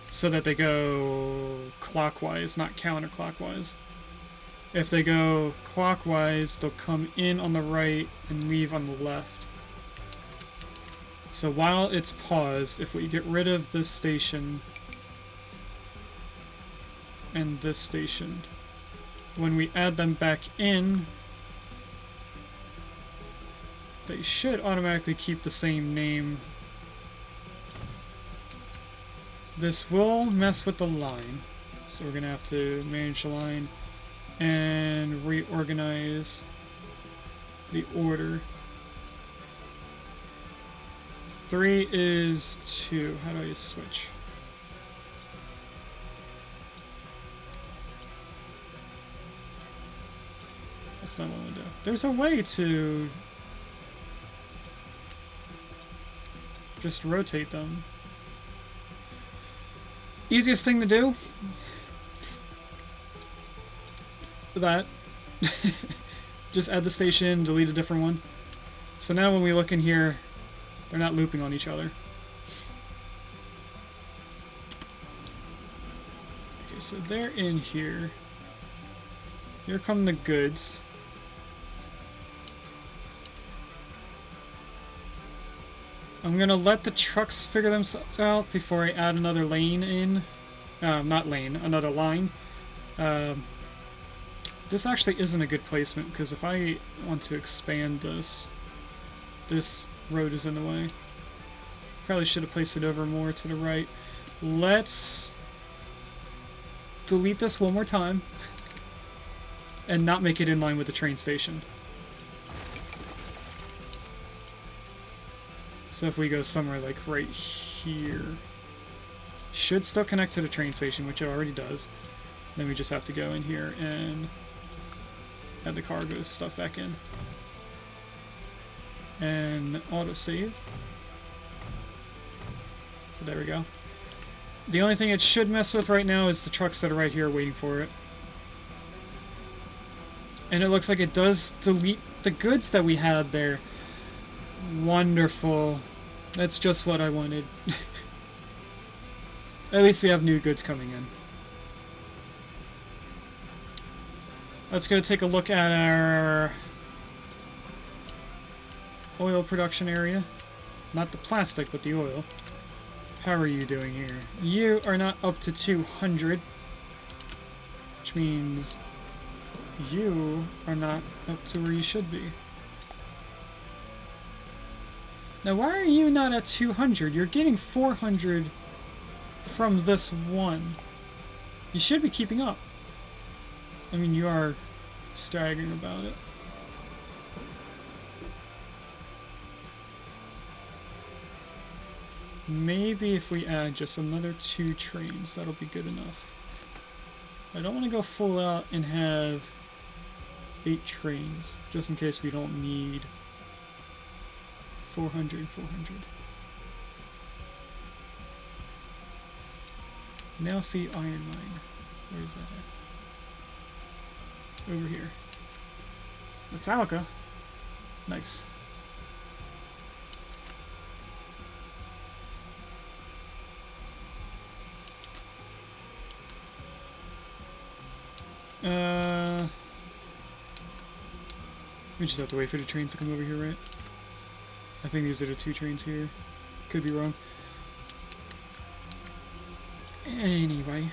so that they go clockwise, not counterclockwise. If they go clockwise, they'll come in on the right and leave on the left. So while it's paused, if we get rid of this station and this station, when we add them back in, they should automatically keep the same name. This will mess with the line, so we're gonna have to manage the line and reorganize the order. I 3 is 2. How do I switch? That's not what I want to do. There's a way to just rotate them. Easiest thing to do? That. Just add the station, delete a different one. So now when we look in here, they're not looping on each other. Okay, so they're in here. Here come the goods. I'm gonna let the trucks figure themselves out before I add another lane in. Not lane, another line. This actually isn't a good placement, because if I want to expand this, this road is in the way. Probably should have placed it over more to the right. Let's delete this one more time and not make it in line with the train station. So if we go somewhere like right here, should still connect to the train station, which it already does. Then we just have to go in here and add the cargo stuff back in. And autosave. So there we go. The only thing it should mess with right now is the trucks that are right here waiting for it. And it looks like it does delete the goods that we had there. Wonderful. That's just what I wanted. At least we have new goods coming in. Let's go take a look at our oil production area. Not the plastic, but the oil. How are you doing here? You are not up to 200, which means you are not up to where you should be. Now, why are you not at 200? You're getting 400 from this one. You should be keeping up. I mean, you are staggering about it. Maybe if we add just another 2 trains, that'll be good enough. I don't want to go full out and have 8 trains, just in case we don't need 400. Now see iron mine. Where is that at? Over here. Metallica. Nice. We just have to wait for the trains to come over here, right? I think these are the 2 trains here. Could be wrong. Anyway.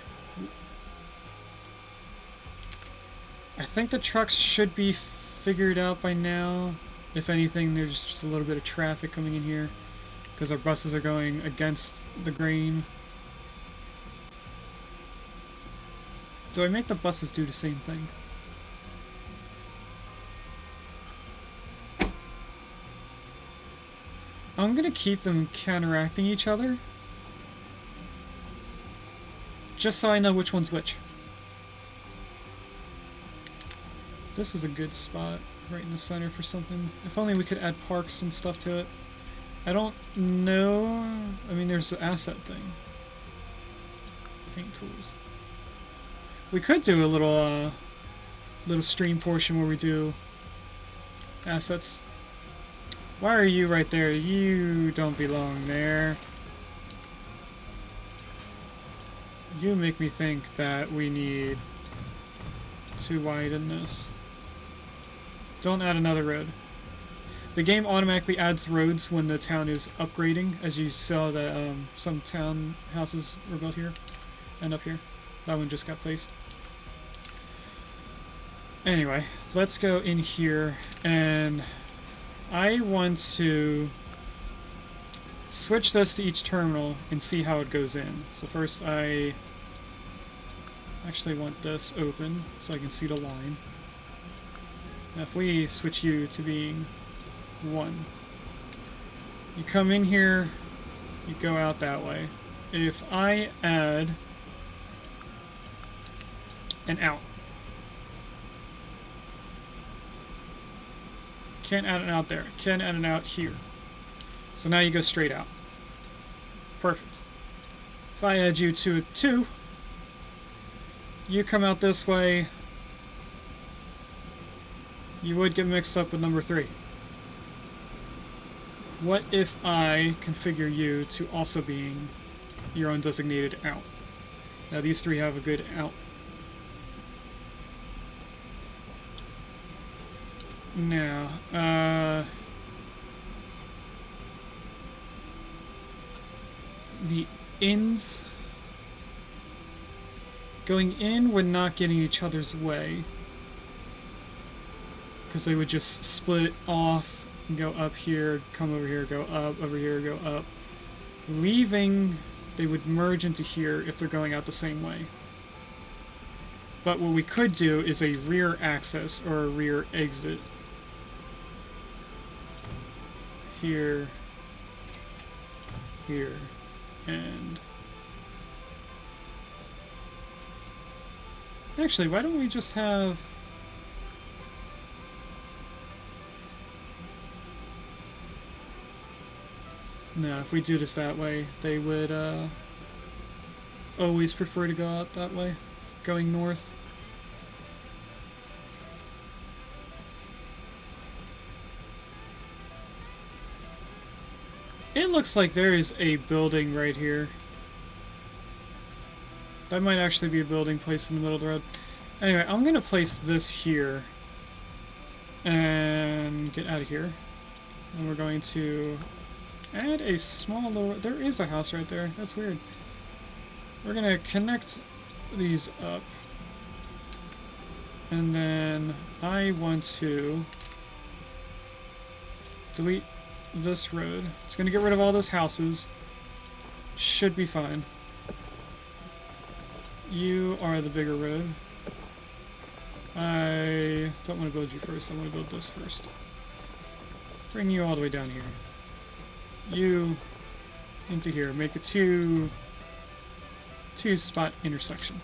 I think the trucks should be figured out by now. If anything, there's just a little bit of traffic coming in here because our buses are going against the grain. Do I make the buses do the same thing? I'm gonna keep them counteracting each other, just so I know which one's which. This is a good spot right in the center for something. If only we could add parks and stuff to it. I don't know. I mean, there's the asset thing. Paint tools. We could do a little stream portion where we do assets. Why are you right there? You don't belong there. You make me think that we need to widen this. Don't add another road. The game automatically adds roads when the town is upgrading, as you saw that some town houses were built here and up here. That one just got placed. Anyway, let's go in here, and I want to switch this to each terminal and see how it goes in. So first I actually want this open so I can see the line. Now if we switch you to being 1, You come in here, you go out that way. If I add an out, can't add an out there, can add an out here. So now you go straight out. Perfect. If I add you to a 2, you come out this way, you would get mixed up with number 3. What if I configure you to also being your own designated out? Now these 3 have a good out. Now, the ins going in would not get in each other's way, because they would just split off and go up here, come over here, go up, over here, go up. Leaving, they would merge into here if they're going out the same way. But what we could do is a rear access or a rear exit. Here, here, and actually, why don't we just have no, if we do this that way, they would always prefer to go out that way, going north. It looks like there is a building right here. That might actually be a building placed in the middle of the road. Anyway, I'm going to place this here and get out of here. And we're going to add a small little... There is a house right there. That's weird. We're going to connect these up. And then I want to delete this road. It's going to get rid of all those houses. Should be fine. You are the bigger road. I don't want to build you first. I want to build this first. Bring you all the way down here. You into here. Make a two spot intersection.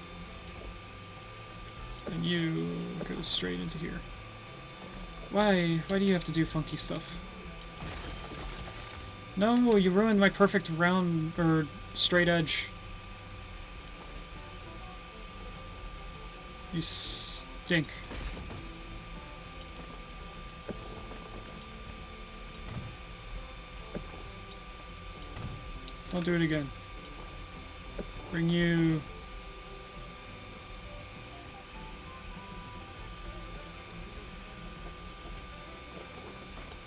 And you go straight into here. Why do you have to do funky stuff? No, you ruined my perfect round or straight edge. You stink. Don't do it again. Bring you...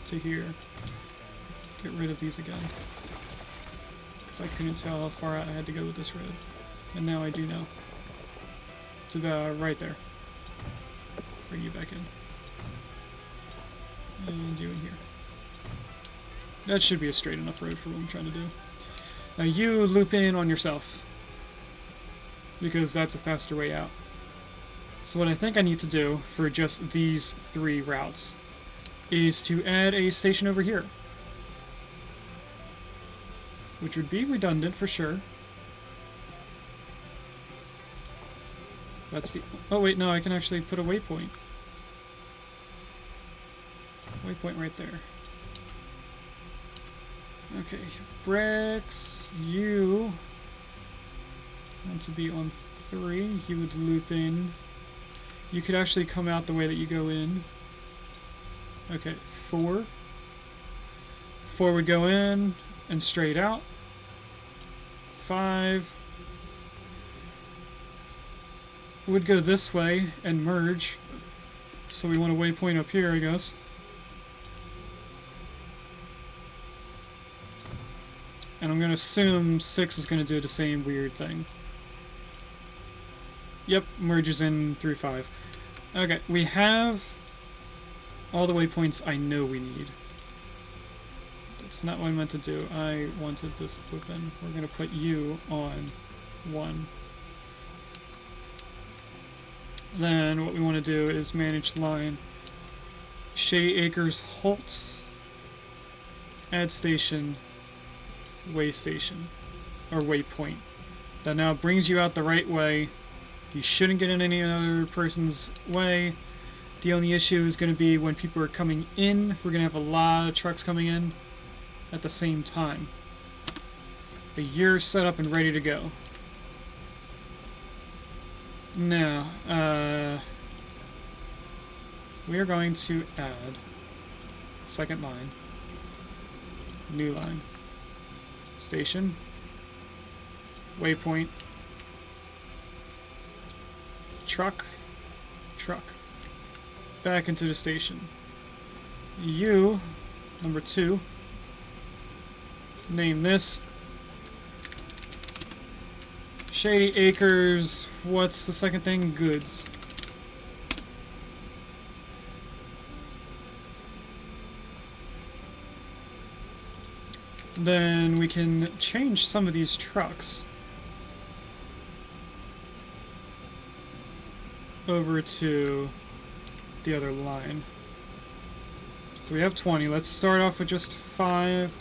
to here. Get rid of these again. Because I couldn't tell how far out I had to go with this road. And now I do know. It's about right there. Bring you back in. And you in here. That should be a straight enough road for what I'm trying to do. Now you loop in on yourself. Because that's a faster way out. So what I think I need to do for just these 3 routes is to add a station over here. Which would be redundant for sure. That's the... Oh wait, no, I can actually put a waypoint. Waypoint right there. Okay, bricks, you want to be on 3. You would loop in. You could actually come out the way that you go in. Okay, 4. 4 would go in and straight out. 5 would go this way and merge. So we want a waypoint up here, I guess. And I'm going to assume 6 is going to do the same weird thing. Yep, merges in through 5. Okay, we have all the waypoints I know we need. That's not what I meant to do. I wanted this open. We're going to put you on 1. Then what we want to do is manage line Shady Acres Holt add station, way station, or waypoint. That now brings you out the right way. You shouldn't get in any other person's way. The only issue is going to be when people are coming in. We're going to have a lot of trucks coming in at the same time. But you're set up and ready to go. Now, we are going to add second line, new line, station, waypoint, truck, back into the station. You, number 2, name this Shady Acres. What's the second thing? Goods. Then we can change some of these trucks over to the other line. So we have 20. Let's start off with just 5.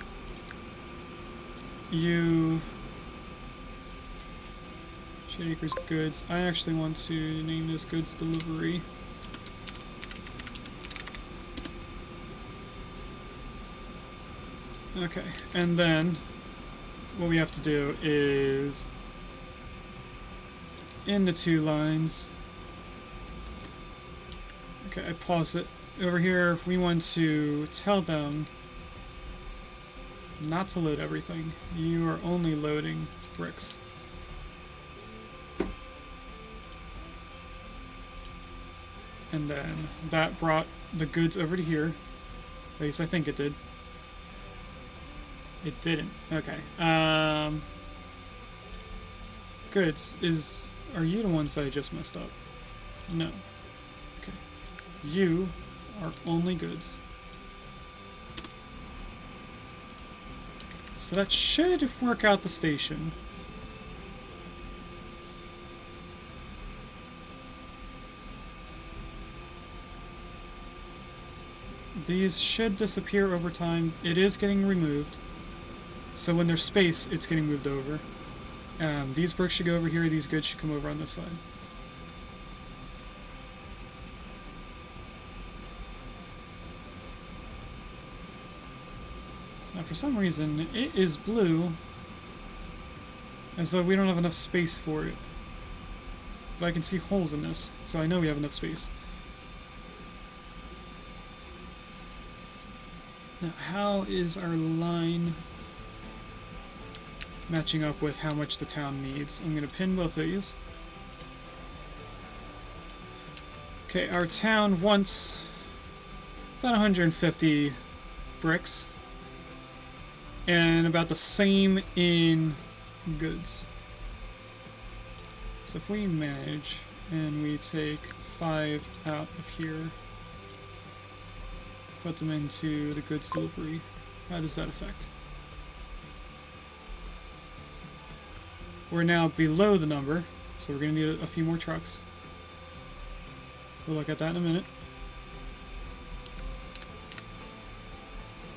You... Shady Acres Goods. I actually want to name this Goods Delivery. Okay, and then what we have to do is in the 2 lines. Okay, I pause it. Over here, we want to tell them not to load everything. You are only loading bricks. And then that brought the goods over to here. At least I think it did. It didn't. Okay. Goods is... Are you the ones that I just messed up? No. Okay. You are only goods. So that should work out the station. These should disappear over time. It is getting removed. So when there's space, it's getting moved over. These bricks should go over here. These goods should come over on this side. Now for some reason, it is blue. As though we don't have enough space for it. But I can see holes in this, so I know we have enough space. Now, how is our line matching up with how much the town needs? I'm going to pin both of these. Okay, our town wants about 150 bricks. And about the same in goods. So if we manage and we take 5 out of here, put them into the goods delivery, how does that affect? We're now below the number, so we're going to need a few more trucks. We'll look at that in a minute.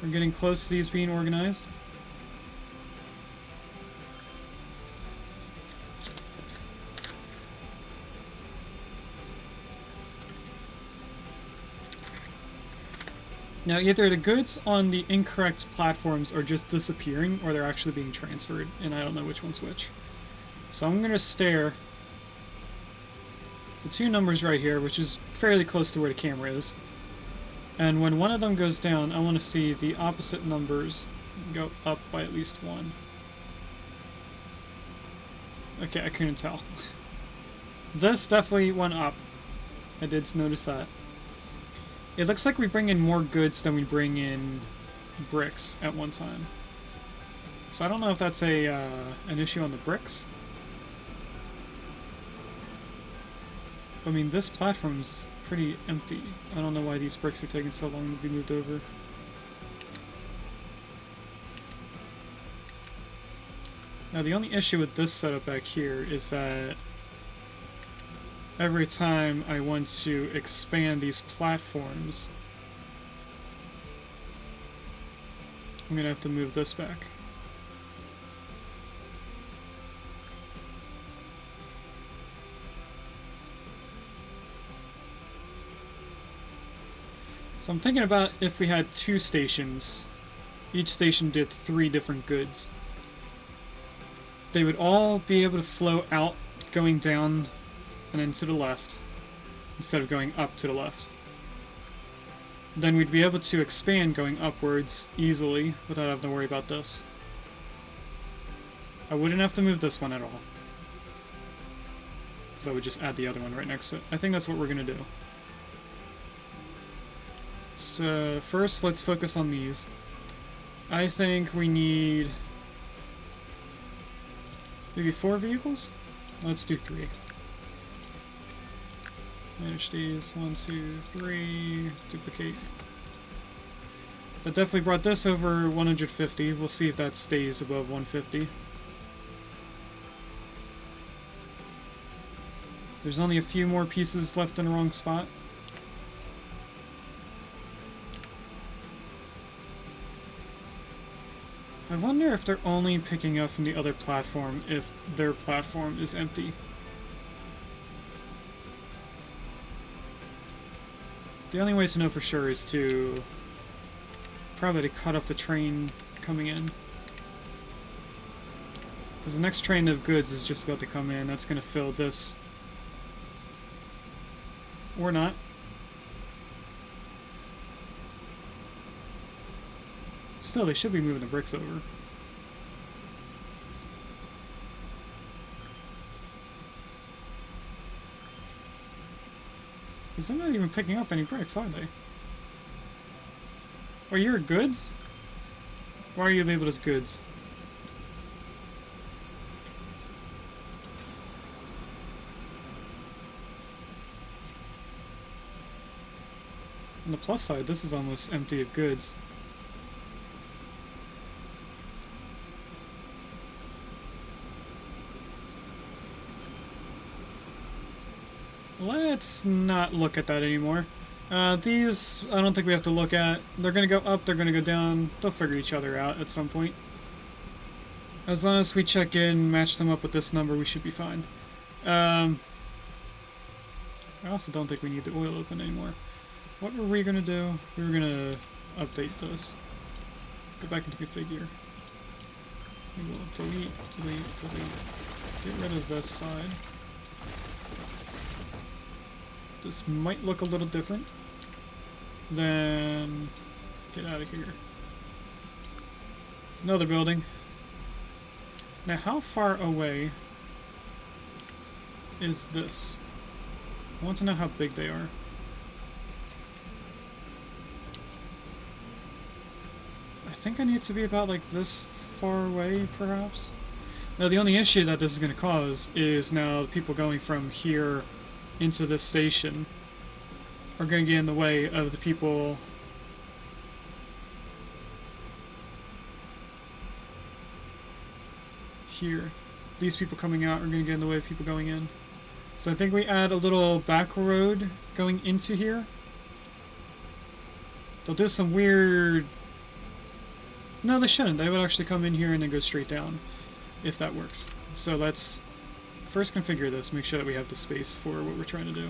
We're getting close to these being organized. Now, either the goods on the incorrect platforms are just disappearing, or they're actually being transferred, and I don't know which one's which. So I'm going to stare the 2 numbers right here, which is fairly close to where the camera is. And when one of them goes down, I want to see the opposite numbers go up by at least 1. Okay, I couldn't tell. This definitely went up. I did notice that. It looks like we bring in more goods than we bring in bricks at one time. So I don't know if that's an issue on the bricks. I mean, this platform's pretty empty. I don't know why these bricks are taking so long to be moved over. Now the only issue with this setup back here is that every time I want to expand these platforms, I'm gonna have to move this back. So I'm thinking about if we had 2 stations, each station did 3 different goods. They would all be able to flow out, going down and then to the left, instead of going up to the left. Then we'd be able to expand going upwards easily without having to worry about this. I wouldn't have to move this one at all. So I would just add the other one right next to it. I think that's what we're going to do. So first, let's focus on these. I think we need maybe 4 vehicles? Let's do 3. Manage these. 1, 2, 3. Duplicate. That definitely brought this over 150. We'll see if that stays above 150. There's only a few more pieces left in the wrong spot. I wonder if they're only picking up from the other platform if their platform is empty. The only way to know for sure is to probably to cut off the train coming in. Because the next train of goods is just about to come in. That's going to fill this. Or not. Still, they should be moving the bricks over. Because they're not even picking up any bricks, are they? Oh, you're goods? Why are you labeled as goods? On the plus side, this is almost empty of goods. Let's not look at that anymore. These, I don't think we have to look at. They're going to go up, they're going to go down. They'll figure each other out at some point. As long as we check in, match them up with this number, we should be fine. I also don't think we need the oil open anymore. What were we going to do? We were going to update this. Go back into configure. We will delete. Get rid of this side. This might look a little different. Then get out of here. Another building. Now, how far away is this? I want to know how big they are. I think I need to be about like this far away, perhaps. Now, the only issue that this is going to cause is now people going from here into this station are going to get in the way of the people here. These people coming out are going to get in the way of people going in. So I think we add a little back road going into here. They'll do some weird... No, they shouldn't. They would actually come in here and then go straight down, if that works. So let's first configure this, make sure that we have the space for what we're trying to do.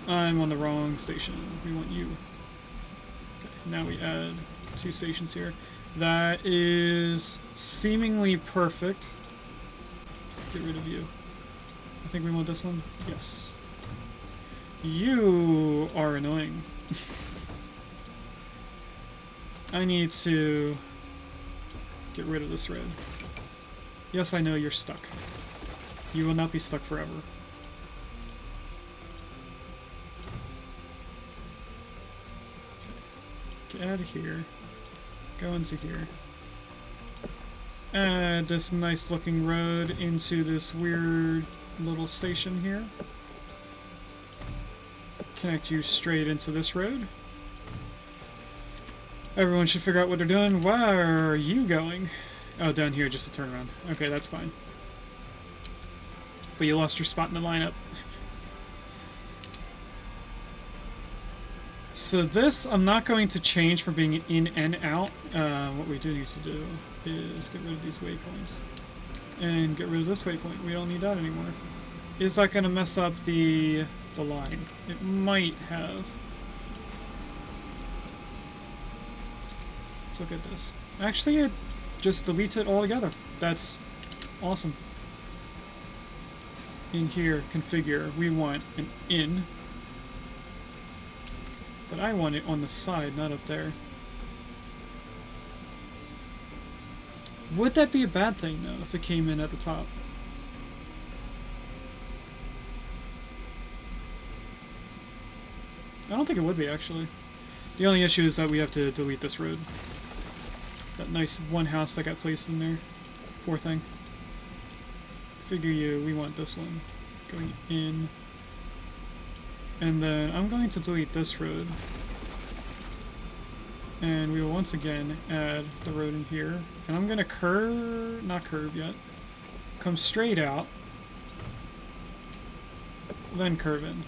I'm on the wrong station. We want you. Okay, now we add 2 stations here. That is seemingly perfect. Get rid of you. I think we want this one. Yes. You are annoying. I need to get rid of this red. Yes, I know you're stuck. You will not be stuck forever. Okay. Get out of here. Go into here. Add this nice looking road into this weird little station here. Connect you straight into this road. Everyone should figure out what they're doing. Where are you going? Oh, down here, just a turnaround. Okay, that's fine. But you lost your spot in the lineup. So this, I'm not going to change from being in and out. What we do need to do is get rid of these waypoints. And get rid of this waypoint. We don't need that anymore. Is that going to mess up the line? It might have. Let's look at this. Actually, it just deletes it altogether. That's awesome. In here, configure, we want an in. But I want it on the side, not up there. Would that be a bad thing, though, if it came in at the top? I don't think it would be, actually. The only issue is that we have to delete this road. That nice one house that got placed in there. Poor thing. Figure you, we want this one going in. And then I'm going to delete this road. And we will once again add the road in here. And I'm going to curve, not curve yet, come straight out, then curve in.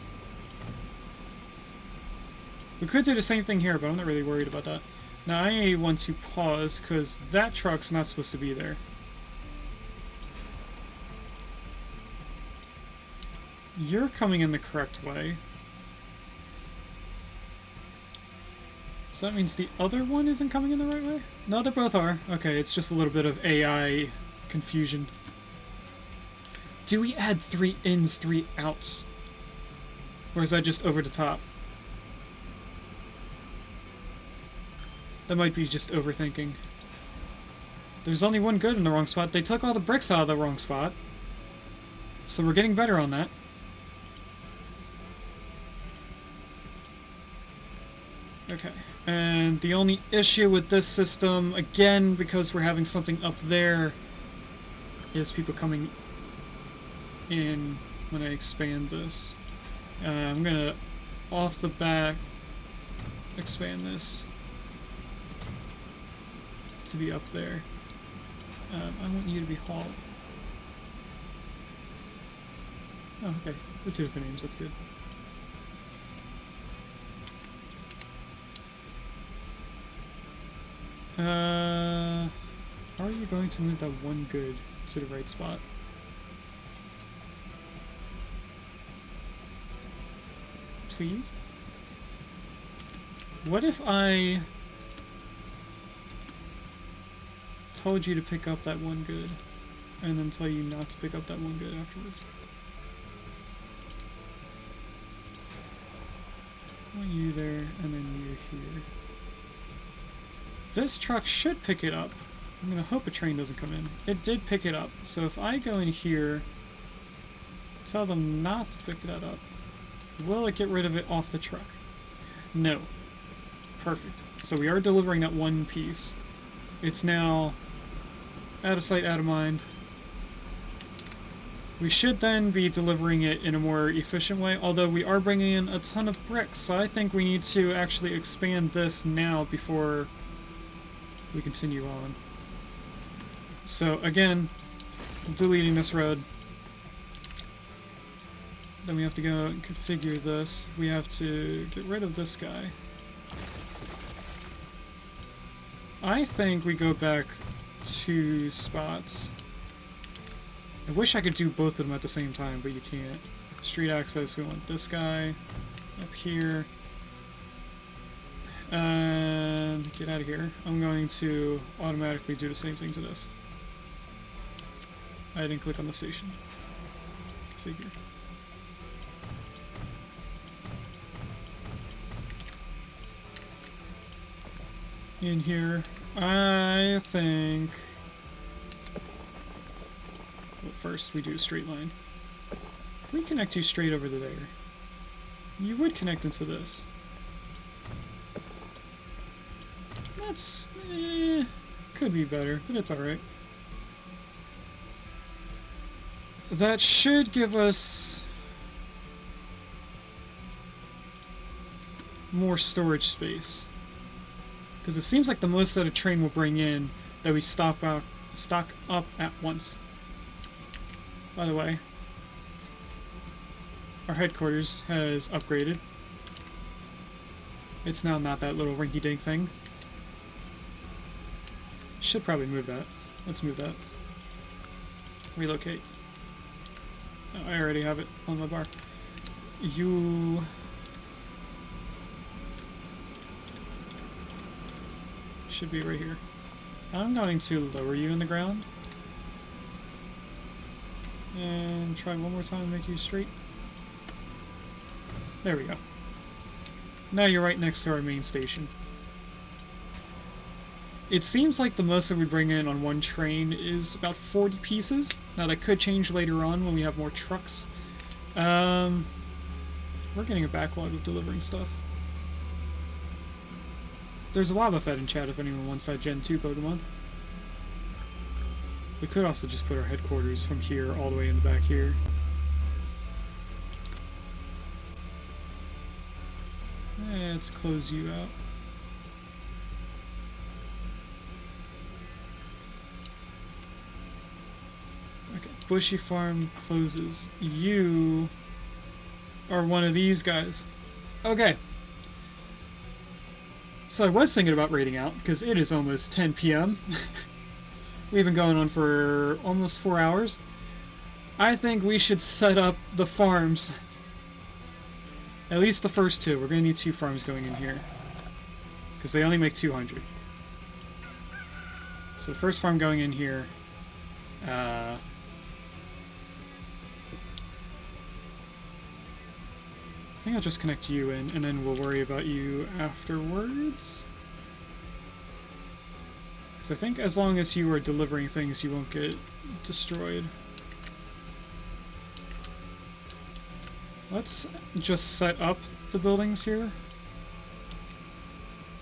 We could do the same thing here, but I'm not really worried about that. Now I want to pause, because that truck's not supposed to be there. You're coming in the correct way. So that means the other one isn't coming in the right way? No, they both are. Okay, it's just a little bit of AI confusion. Do we add 3 ins, 3 outs? Or is that just over the top? That might be just overthinking. There's only one good in the wrong spot. They took all the bricks out of the wrong spot. So we're getting better on that. Okay. And the only issue with this system, again, because we're having something up there, is people coming in when I expand this. I'm gonna, off the back, expand this to be up there. I want you to be hauled. Oh, okay. The 2 different names, that's good. How are you going to move that one good to the right spot? Please? What if I told you to pick up that one good, and then tell you not to pick up that one good afterwards? I want you there, and then you here. This truck should pick it up. I'm gonna hope a train doesn't come in. It did pick it up, so if I go in here, tell them not to pick that up, will it get rid of it off the truck? No. Perfect. So we are delivering that one piece. It's now out of sight, out of mind. We should then be delivering it in a more efficient way, although we are bringing in a ton of bricks, so I think we need to actually expand this now before we continue on. So again, deleting this road. Then we have to go and configure this. We have to get rid of this guy. I think we go back 2 spots. I wish I could do both of them at the same time, but you can't. Street access, we want this guy up here. And get out of here. I'm going to automatically do the same thing to this. I didn't click on the station. Configure. In here, I think... Well, first we do a straight line. If we connect you straight over to there, you would connect into this. That's... could be better, but it's alright. That should give us more storage space. Because it seems like the most that a train will bring in that we stock up at once. By the way, our headquarters has upgraded. It's now not that little rinky-dink thing. Should probably move that. Let's move that. Relocate. Oh, I already have it on my bar. You... should be right here. I'm going to lower you in the ground. And try one more time to make you straight. There we go. Now you're right next to our main station. It seems like the most that we bring in on one train is about 40 pieces. Now that could change later on when we have more trucks. We're getting a backlog of delivering stuff. There's a Wobbuffet in chat if anyone wants that Gen 2 Pokemon. We could also just put our headquarters from here all the way in the back here. Let's close you out. Okay, Bushy Farm closes. You are one of these guys. Okay. So I was thinking about raiding out, because it is almost 10 p.m. We've been going on for almost 4 hours. I think we should set up the farms. At least the first two. We're going to need 2 farms going in here. Because they only make 200. So the first farm going in here... I think I'll just connect you in, and then we'll worry about you afterwards. Because I think as long as you are delivering things, you won't get destroyed. Let's just set up the buildings here.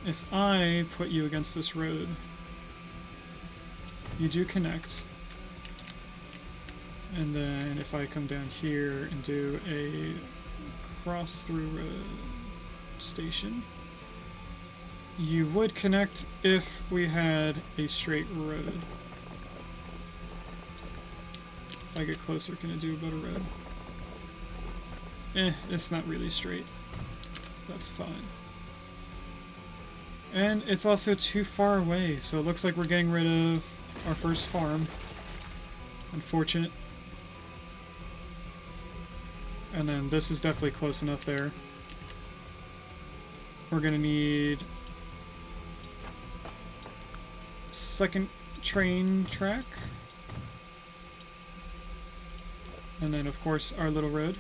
If I put you against this road, you do connect. And then if I come down here and do a cross-through road station, you would connect if we had a straight road. If I get closer, can it do a better road? It's not really straight. That's fine. And it's also too far away, so it looks like we're getting rid of our first farm. Unfortunate. And then this is definitely close enough there. We're gonna need second train track. And then of course our little road.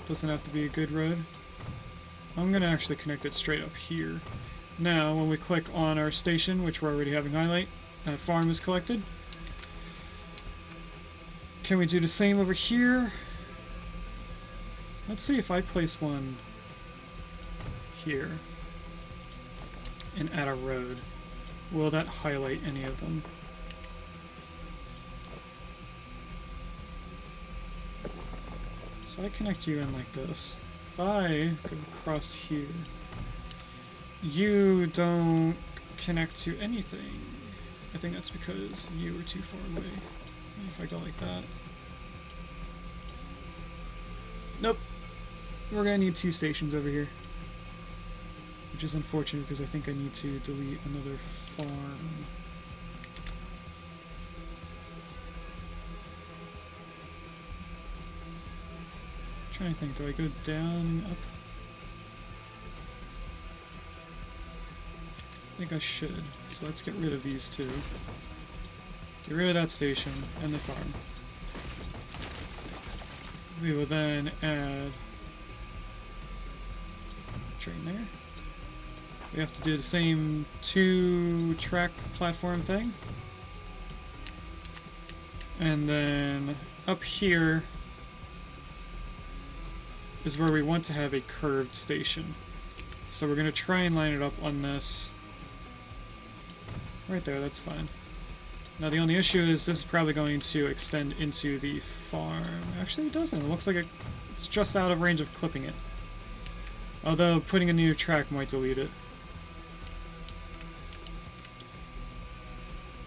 Doesn't have to be a good road. I'm gonna actually connect it straight up here. Now when we click on our station, which we're already having highlight, that farm is collected. Can we do the same over here? Let's see if I place one here and add a road. Will that highlight any of them? So I connect you in like this. If I go across here, you don't connect to anything. I think that's because you are too far away. If I go like that. Nope. We're gonna need 2 stations over here. Which is unfortunate because I think I need to delete another farm. I'm trying to think, do I go down and up? I think I should. So let's get rid of these 2. Get rid of that station and the farm. We will then add a train there. We have to do the same 2-track platform thing. And then up here is where we want to have a curved station. So we're going to try and line it up on this. Right there, that's fine. Now the only issue is this is probably going to extend into the farm. Actually it doesn't. It looks like it's just out of range of clipping it. Although putting a new track might delete it.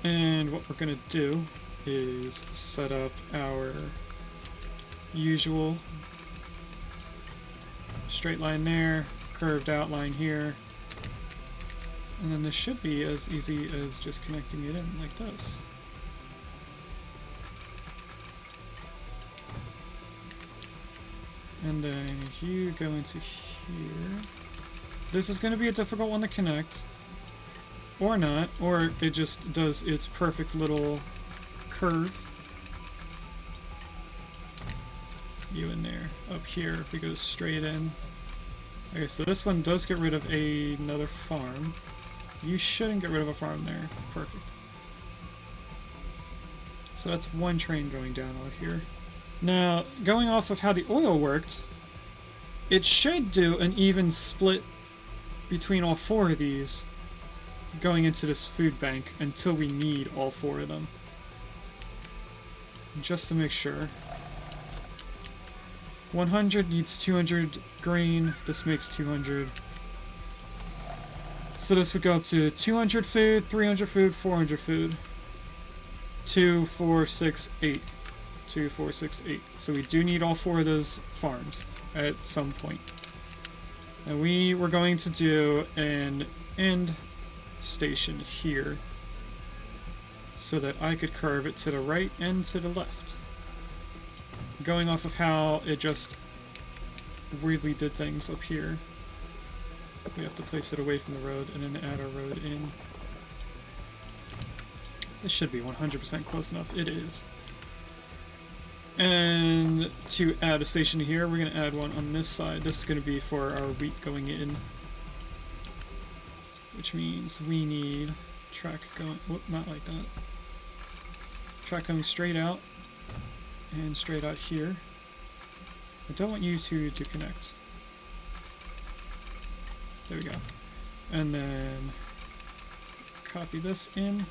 And what we're going to do is set up our usual straight line there, curved outline here. And then this should be as easy as just connecting it in like this. And then you go into here. This is going to be a difficult one to connect. Or not. Or it just does its perfect little curve. You in there. Up here, if it goes straight in. Okay, so this one does get rid of another farm. You shouldn't get rid of a farm there. Perfect. So that's one train going down out here. Now, going off of how the oil worked, it should do an even split between all four of these going into this food bank until we need all four of them. Just to make sure. 100 needs 200 grain. This makes 200. So this would go up to 200 food, 300 food, 400 food. 2, 4, 6, 8. 2, 4, 6, 8. So we do need all four of those farms at some point. And we were going to do an end station here so that I could curve it to the right and to the left. Going off of how it just weirdly did things up here. We have to place it away from the road and then add our road in. This should be 100% close enough. It is. And to add a station here, we're going to add one on this side. This is going to be for our wheat going in. Which means we need track going... Whoop, not like that. Track going straight out. And straight out here. I don't want you two to connect. There we go. And then copy this in.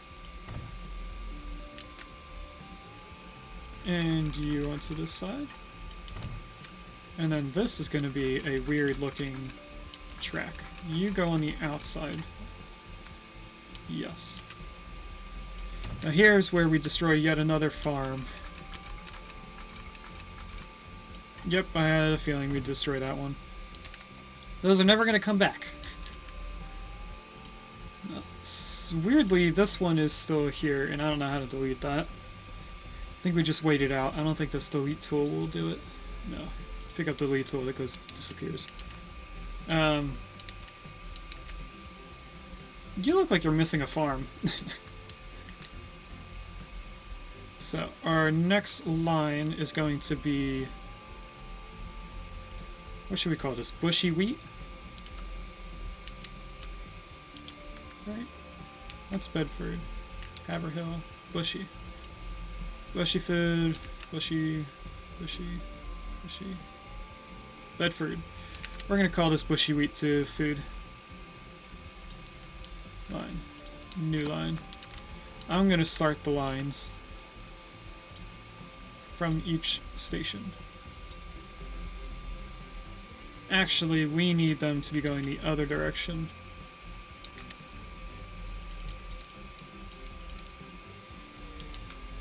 And you onto this side. And then this is going to be a weird looking track. You go on the outside. Yes. Now here's where we destroy yet another farm. Yep, I had a feeling we'd destroy that one. Those are never going to come back. Weirdly, this one is still here, and I don't know how to delete that. I think we just wait it out. I don't think this delete tool will do it. No. Pick up delete tool, it goes, disappears. You look like you're missing a farm. So, our next line is going to be... What should we call this? Bushy wheat? Right? That's Bedford. Haverhill. Bushy. Bushy food. Bushy. Bushy. Bushy. Bedford. We're going to call this bushy wheat to food. Line. New line. I'm going to start the lines from each station. Actually, we need them to be going the other direction.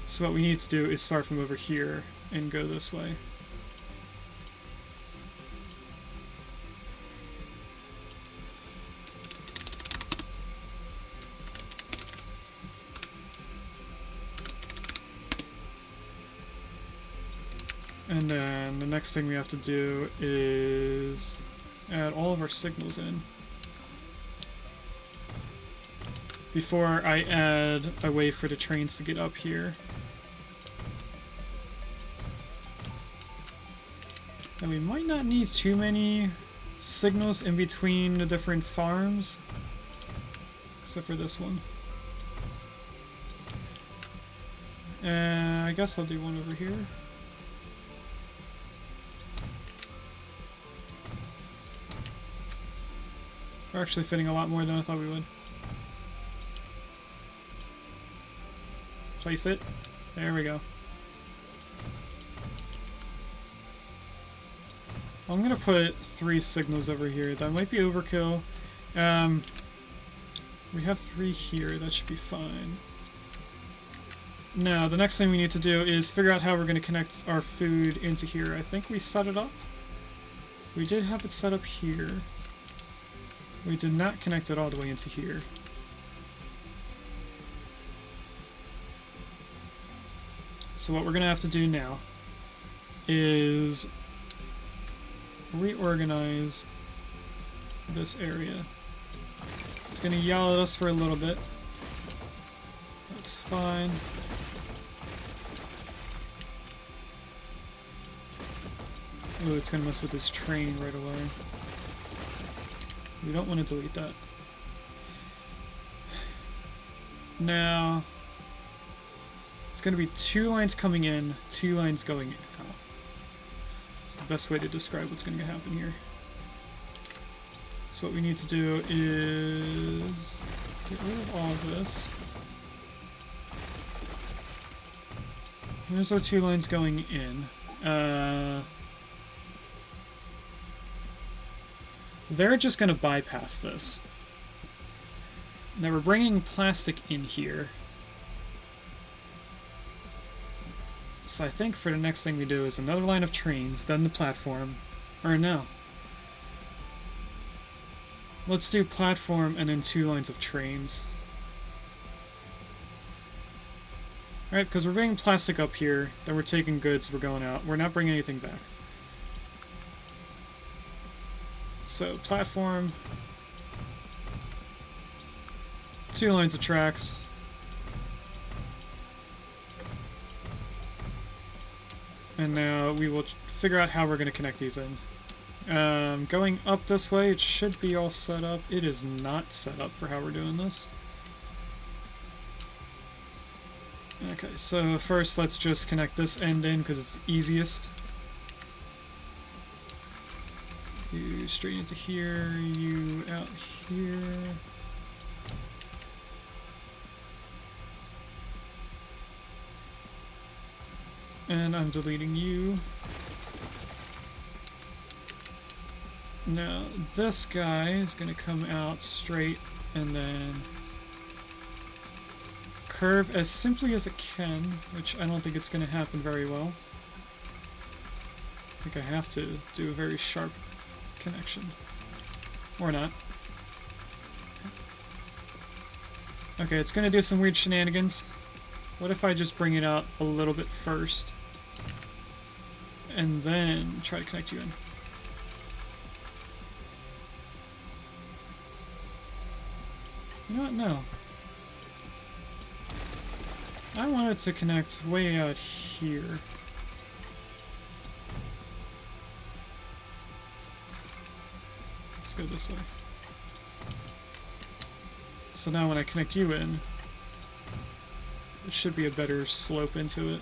So what we need to do is start from over here and go this way. And then the next thing we have to do is add all of our signals in. Before I add a way for the trains to get up here. And we might not need too many signals in between the different farms. Except for this one. I guess I'll do one over here. We're actually fitting a lot more than I thought we would. Place it. There we go. I'm gonna put 3 signals over here. That might be overkill. We have 3 here. That should be fine. Now, the next thing we need to do is figure out how we're gonna connect our food into here. I think we set it up. We did have it set up here. We did not connect it all the way into here. So what we're going to have to do now is reorganize this area. It's going to yell at us for a little bit. That's fine. Oh, it's going to mess with this train right away. We don't want to delete that. Now, it's going to be 2 lines coming in, 2 lines going out. It's the best way to describe what's going to happen here. So what we need to do is get rid of all of this. Here's our 2 lines going in. They're just going to bypass this. Now we're bringing plastic in here. So I think for the next thing we do is another line of trains, then the platform. Or no. Let's do platform and then 2 lines of trains. Alright, because we're bringing plastic up here, then we're taking goods, we're going out. We're not bringing anything back. So, platform, 2 lines of tracks, and now we will figure out how we're going to connect these in. Going up this way, it should be all set up. It is not set up for how we're doing this. Okay, so first let's just connect this end in because it's easiest. You straight into here, you out here. And I'm deleting you. Now, this guy is going to come out straight and then curve as simply as it can, which I don't think it's going to happen very well. I think I have to do a very sharp connection. Or not. Okay, it's going to do some weird shenanigans. What if I just bring it out a little bit first? And then try to connect you in. You know what? No. I want it to connect way out here. Let's go this way. So now when I connect you in, it should be a better slope into it.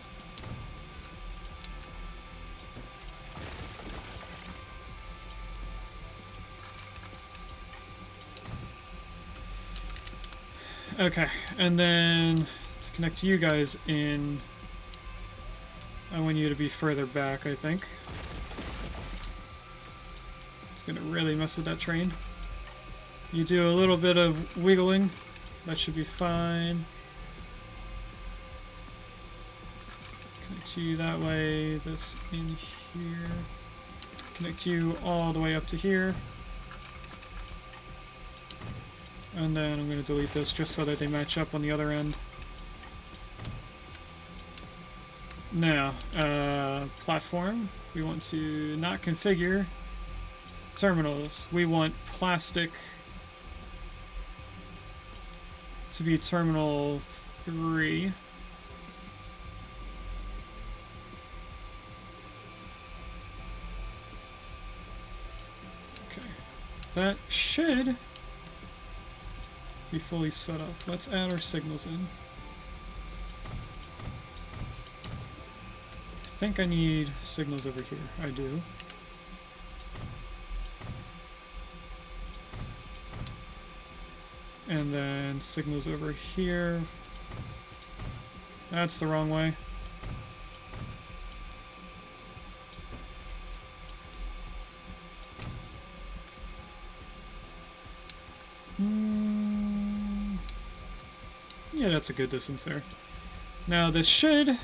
Okay, and then to connect you guys in, I want you to be further back, I think. It's gonna really mess with that train. You do a little bit of wiggling, that should be fine. Connect you that way, this in here. Connect you all the way up to here. And then I'm going to delete this just so that they match up on the other end. Now, platform. We want to not configure terminals. We want plastic to be terminal 3. Okay. That should be fully set up. Let's add our signals in. I think I need signals over here. I do. And then signals over here. That's the wrong way. Yeah, that's a good distance there. Now this should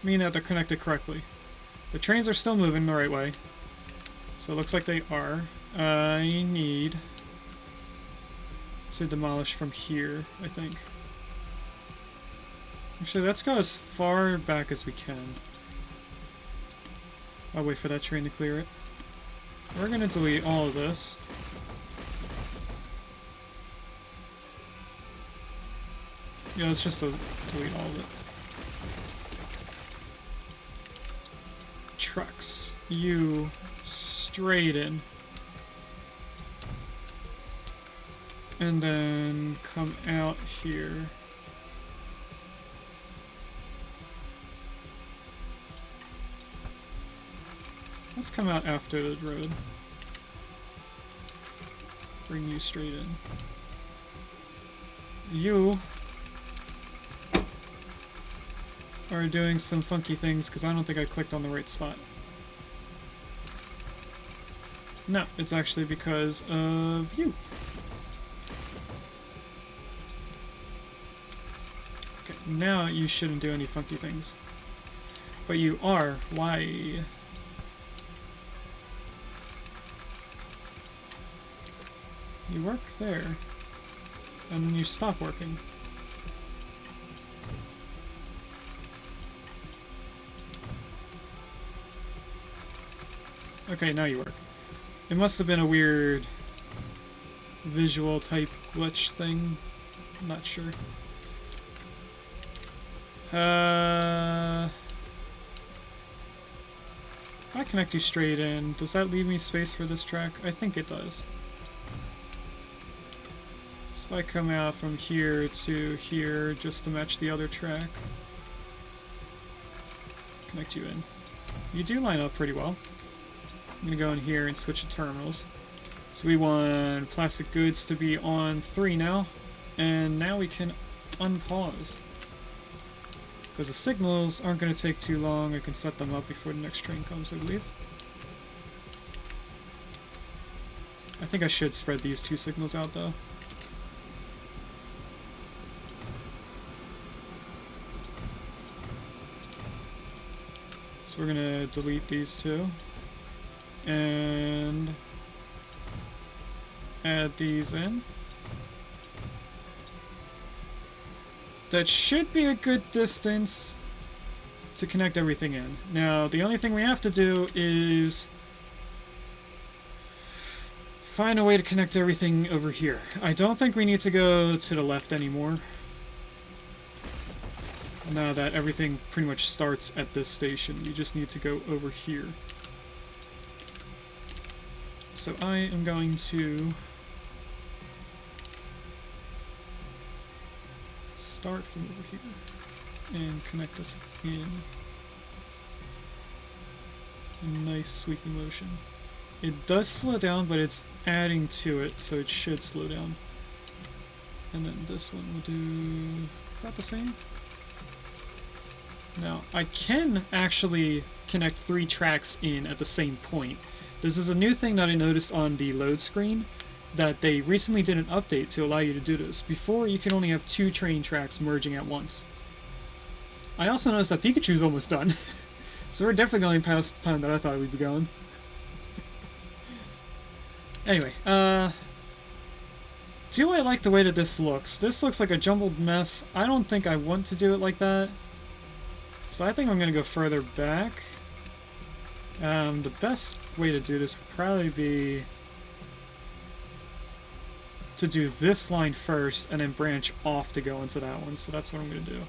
mean that they're connected correctly. The trains are still moving the right way, so it looks like they are. I need to demolish from here, I think. Actually, let's go as far back as we can. I'll wait for that train to clear it. We're gonna delete all of this. Yeah, let's just delete all of it. Trucks. You straight in. And then come out here. Let's come out after the road. Bring you straight in. You are doing some funky things because I don't think I clicked on the right spot. No, it's actually because of you. Okay, now you shouldn't do any funky things. But you are. Why? You work there, and then you stop working. Okay, now you work. It must have been a weird visual type glitch thing. I'm not sure. If I connect you straight in, does that leave me space for this track? I think it does. So if I come out from here to here just to match the other track, connect you in. You do line up pretty well. I'm gonna go in here and switch the terminals. So we want plastic goods to be on 3 now, and now we can unpause. Because the signals aren't gonna take too long, I can set them up before the next train comes, I believe. I think I should spread these 2 signals out though. So we're gonna delete these 2. And add these in. That should be a good distance to connect everything in. Now, the only thing we have to do is find a way to connect everything over here. I don't think we need to go to the left anymore. Now that everything pretty much starts at this station, we just need to go over here. So I am going to start from over here and connect us in a nice sweeping motion. It does slow down, but it's adding to it, so it should slow down. And then this one will do about the same. Now, I can actually connect 3 tracks in at the same point. This is a new thing that I noticed on the load screen, that they recently did an update to allow you to do this. Before, you can only have 2 train tracks merging at once. I also noticed that Pikachu's almost done. So we're definitely going past the time that I thought we'd be going. Anyway, do I like the way that this looks? This looks like a jumbled mess. I don't think I want to do it like that. So I think I'm going to go further back. The best way to do this would probably be to do this line first and then branch off to go into that one. So that's what I'm going to do.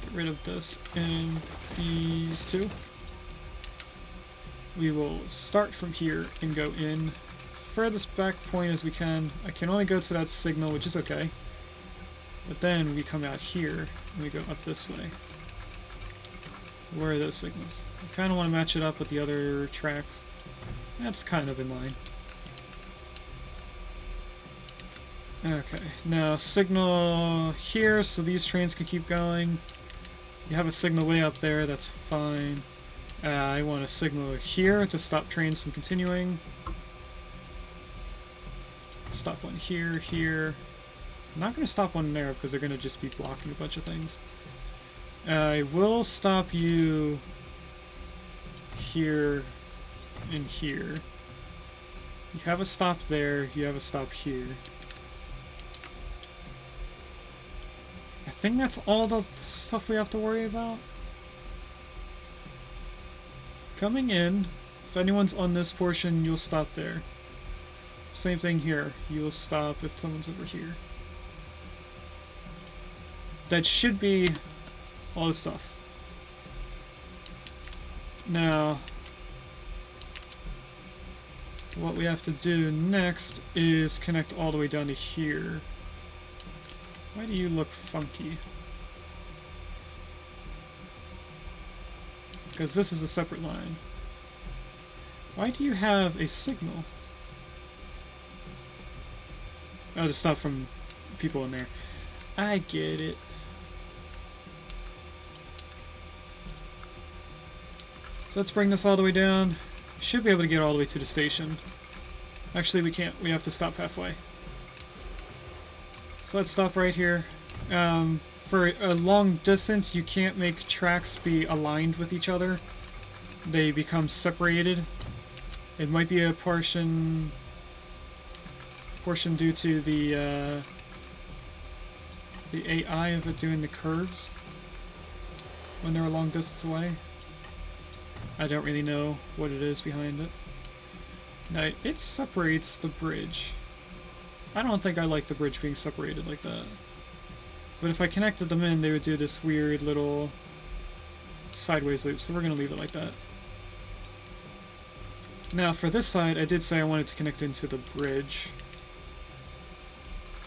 Get rid of this and these 2. We will start from here and go in furthest back point as we can. I can only go to that signal, which is okay. But then we come out here and we go up this way. Where are those signals? I kind of want to match it up with the other tracks. That's kind of in line. Okay, now signal here so these trains can keep going. You have a signal way up there, that's fine. I want a signal here to stop trains from continuing. Stop one here, here. I'm not going to stop one there because they're going to just be blocking a bunch of things. I will stop you here and here. You have a stop there, you have a stop here. I think that's all the stuff we have to worry about. Coming in, if anyone's on this portion, you'll stop there. Same thing here. You'll stop if someone's over here. That should be all the stuff. Now, what we have to do next is connect all the way down to here. Why do you look funky? Because this is a separate line. Why do you have a signal? Oh, to stop from people in there. I get it. So let's bring this all the way down. Should be able to get all the way to the station. Actually, we can't. We have to stop halfway. So let's stop right here. For a long distance, you can't make tracks be aligned with each other. They become separated. It might be a portion due to the AI of it doing the curves when they're a long distance away. I don't really know what it is behind it. Now, it separates the bridge. I don't think I like the bridge being separated like that. But if I connected them in, they would do this weird little sideways loop, so we're going to leave it like that. Now, for this side, I did say I wanted to connect into the bridge.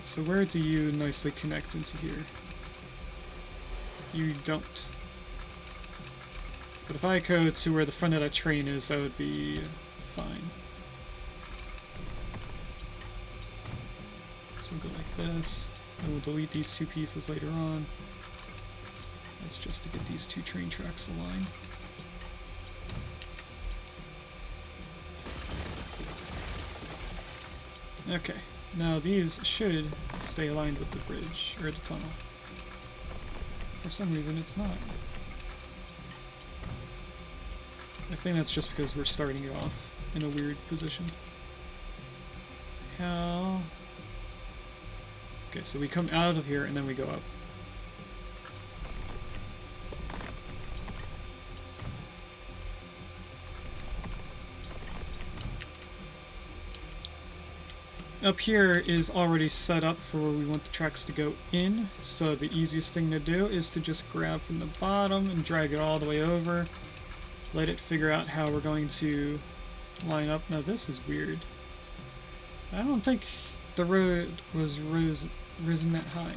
So where do you nicely connect into here? You don't. But if I go to where the front of that train is, that would be fine. So we'll go like this, and we'll delete these two pieces later on. That's just to get these two train tracks aligned. Okay, now these should stay aligned with the bridge, or the tunnel. For some reason it's not. I think that's just because we're starting it off in a weird position. How? Okay, so we come out of here and then we go up. Up here is already set up for where we want the tracks to go in, so the easiest thing to do is to just grab from the bottom and drag it all the way over. Let it figure out how we're going to line up. Now this is weird. I don't think the road was risen that high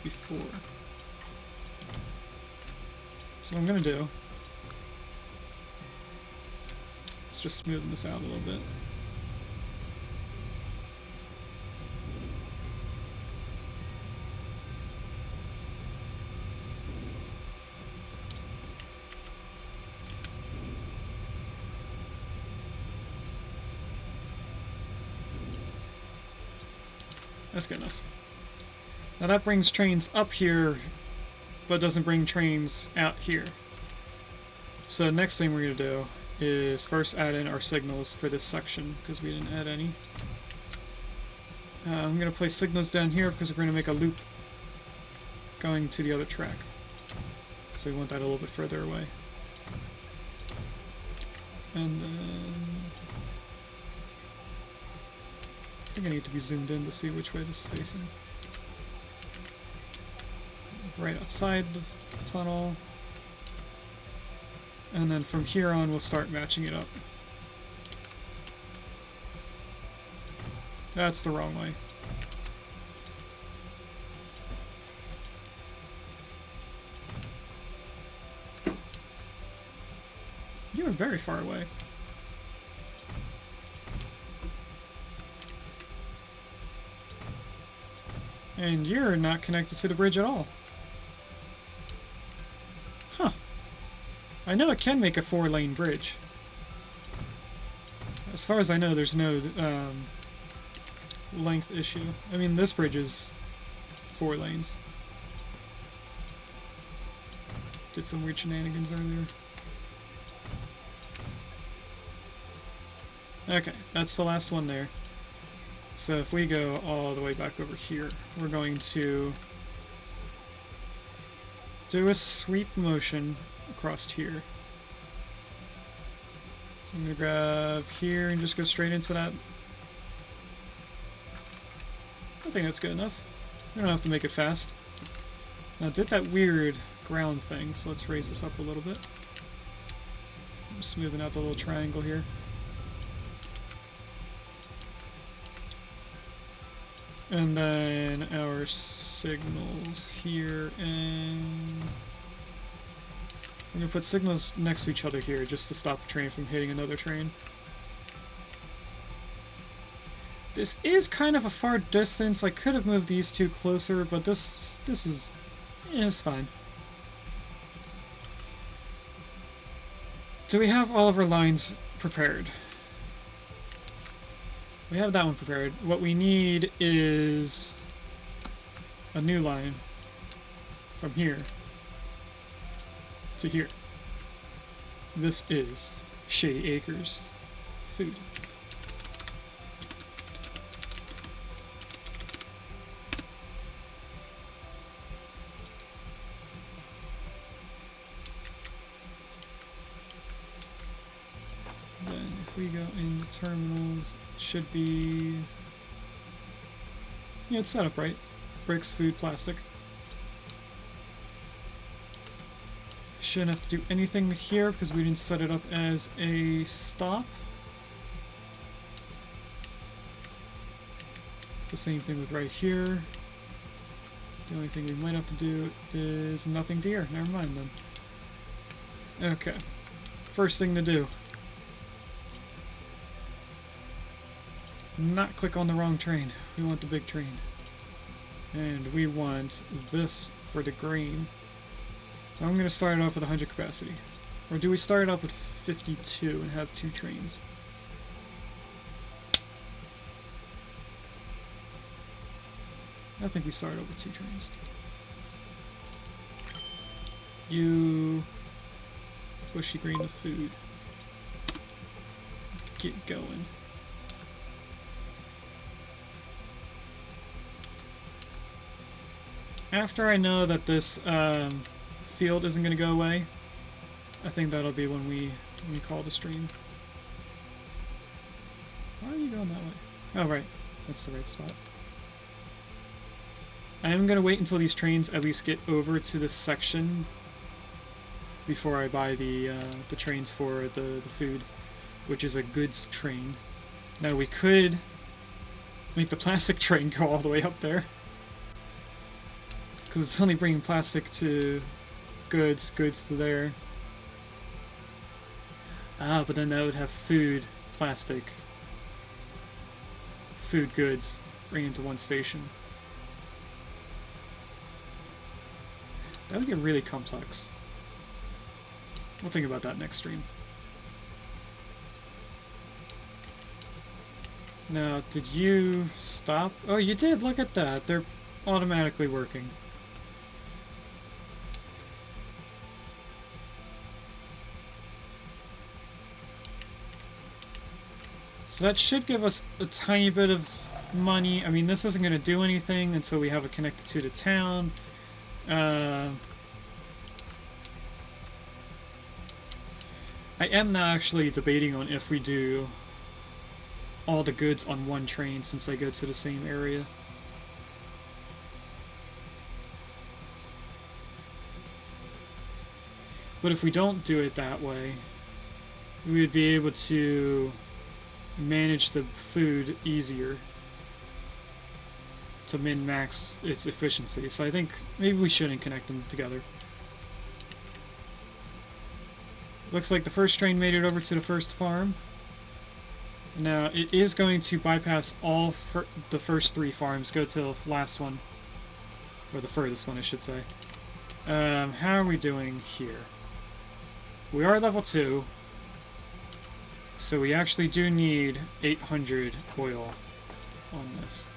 before. So what I'm going to do is just smoothen this out a little bit. That's good enough. Now that brings trains up here, but doesn't bring trains out here. So the next thing we're going to do is first add in our signals for this section, because we didn't add any. I'm going to place signals down here because we're going to make a loop going to the other track. So we want that a little bit further away. And then I think I need to be zoomed in to see which way this is facing. Right outside the tunnel. And then from here on we'll start matching it up. That's the wrong way. You are very far away. And you're not connected to the bridge at all. Huh. I know it can make a 4-lane bridge. As far as I know, there's no length issue. I mean, this bridge is 4 lanes. Did some weird shenanigans earlier. Okay, that's the last one there. So if we go all the way back over here, we're going to do a sweep motion across here. So I'm going to grab here and just go straight into that. I think that's good enough. We don't have to make it fast. Now it did that weird ground thing, so let's raise this up a little bit. I'm smoothing out the little triangle here. And then our signals here, and I'm going to put signals next to each other here just to stop a train from hitting another train. This is kind of a far distance. I could have moved these two closer, but this is fine. Do we have all of our lines prepared? We have that one prepared. What we need is a new line from here to here. This is Shady Acres food. Then if we go into terminals, it should be... yeah, it's set up right. Bricks, food, plastic. Shouldn't have to do anything with here because we didn't set it up as a stop. The same thing with right here. The only thing we might have to do is nothing here. Never mind then. Okay. First thing to do. Not click on the wrong train. We want the big train. And we want this for the green. I'm going to start it off with 100 capacity. Or do we start it off with 52 and have 2 trains? I think we start off with 2 trains. You... bushy green the food. Get going. After I know that this field isn't going to go away, I think that'll be when we call the stream. Why are you going that way? Oh, right. That's the right spot. I am going to wait until these trains at least get over to this section before I buy the trains for the food, which is a goods train. Now we could make the plastic train go all the way up there, because it's only bringing plastic to goods to there. Ah, but then that would have food, plastic, food, goods, bring into one station. That would get really complex. We'll think about that next stream. Now, did you stop? Oh, you did! Look at that! They're automatically working. So that should give us a tiny bit of money. I mean, this isn't going to do anything until we have it connected to the town. I am now actually debating on if we do all the goods on one train since they go to the same area. But if we don't do it that way, we would be able to manage the food easier to min-max its efficiency. So I think maybe we shouldn't connect them together. Looks like the first train made it over to the first farm. Now it is going to bypass all the first 3 farms, go to the last one, or the furthest one I should say. How are we doing here? We are level 2, so we actually do need 800 oil on this.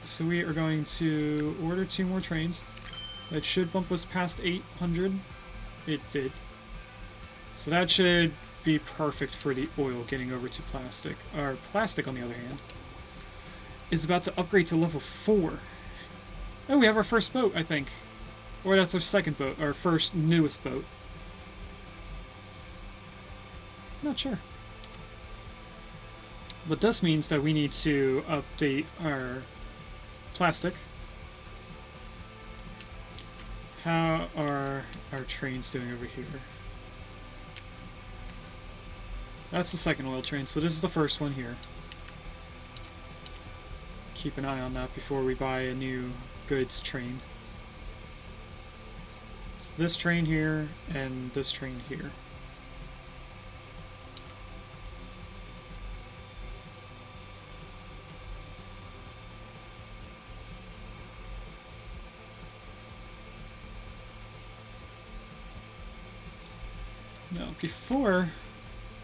So we are going to order 2 more trains. That should bump us past 800. It did. So that should be perfect for the oil getting over to plastic. Our plastic, on the other hand, is about to upgrade to level 4. Oh, we have our first boat, I think. Or that's our second boat, our first newest boat. Not sure. But this means that we need to update our plastic. How are our trains doing over here? That's the second oil train, so this is the first one here. Keep an eye on that before we buy a new goods train. It's this train here and this train here. Now, before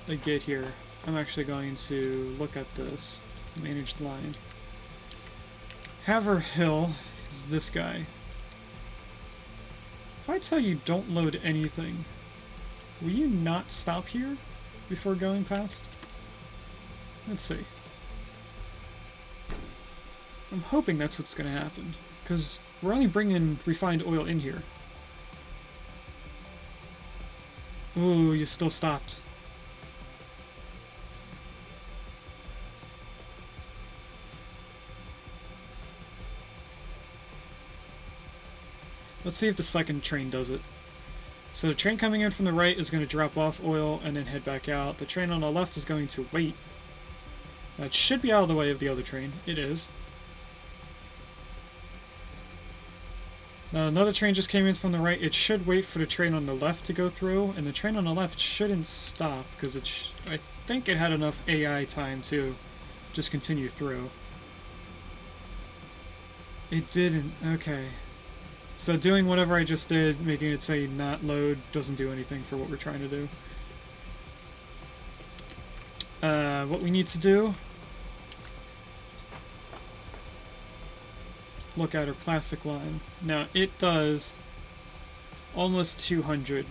I get here, I'm actually going to look at this. Manage the line. Haver Hill is this guy. If I tell you don't load anything, will you not stop here before going past? Let's see. I'm hoping that's what's going to happen, because we're only bringing refined oil in here. Ooh, you still stopped. Let's see if the second train does it. So the train coming in from the right is going to drop off oil and then head back out. The train on the left is going to wait. That should be out of the way of the other train. It is. Now another train just came in from the right. It should wait for the train on the left to go through, and the train on the left shouldn't stop because I think it had enough AI time to just continue through. It didn't. Okay. So doing whatever I just did, making it say not load, doesn't do anything for what we're trying to do. What we need to do, look at our plastic line. Now it does almost 200.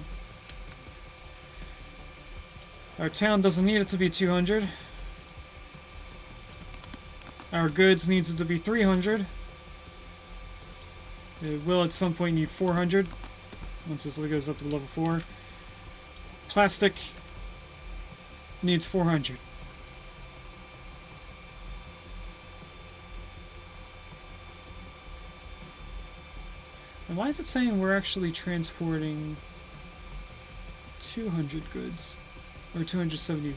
Our town doesn't need it to be 200. Our goods needs it to be 300. It will at some point need 400 once this goes up to level 4. Plastic needs 400. And why is it saying we're actually transporting 200 goods? Or 270?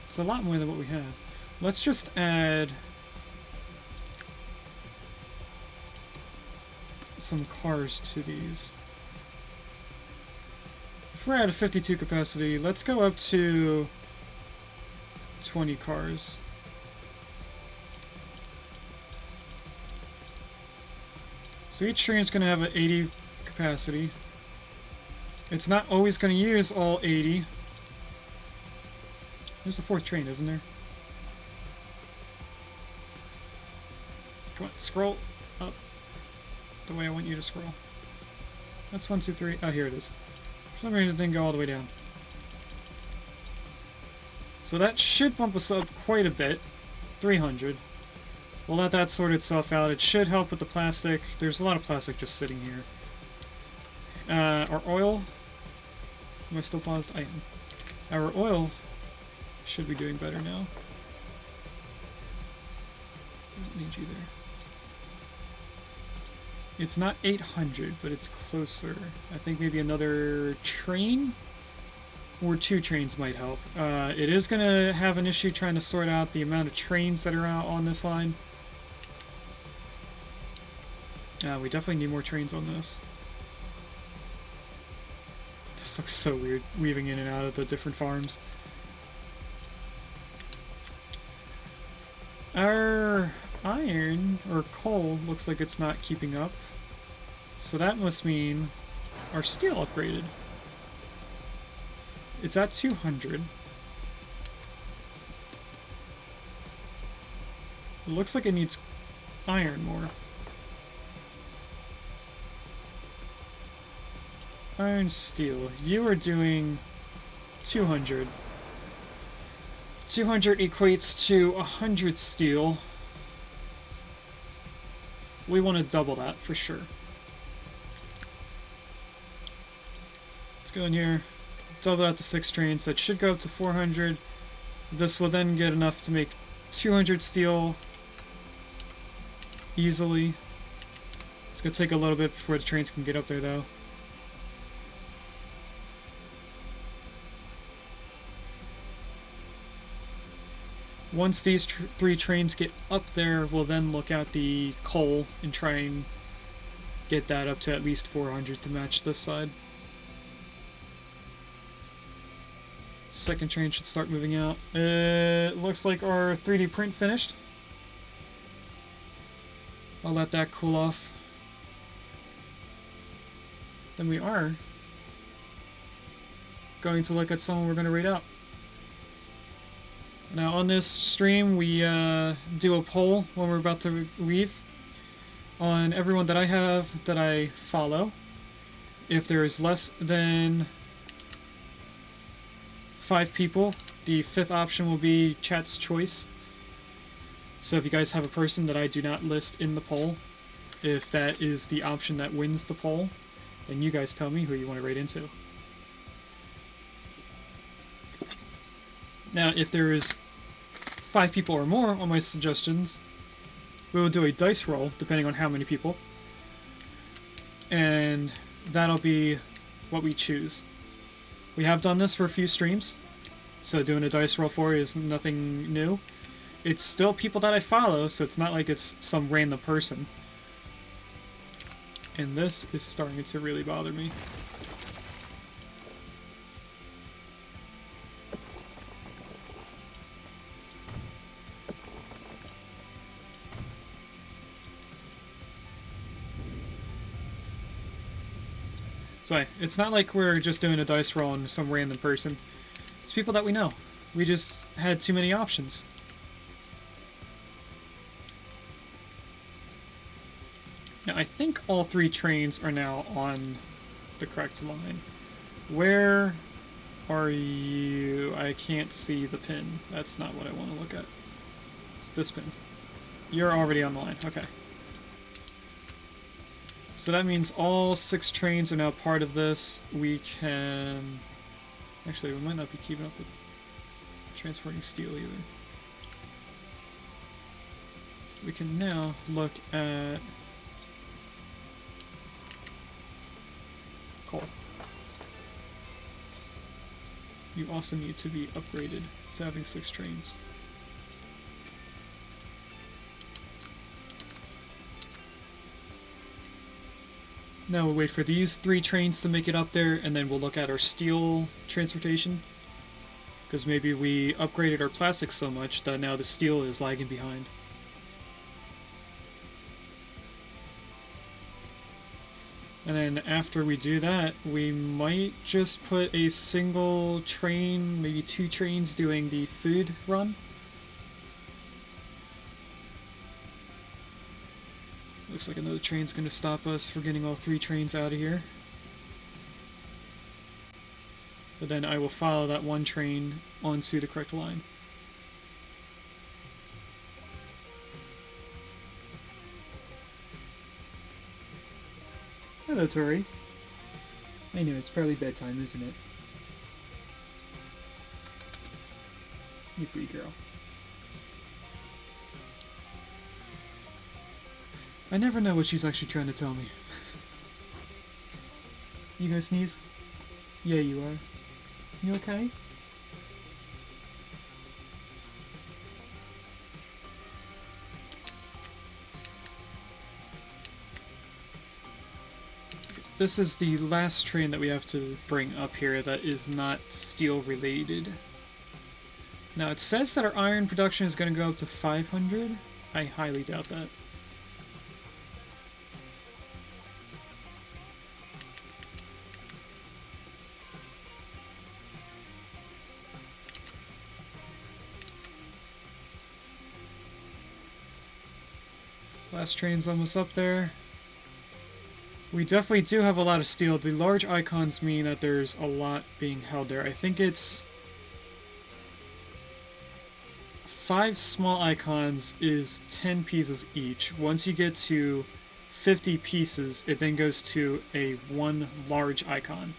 It's a lot more than what we have. Let's just add some cars to these. If we're at a 52 capacity, let's go up to 20 cars. So each train is going to have an 80 capacity. It's not always going to use all 80. There's a fourth train, isn't there? Come on, scroll up the way I want you to scroll. That's 1, 2, 3. Oh, here it is. For some reason it didn't go all the way down. So that should bump us up quite a bit. 300. We'll let that sort itself out. It should help with the plastic. There's a lot of plastic just sitting here. Our oil... Am I still paused? I am. Our oil should be doing better now. I don't need you there. It's not 800, but it's closer. I think maybe another train or 2 trains might help. It is going to have an issue trying to sort out the amount of trains that are out on this line. We definitely need more trains on this. This looks so weird, weaving in and out of the different farms. Our iron, or coal, looks like it's not keeping up. So that must mean our steel upgraded. It's at 200. It looks like it needs iron more. Iron, steel. You are doing 200. 200 equates to 100 steel. We want to double that for sure. Let's go in here, double that to 6 trains. That should go up to 400. This will then get enough to make 200 steel easily. It's going to take a little bit before the trains can get up there, though. Once these 3 trains get up there, we'll then look at the coal and try and get that up to at least 400 to match this side. Second train should start moving out. It looks like our 3D print finished. I'll let that cool off. Then we are going to look at someone we're going to rate out. Now on this stream we do a poll when we're about to leave on everyone that I have that I follow. If there is less than 5 people, the 5th option will be chat's choice. So if you guys have a person that I do not list in the poll, if that is the option that wins the poll, then you guys tell me who you want to rate into. Now, if there is 5 people or more on my suggestions, we will do a dice roll, depending on how many people. And that'll be what we choose. We have done this for a few streams, so doing a dice roll for is nothing new. It's still people that I follow, so it's not like it's some random person. And this is starting to really bother me. So it's not like we're just doing a dice roll on some random person. It's people that we know. We just had too many options. Now, I think all 3 trains are now on the correct line. Where are you? I can't see the pin. That's not what I want to look at. It's this pin. You're already on the line. Okay. So that means all 6 trains are now part of this. We can... Actually, we might not be keeping up with transporting steel either. We can now look at coal. You also need to be upgraded to having 6 trains. Now we'll wait for these 3 trains to make it up there, and then we'll look at our steel transportation. Because maybe we upgraded our plastics so much that now the steel is lagging behind. And then after we do that, we might just put a single train, maybe 2 trains doing the food run. Looks like another train's going to stop us for getting all 3 trains out of here. But then I will follow that 1 train onto the correct line. Hello, Tori. I know, it's probably bedtime, isn't it? You pretty girl. I never know what she's actually trying to tell me. You gonna sneeze? Yeah, you are. You okay? This is the last train that we have to bring up here that is not steel related. Now it says that our iron production is going to go up to 500. I highly doubt that. Last train's almost up there. We definitely do have a lot of steel. The large icons mean that there's a lot being held there. I think it's 5 small icons is 10 pieces each. Once you get to 50 pieces, it then goes to a 1 large icon.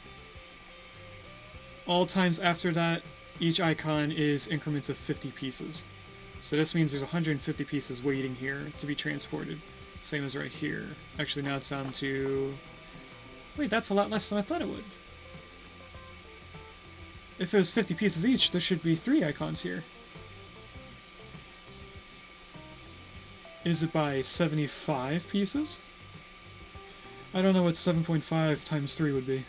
All times after that, each icon is increments of 50 pieces. So this means there's 150 pieces waiting here to be transported. Same as right here. Actually, now it's down to... Wait, that's a lot less than I thought it would. If it was 50 pieces each, there should be 3 icons here. Is it by 75 pieces? I don't know what 7.5 times 3 would be.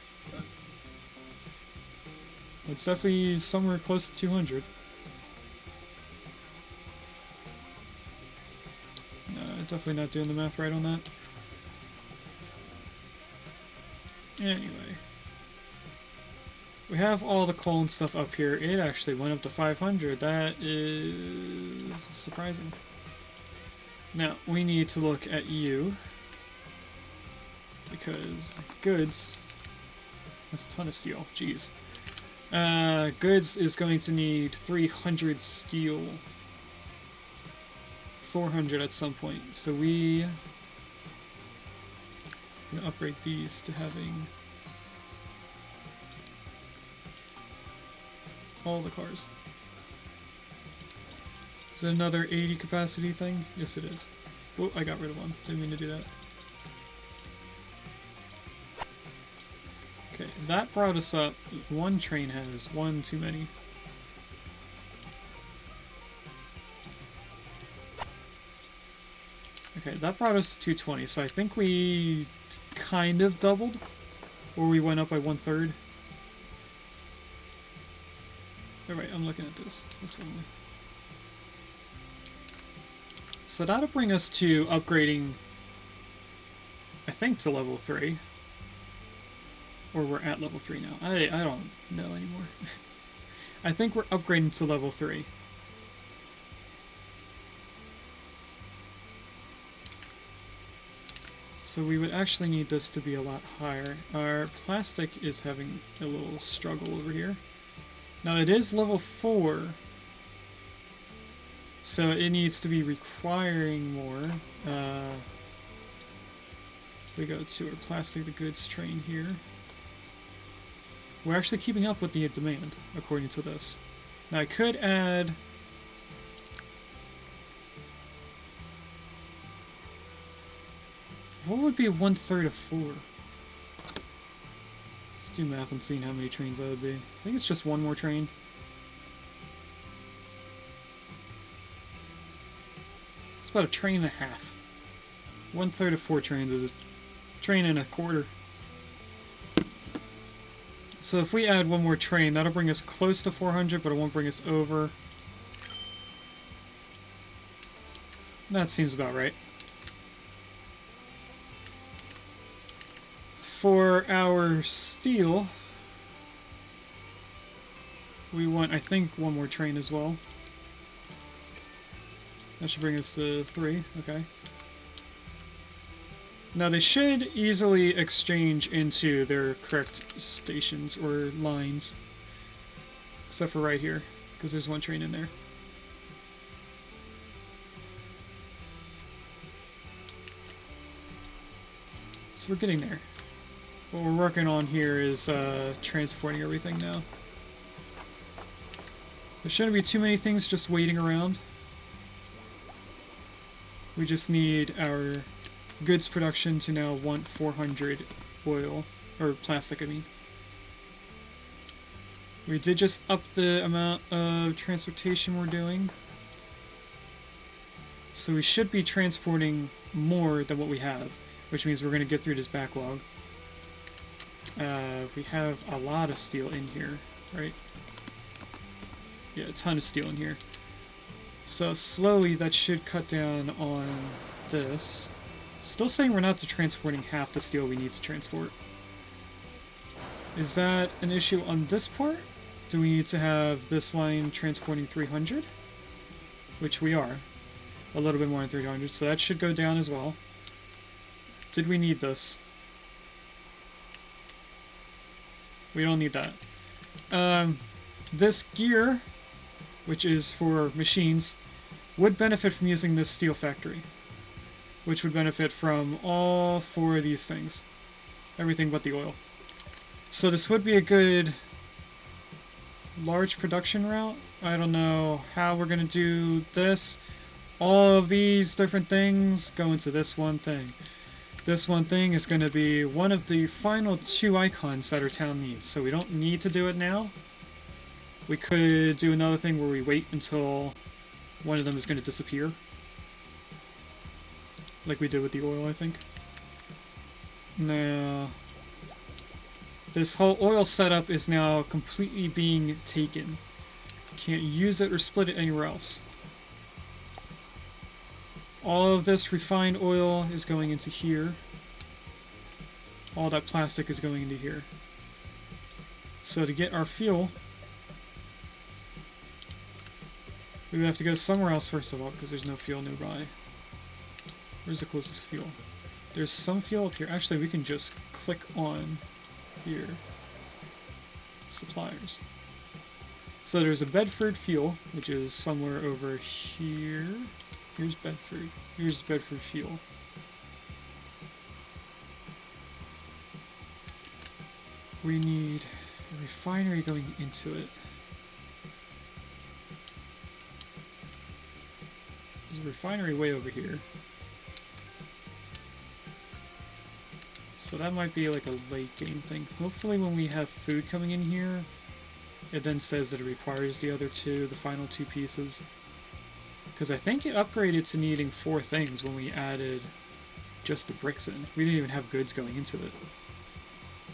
It's definitely somewhere close to 200. Definitely not doing the math right on that. Anyway. We have all the coal and stuff up here. It actually went up to 500. That is surprising. Now, we need to look at you. Because goods... That's a ton of steel. Jeez. Goods is going to need 300 steel. 400 at some point, so we can upgrade these to having all the cars. Is it another 80 capacity thing? Yes, it is. Oh, I got rid of one. Didn't mean to do that. Okay, that brought us up. One train has one too many. Okay, that brought us to 220, so I think we kind of doubled, or we went up by 1/3. Alright, I'm looking at this one. So that'll bring us to upgrading, I think, to level 3. Or we're at level 3 now. I don't know anymore. I think we're upgrading to level 3. So we would actually need this to be a lot higher. Our plastic is having a little struggle over here. Now it is level 4, so it needs to be requiring more. We go to our plastic to goods train here. We're actually keeping up with the demand, according to this. Now I could add... What would be 1/3 of 4? Let's do math. I'm seeing how many trains that would be. I think it's just one more train. It's about a train and a half. 1/3 of 4 trains is a train and a quarter. So if we add one more train, that'll bring us close to 400, but it won't bring us over. That seems about right. For our steel, we want, I think, one more train as well. That should bring us to 3, okay. Now they should easily exchange into their correct stations or lines. Except for right here, because there's one train in there. So we're getting there. What we're working on here is transporting everything now. There shouldn't be too many things just waiting around. We just need our goods production to now want 400 oil, or plastic, I mean. We did just up the amount of transportation we're doing. So we should be transporting more than what we have, which means we're going to get through this backlog. We have a lot of steel in here, right? Yeah, a ton of steel in here. So slowly that should cut down on this. Still saying we're not transporting half the steel we need to transport. Is that an issue on this part? Do we need to have this line transporting 300? Which we are. A little bit more than 300, so that should go down as well. Did we need this? We don't need that. This gear, which is for machines, would benefit from using this steel factory, which would benefit from all 4 of these things. Everything but the oil. So this would be a good large production route. I don't know how we're going to do this. All of these different things go into this one thing. This one thing is going to be one of the final 2 icons that our town needs. So we don't need to do it now. We could do another thing where we wait until one of them is going to disappear. Like we did with the oil, I think. Now, this whole oil setup is now completely being taken. Can't use it or split it anywhere else. All of this refined oil is going into here. All that plastic is going into here. So to get our fuel, we would have to go somewhere else first of all, because there's no fuel nearby. Where's the closest fuel? There's some fuel up here. Actually, we can just click on here. Suppliers. So there's a Bedford fuel, which is somewhere over here. Here's Bedford. Here's Bedford fuel. We need a refinery going into it. There's a refinery way over here. So that might be like a late game thing. Hopefully when we have food coming in here, it then says that it requires the other 2, the final 2 pieces. Because I think it upgraded to needing 4 things when we added just the bricks in. We didn't even have goods going into it.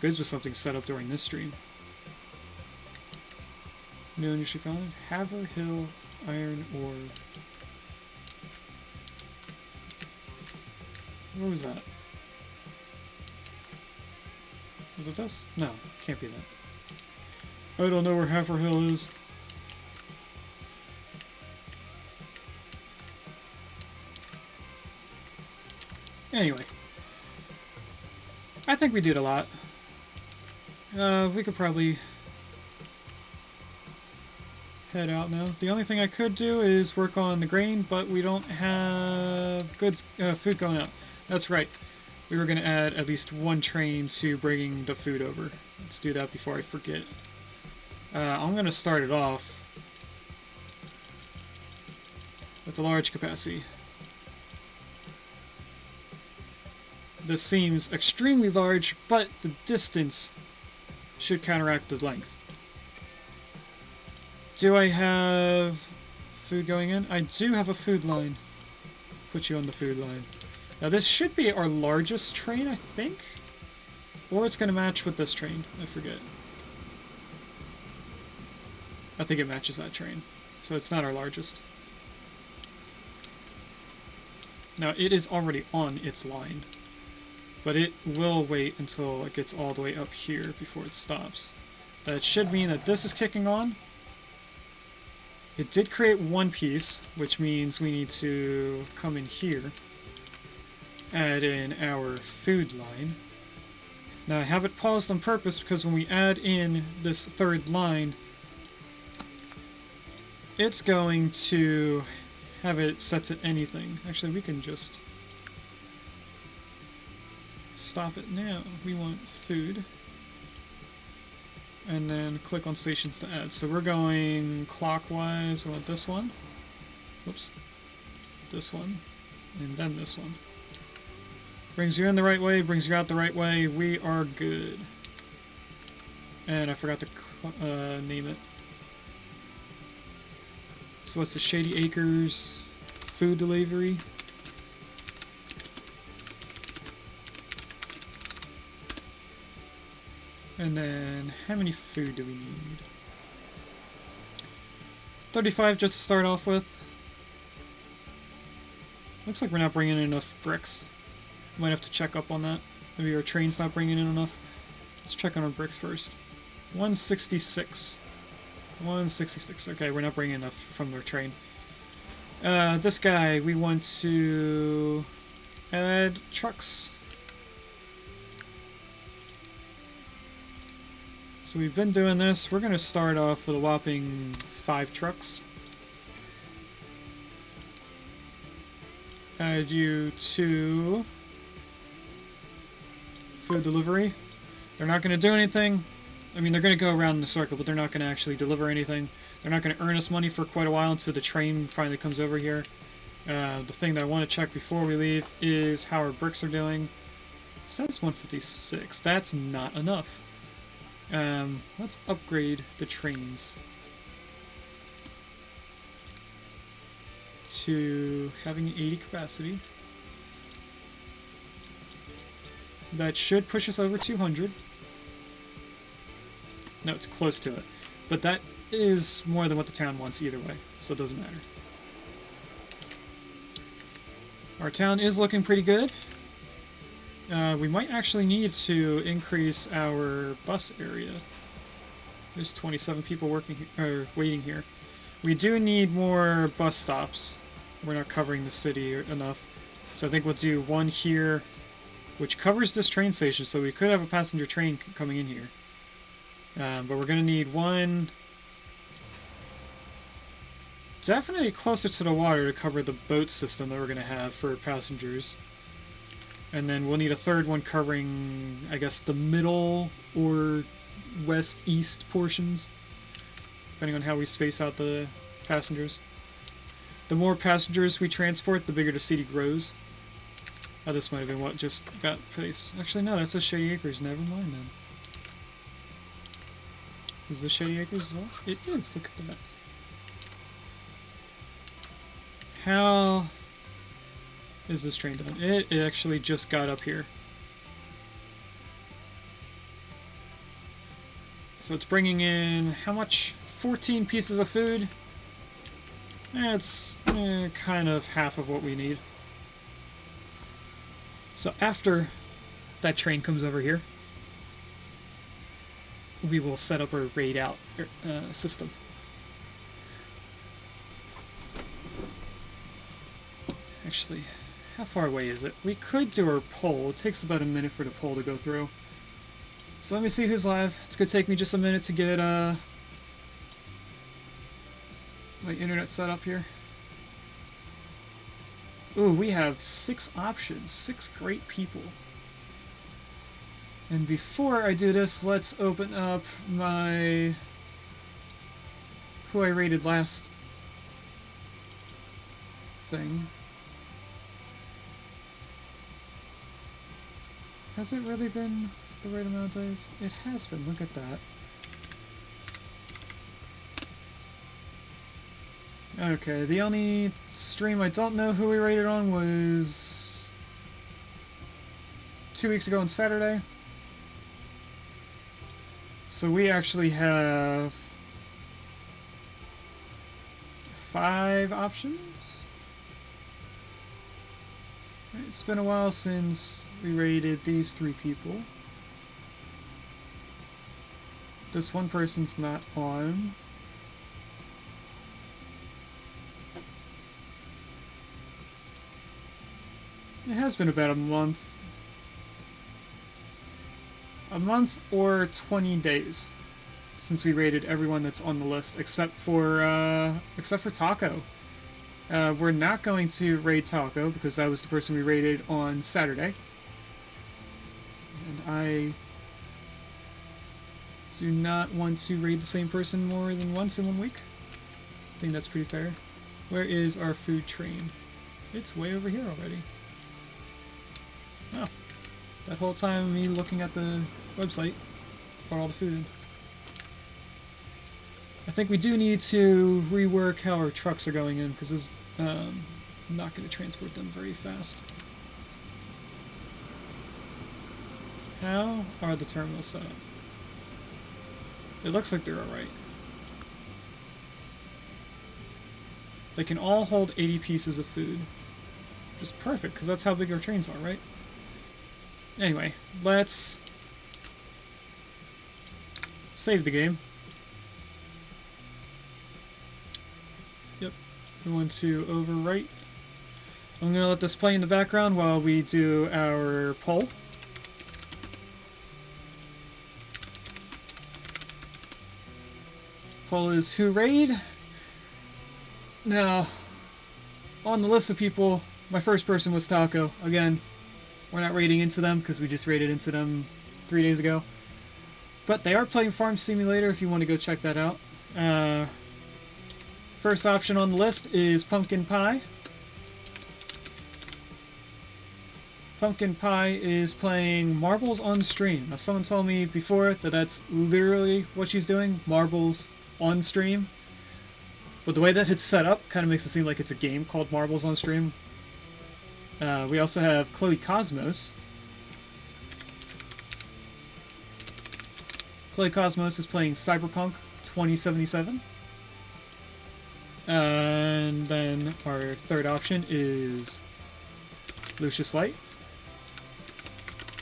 Goods was something set up during this stream. New industry founded? Haverhill Iron Ore. What was that? Was it this? No, can't be that. I don't know where Haverhill is. Anyway. I think we did a lot. We could probably head out now. The only thing I could do is work on the grain, but we don't have goods, food going out. That's right. We were going to add at least 1 train to bringing the food over. Let's do that before I forget. I'm going to start it off with a large capacity. This seems extremely large, but the distance should counteract the length. Do I have food going in? I do have a food line. Put you on the food line. Now this should be our largest train, I think? Or it's going to match with this train. I forget. I think it matches that train. So it's not our largest. Now it is already on its line. But it will wait until it gets all the way up here before it stops. That should mean that this is kicking on. It did create 1 piece, which means we need to come in here. Add in our food line. Now I have it paused on purpose because when we add in this 3rd line, it's going to have it set to anything. Actually, we can just stop it now. We want food. And then click on stations to add. So we're going clockwise. We want this one. Whoops. This one. And then this one. Brings you in the right way, brings you out the right way. We are good. And I forgot to name it. So what's the Shady Acres food delivery? And then how many food do we need? 35 just to start off with. Looks like we're not bringing in enough bricks. Might have to check up on that. Maybe our train's not bringing in enough. Let's check on our bricks first. 166. 166. Okay, we're not bringing enough from our train. This guy, we want to add trucks. So we've been doing this. We're going to start off with a whopping 5 trucks. Add you to food delivery. They're not going to do anything. I mean, they're going to go around in a circle, but they're not going to actually deliver anything. They're not going to earn us money for quite a while until the train finally comes over here. The thing that I want to check before we leave is how our bricks are doing. It says 156. That's not enough. Let's upgrade the trains to having 80 capacity. That should push us over 200. No, it's close to it. But that is more than what the town wants either way, so it doesn't matter. Our town is looking pretty good. We might actually need to increase our bus area. There's 27 people waiting here. We do need more bus stops. We're not covering the city enough. So I think we'll do one here, which covers this train station, so we could have a passenger train coming in here. But we're going to need one definitely closer to the water to cover the boat system that we're going to have for passengers. And then we'll need a third one covering, I guess, the middle or west-east portions, depending on how we space out the passengers. The more passengers we transport, the bigger the city grows. Oh, this might have been what just got placed. Actually, no, that's a Shady Acres. Never mind, then. Is this Shady Acres as well? It is. Look at that. How is this train done? It actually just got up here. So it's bringing in, how much? 14 pieces of food? It's kind of half of what we need. So after that train comes over here, we will set up our raid out system. Actually, how far away is it? We could do our poll. It takes about a minute for the poll to go through. So let me see who's live. It's going to take me just a minute to get my internet set up here. Ooh, we have 6 options. 6 great people. And before I do this, let's open up my... who I rated last thing. Has it really been the right amount of days? It has been. Look at that. Okay, the only stream I don't know who we rated on was 2 weeks ago on Saturday. So we actually have 5 options. It's been a while since we rated these 3 people. This one person's not on. It has been about a month. A month or 20 days since we rated everyone that's on the list, except for Taco. We're not going to raid Taco because that was the person we rated on Saturday. And I do not want to raid the same person more than once in 1 week. I think that's pretty fair. Where is our food train? It's way over here already. Oh. That whole time me looking at the website brought all the food in. I think we do need to rework how our trucks are going in because I'm not going to transport them very fast. How are the terminals set up? It looks like they're alright. They can all hold 80 pieces of food. Which is perfect, because that's how big our trains are, right? Anyway, let's save the game. Yep, we want to overwrite. I'm going to let this play in the background while we do our poll. Poll is who raid? Now, on the list of people, my first person was Taco. Again, we're not raiding into them because we just raided into them 3 days ago. But they are playing Farm Simulator if you want to go check that out. First option on the list is Pumpkin Pie. Pumpkin Pie is playing Marbles on stream. Now, someone told me before that that's literally what she's doing, Marbles on stream. But the way that it's set up kind of makes it seem like it's a game called Marbles on stream. We also have Chloe Cosmos. Chloe Cosmos is playing Cyberpunk 2077. And then our third option is Lucius Light.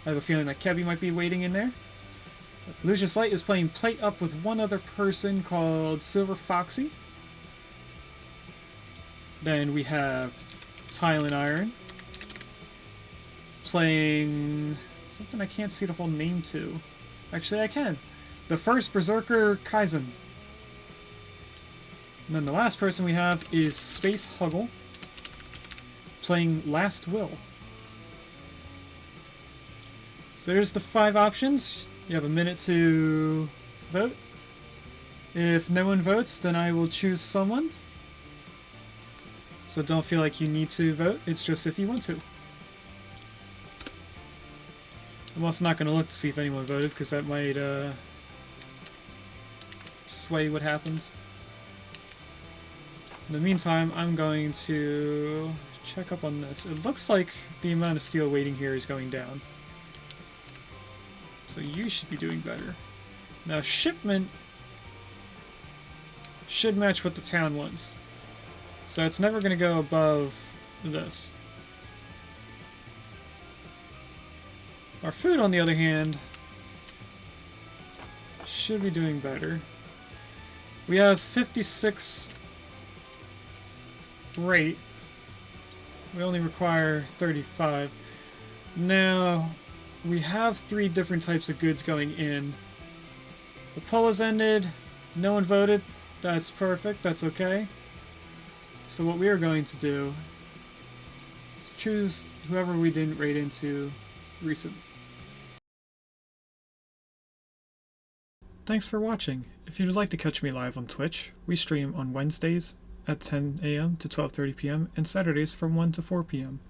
I have a feeling that Kevy might be waiting in there. Lucius Light is playing Plate Up with one other person called Silver Foxy. Then we have Tile and Iron playing something I can't see the whole name to. Actually, I can. The First Berserker Kaizen. And then the last person we have is Space Huggle playing Last Will. So there's the 5 options. You have a minute to vote. If no one votes, then I will choose someone. So don't feel like you need to vote, it's just if you want to. I'm also not going to look to see if anyone voted, because that might sway what happens. In the meantime, I'm going to check up on this. It looks like the amount of steel waiting here is going down. So you should be doing better. Now shipment should match what the town wants. So it's never going to go above this. Our food, on the other hand, should be doing better. We have 56 rate. We only require 35. Now, we have 3 different types of goods going in. The poll has ended. No one voted. That's perfect. That's okay. So what we are going to do is choose whoever we didn't raid into recent. Thanks for watching. If you'd like to catch me live on Twitch, we stream on Wednesdays at 10 a.m. to 12:30 p.m. and Saturdays from 1 to 4 p.m.